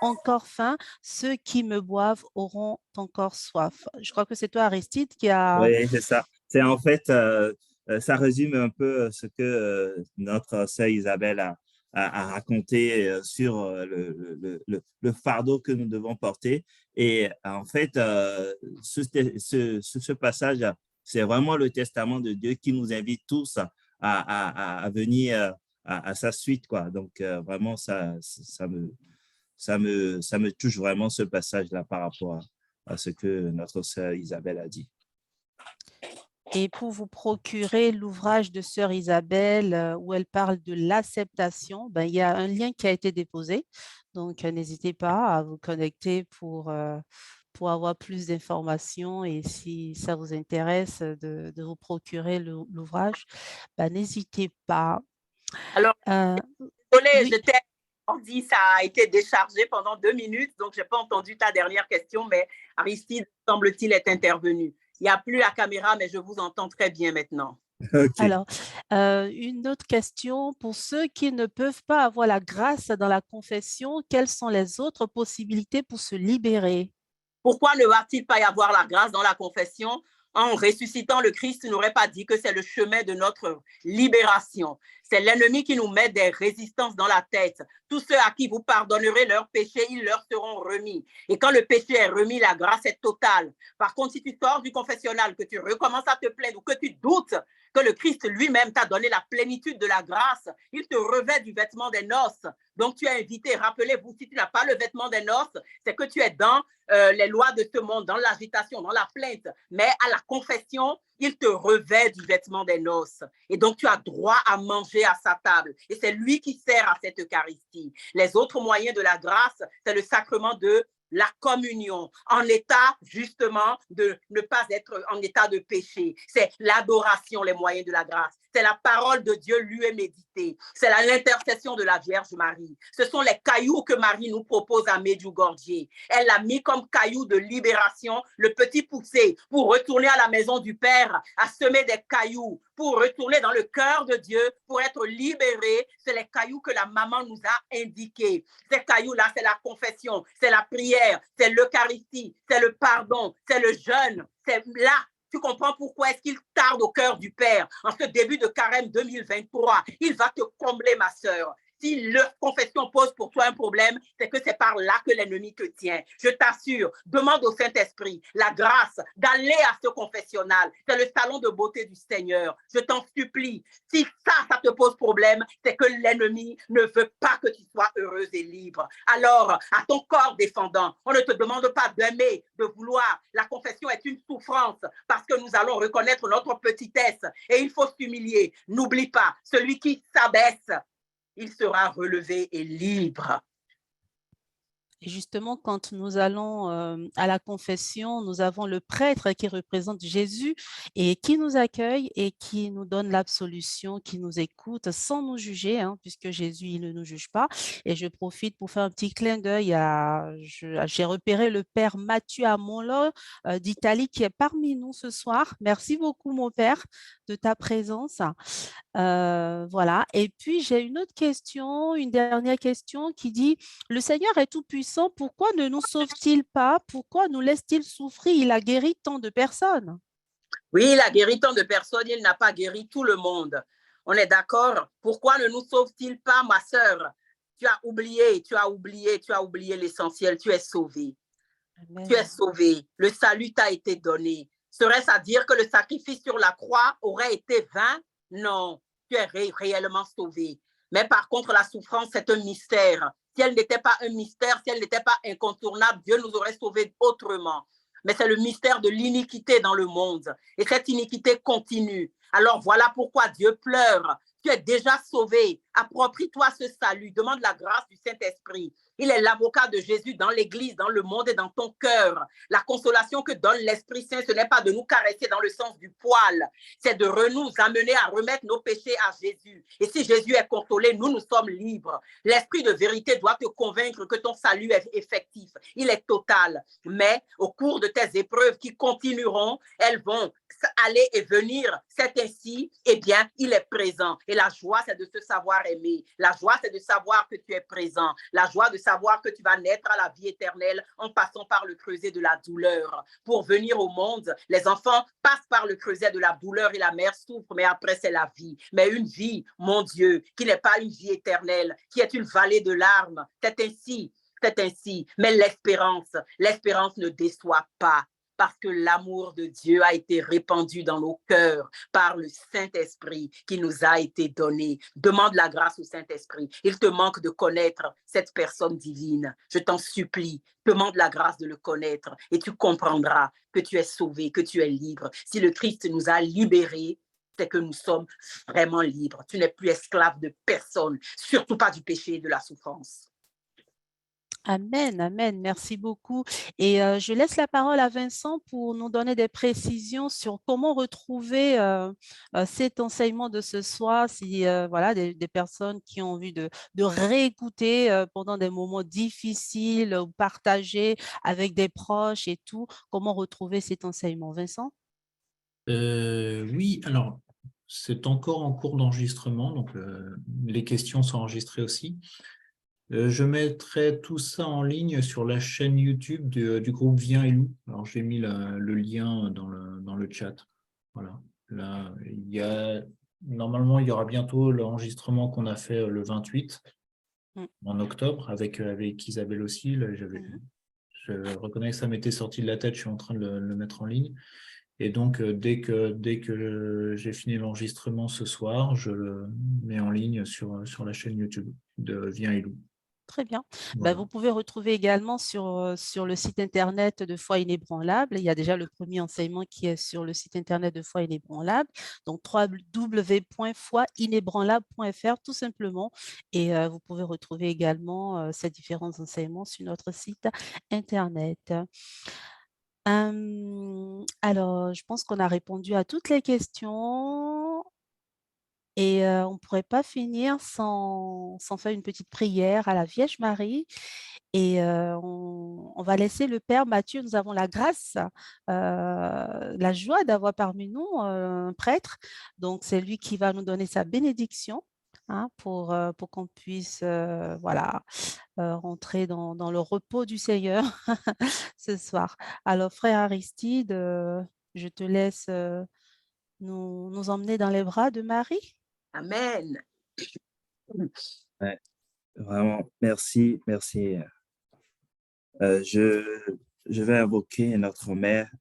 encore faim, ceux qui me boivent auront encore soif. Je crois que c'est toi, Aristide, qui a… Oui, c'est ça. C'est en fait, ça résume un peu ce que notre sœur Isabelle a raconté sur le fardeau que nous devons porter. Et en fait, ce passage, c'est vraiment le testament de Dieu qui nous invite tous à venir à sa suite, quoi. Donc, vraiment, ça me touche vraiment ce passage-là par rapport à ce que notre sœur Isabelle a dit. Et pour vous procurer l'ouvrage de sœur Isabelle où elle parle de l'acceptation, ben, il y a un lien qui a été déposé. Donc, n'hésitez pas à vous connecter pour avoir plus d'informations et si ça vous intéresse de vous procurer l'ouvrage, ben, n'hésitez pas. Alors, désolée, oui. Ça a été déchargé pendant 2 minutes, donc je n'ai pas entendu ta dernière question, mais Aristide, semble-t-il, est intervenu. Il n'y a plus la caméra, mais je vous entends très bien maintenant. Okay. Alors, une autre question. Pour ceux qui ne peuvent pas avoir la grâce dans la confession, quelles sont les autres possibilités pour se libérer? Pourquoi ne va-t-il pas y avoir la grâce dans la confession? En ressuscitant le Christ, n'aurait pas dit que c'est le chemin de notre libération. C'est l'ennemi qui nous met des résistances dans la tête. Tous ceux à qui vous pardonnerez leurs péchés, ils leur seront remis. Et quand le péché est remis, la grâce est totale. Par contre, si tu sors du confessionnal, que tu recommences à te plaindre ou que tu doutes que le Christ lui-même t'a donné la plénitude de la grâce, il te revêt du vêtement des noces. Donc, tu es invité. Rappelez-vous, si tu n'as pas le vêtement des noces, c'est que tu es dans les lois de ce monde, dans l'agitation, dans la plainte. Mais à la confession, il te revêt du vêtement des noces. Et donc, tu as droit à manger à sa table. Et c'est lui qui sert à cette Eucharistie. Les autres moyens de la grâce, c'est le sacrement de la communion, en état justement de ne pas être en état de péché. C'est l'adoration, les moyens de la grâce. c'est la parole de Dieu lue et méditée. C'est l'intercession de la Vierge Marie. Ce sont les cailloux que Marie nous propose à Medjugorje. Elle l'a mis comme caillou de libération, le petit poussé, pour retourner à la maison du Père, à semer des cailloux, pour retourner dans le cœur de Dieu, pour être libéré. C'est les cailloux que la maman nous a indiqués. Ces cailloux-là, c'est la confession, c'est la prière, c'est l'Eucharistie, c'est le pardon, c'est le jeûne. C'est là. Tu comprends pourquoi est-ce qu'il tarde au cœur du Père en ce début de carême 2023. Il va te combler, ma sœur. Si leur confession pose pour toi un problème, c'est que c'est par là que l'ennemi te tient. Je t'assure, demande au Saint-Esprit la grâce d'aller à ce confessionnal. C'est le salon de beauté du Seigneur. Je t'en supplie. Si ça te pose problème, c'est que l'ennemi ne veut pas que tu sois heureuse et libre. Alors, à ton corps défendant, on ne te demande pas d'aimer, de vouloir. La confession est une souffrance parce que nous allons reconnaître notre petitesse et il faut s'humilier. N'oublie pas, celui qui s'abaisse, il sera relevé et libre. Et justement, quand nous allons à la confession, nous avons le prêtre qui représente Jésus et qui nous accueille et qui nous donne l'absolution, qui nous écoute sans nous juger, hein, puisque Jésus, il ne nous juge pas. Et je profite pour faire un petit clin d'œil j'ai repéré le père Mathieu Amolo d'Italie qui est parmi nous ce soir. Merci beaucoup, mon père, de ta présence. Voilà. Et puis, j'ai une autre question, une dernière question qui dit, le Seigneur est tout-puissant, pourquoi ne nous sauve-t-il pas? Pourquoi nous laisse-t-il souffrir? Il a guéri tant de personnes. Oui, il a guéri tant de personnes, il n'a pas guéri tout le monde. On est d'accord? Pourquoi ne nous sauve-t-il pas, ma sœur? Tu as oublié l'essentiel, tu es sauvée. Amen. Tu es sauvée, le salut t'a été donné. Serait-ce à dire que le sacrifice sur la croix aurait été vain? Non, tu es réellement sauvé. Mais par contre, la souffrance, c'est un mystère. Si elle n'était pas un mystère, si elle n'était pas incontournable, Dieu nous aurait sauvés autrement. Mais c'est le mystère de l'iniquité dans le monde. Et cette iniquité continue. Alors voilà pourquoi Dieu pleure. Tu es déjà sauvé. Approprie-toi ce salut. Demande la grâce du Saint-Esprit. Il est l'avocat de Jésus dans l'Église, dans le monde et dans ton cœur. La consolation que donne l'Esprit Saint, ce n'est pas de nous caresser dans le sens du poil, c'est de nous amener à remettre nos péchés à Jésus. Et si Jésus est consolé, nous sommes libres. L'Esprit de vérité doit te convaincre que ton salut est effectif. Il est total. Mais au cours de tes épreuves qui continueront, elles vont aller et venir. C'est ainsi, eh bien, il est présent. Et la joie, c'est de se savoir aimer. La joie, c'est de savoir que tu es présent. La joie de savoir que tu vas naître à la vie éternelle en passant par le creuset de la douleur. Pour venir au monde, les enfants passent par le creuset de la douleur et la mère souffre, mais après, c'est la vie. Mais une vie, mon Dieu, qui n'est pas une vie éternelle, qui est une vallée de larmes. C'est ainsi. C'est ainsi. Mais l'espérance ne déçoit pas. Parce que l'amour de Dieu a été répandu dans nos cœurs par le Saint-Esprit qui nous a été donné. Demande la grâce au Saint-Esprit. Il te manque de connaître cette personne divine. Je t'en supplie, demande la grâce de le connaître et tu comprendras que tu es sauvé, que tu es libre. Si le Christ nous a libérés, c'est que nous sommes vraiment libres. Tu n'es plus esclave de personne, surtout pas du péché et de la souffrance. Amen, amen. Merci beaucoup. Et je laisse la parole à Vincent pour nous donner des précisions sur comment retrouver cet enseignement de ce soir, si voilà, des personnes qui ont envie de réécouter pendant des moments difficiles ou partager avec des proches et tout, comment retrouver cet enseignement. Vincent? Oui, alors, c'est encore en cours d'enregistrement, donc les questions sont enregistrées aussi. Je mettrai tout ça en ligne sur la chaîne YouTube du groupe Viens et Loup. Alors, j'ai mis le lien dans le chat. Voilà. Là, normalement, il y aura bientôt l'enregistrement qu'on a fait le 28 en octobre avec Isabelle aussi. Là, je reconnais que ça m'était sorti de la tête, je suis en train de le mettre en ligne. Et donc, dès que j'ai fini l'enregistrement ce soir, je le mets en ligne sur la chaîne YouTube de Viens et Loup. Très bien. Voilà. Vous pouvez retrouver également sur le site internet de Foi Inébranlable. Il y a déjà le premier enseignement qui est sur le site internet de Foi Inébranlable, donc www.foinébranlable.fr tout simplement. Et vous pouvez retrouver également ces différents enseignements sur notre site internet. Alors, je pense qu'on a répondu à toutes les questions. Et on ne pourrait pas finir sans faire une petite prière à la Vierge Marie. Et on va laisser le Père Mathieu. Nous avons la grâce, la joie d'avoir parmi nous un prêtre. Donc, c'est lui qui va nous donner sa bénédiction, hein, pour qu'on puisse voilà, rentrer dans le repos du Seigneur ce soir. Alors, frère Aristide, je te laisse nous emmener dans les bras de Marie. Amen. Ouais, vraiment, merci, merci. Je vais invoquer notre Mère,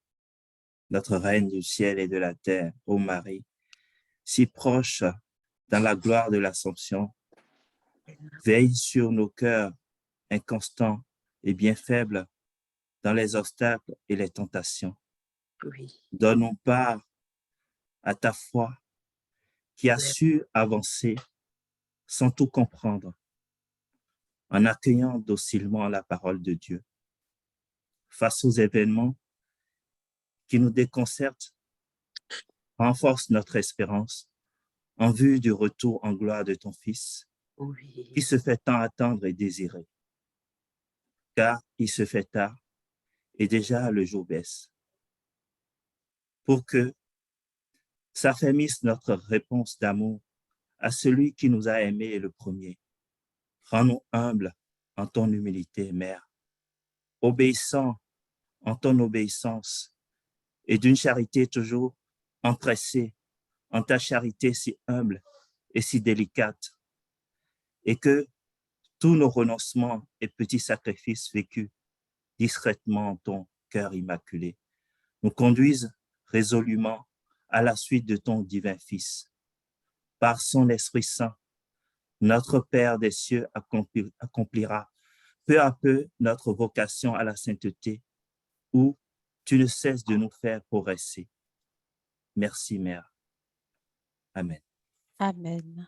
notre Reine du ciel et de la terre, ô Marie, si proche dans la gloire de l'Assomption. Veille sur nos cœurs inconstants et bien faibles dans les obstacles et les tentations. Oui. Donne-nous part à ta foi qui a su avancer sans tout comprendre, en accueillant docilement la parole de Dieu. Face aux événements qui nous déconcertent, renforce notre espérance en vue du retour en gloire de ton Fils, Oui. qui se fait tant attendre et désirer. Car il se fait tard et déjà le jour baisse. Pour que s'affermisse notre réponse d'amour à celui qui nous a aimés le premier. Rends-nous humbles en ton humilité, Mère, obéissants en ton obéissance et d'une charité toujours empressée en ta charité si humble et si délicate, et que tous nos renoncements et petits sacrifices vécus discrètement en ton cœur immaculé nous conduisent résolument à la suite de ton divin Fils. Par son Esprit Saint, notre Père des cieux accomplira peu à peu notre vocation à la sainteté, où tu ne cesses de nous faire progresser. Merci, Mère. Amen. Amen.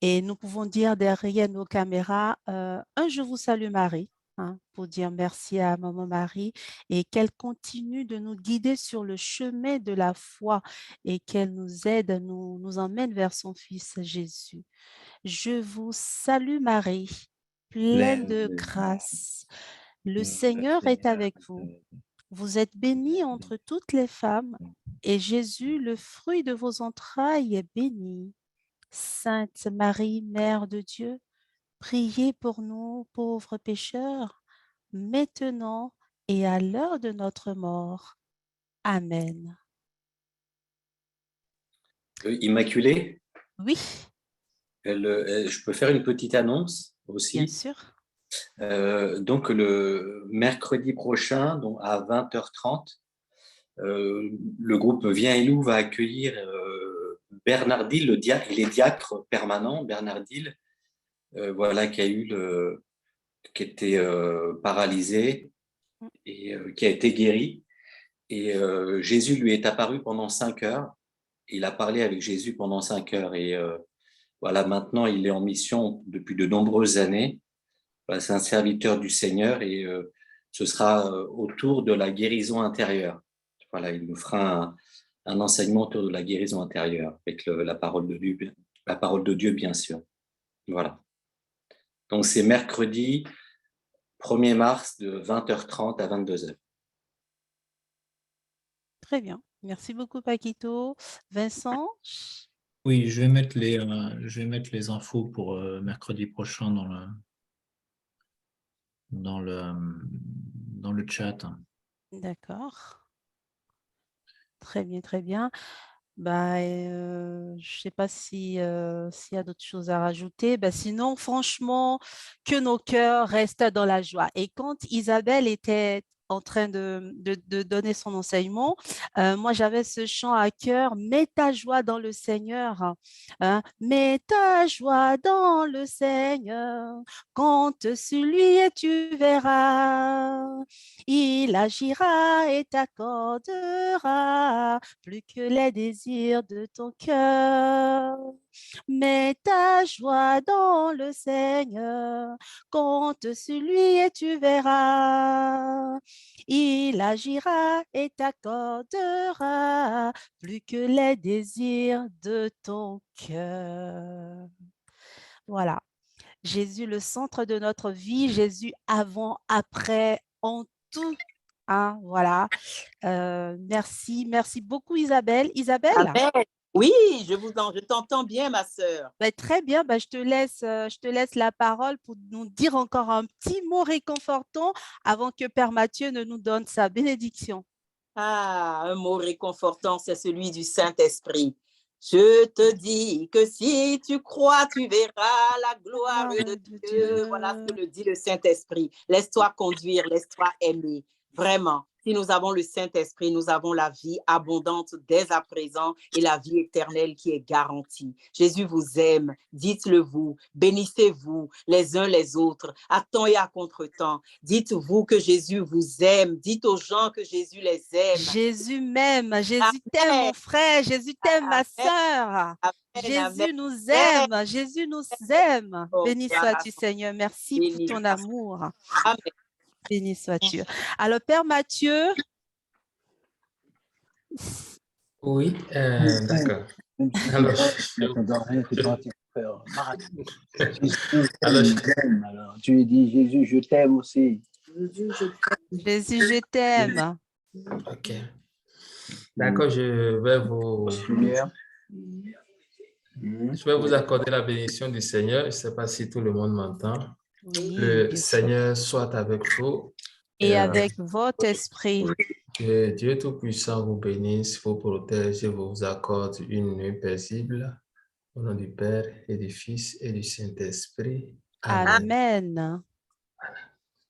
Et nous pouvons dire derrière nos caméras, un je vous salue Marie, hein, pour dire merci à Maman Marie et qu'elle continue de nous guider sur le chemin de la foi et qu'elle nous aide, nous emmène vers son Fils Jésus. Je vous salue Marie, pleine de grâce. Le Seigneur est avec vous. Vous êtes bénie entre toutes les femmes et Jésus, le fruit de vos entrailles, est béni. Sainte Marie, Mère de Dieu, priez pour nous pauvres pécheurs, maintenant et à l'heure de notre mort. Amen. Immaculée, Oui, je peux faire une petite annonce bien aussi. sûr. Donc, le mercredi prochain, donc à 20h30, le groupe Viens et Loup va accueillir Bernard Dill, il est diacre permanent, Bernard Dill, voilà, qui était paralysé et qui a été guéri. Et Jésus lui est apparu pendant 5 heures. Il a parlé avec Jésus pendant 5 heures. Et voilà, maintenant, il est en mission depuis de nombreuses années. Voilà, c'est un serviteur du Seigneur et ce sera autour de la guérison intérieure. Voilà, il nous fera un enseignement autour de la guérison intérieure avec la parole de Dieu, bien sûr. Voilà. Donc, c'est mercredi 1er mars de 20h30 à 22h. Très bien. Merci beaucoup, Paquito. Vincent? Oui, je vais mettre les infos pour mercredi prochain dans le chat. D'accord. Très bien, très bien. Bah, je ne sais pas s'il y a d'autres choses à rajouter. Bah, sinon, franchement, que nos cœurs restent dans la joie. Et quand Isabelle était en train de donner son enseignement, moi, j'avais ce chant à cœur, mets ta joie dans le Seigneur. Hein. Mets ta joie dans le Seigneur, compte sur lui et tu verras. Il agira et t'accordera plus que les désirs de ton cœur. Mets ta joie dans le Seigneur, compte sur lui et tu verras. Il agira et t'accordera plus que les désirs de ton cœur. Voilà. Jésus, le centre de notre vie, Jésus avant, après, en tout. Hein, voilà. Merci beaucoup Isabelle. Isabelle? Amen. Oui, je t'entends bien, ma sœur. Ben, très bien, ben, je te laisse la parole pour nous dire encore un petit mot réconfortant avant que Père Mathieu ne nous donne sa bénédiction. Ah, un mot réconfortant, c'est celui du Saint-Esprit. Je te dis que si tu crois, tu verras la gloire de Dieu. Voilà ce que le dit le Saint-Esprit. Laisse-toi conduire, laisse-toi aimer. Vraiment, si nous avons le Saint-Esprit, nous avons la vie abondante dès à présent et la vie éternelle qui est garantie. Jésus vous aime, dites-le vous, bénissez-vous les uns les autres, à temps et à contre-temps. Dites-vous que Jésus vous aime, dites aux gens que Jésus les aime. Jésus m'aime, Jésus t'aime mon frère, Jésus t'aime ma sœur. Jésus nous aime, Jésus nous aime. Béni sois-tu Seigneur, merci pour ton amour. Amen. Béni sois-tu. Alors, Père Mathieu. Oui, d'accord. Alors, tu dis Jésus, je t'aime aussi. Jésus, je t'aime. Ok. D'accord, je vais vous accorder la bénédiction du Seigneur. Je ne sais pas si tout le monde m'entend. Oui, Le Seigneur soit avec vous. Et avec votre esprit. Que Dieu Tout-Puissant vous bénisse, vous protège et vous accorde une nuit paisible. Au nom du Père et du Fils et du Saint-Esprit. Amen.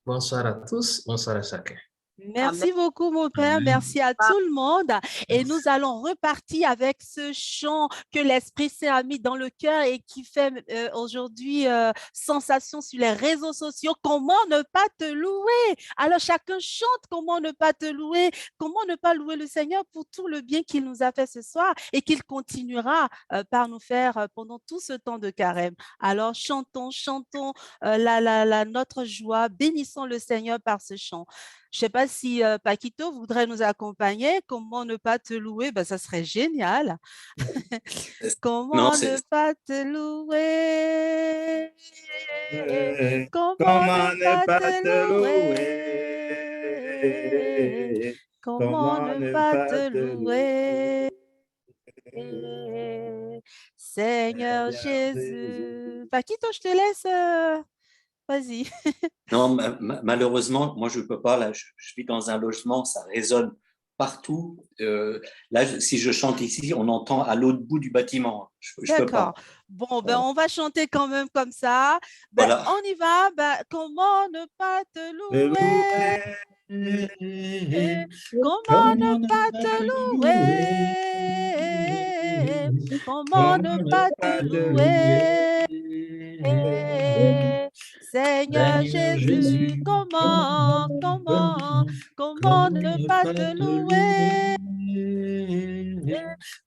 Bonsoir à tous, bonsoir à chacun. Merci beaucoup, mon Père. Merci à tout le monde. Et nous allons repartir avec ce chant que l'Esprit Saint a mis dans le cœur et qui fait aujourd'hui sensation sur les réseaux sociaux. Comment ne pas te louer? Alors, chacun chante comment ne pas te louer, comment ne pas louer le Seigneur pour tout le bien qu'il nous a fait ce soir et qu'il continuera par nous faire pendant tout ce temps de carême. Alors, chantons notre joie, bénissons le Seigneur par ce chant. Je ne sais pas si Paquito voudrait nous accompagner. Comment ne pas te louer? Ben, ça serait génial. Comment ne pas te louer? Comment ne pas te louer? Comment ne pas te louer? Seigneur Jésus. Paquito, je te laisse. Vas-y. Non, malheureusement, moi, je ne peux pas. Là, je vis dans un logement, ça résonne partout. Là, si je chante ici, on entend à l'autre bout du bâtiment. Je peux pas. D'accord. Bon, ben, on va chanter quand même comme ça. Ben, Voilà. On y va. Ben, comment ne pas te louer? Comment ne pas te louer? Comment ne pas te louer? Seigneur Jésus, comment ne pas te louer?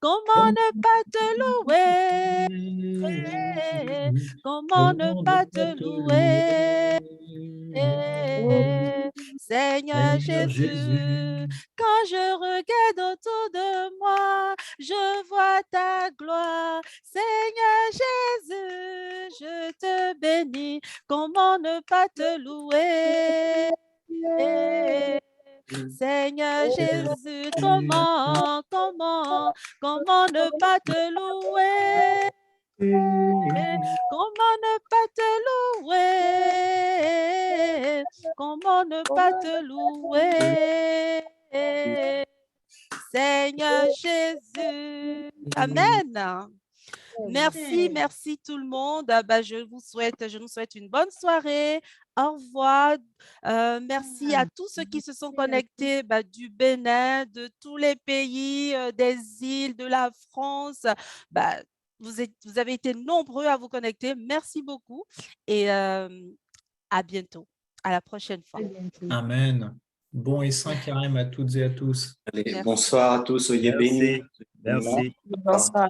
Comment ne pas te louer? Comment ne pas te louer? Seigneur Jésus, quand je regarde autour de moi, je vois ta gloire. Seigneur Jésus, je te bénis. Comment ne pas te louer? Seigneur Jésus, comment ne pas te louer? Comment ne pas te louer? Comment ne pas te louer? Seigneur Jésus. Amen. Merci tout le monde. Je nous souhaite une bonne soirée. Au revoir. Merci à tous ceux qui se sont connectés du Bénin, de tous les pays, des îles, de la France. Vous avez été nombreux à vous connecter. Merci beaucoup et à bientôt. À la prochaine fois. Amen. Bon et saint carême à toutes et à tous. Allez, bonsoir à tous, soyez bénis. Merci. Bonsoir.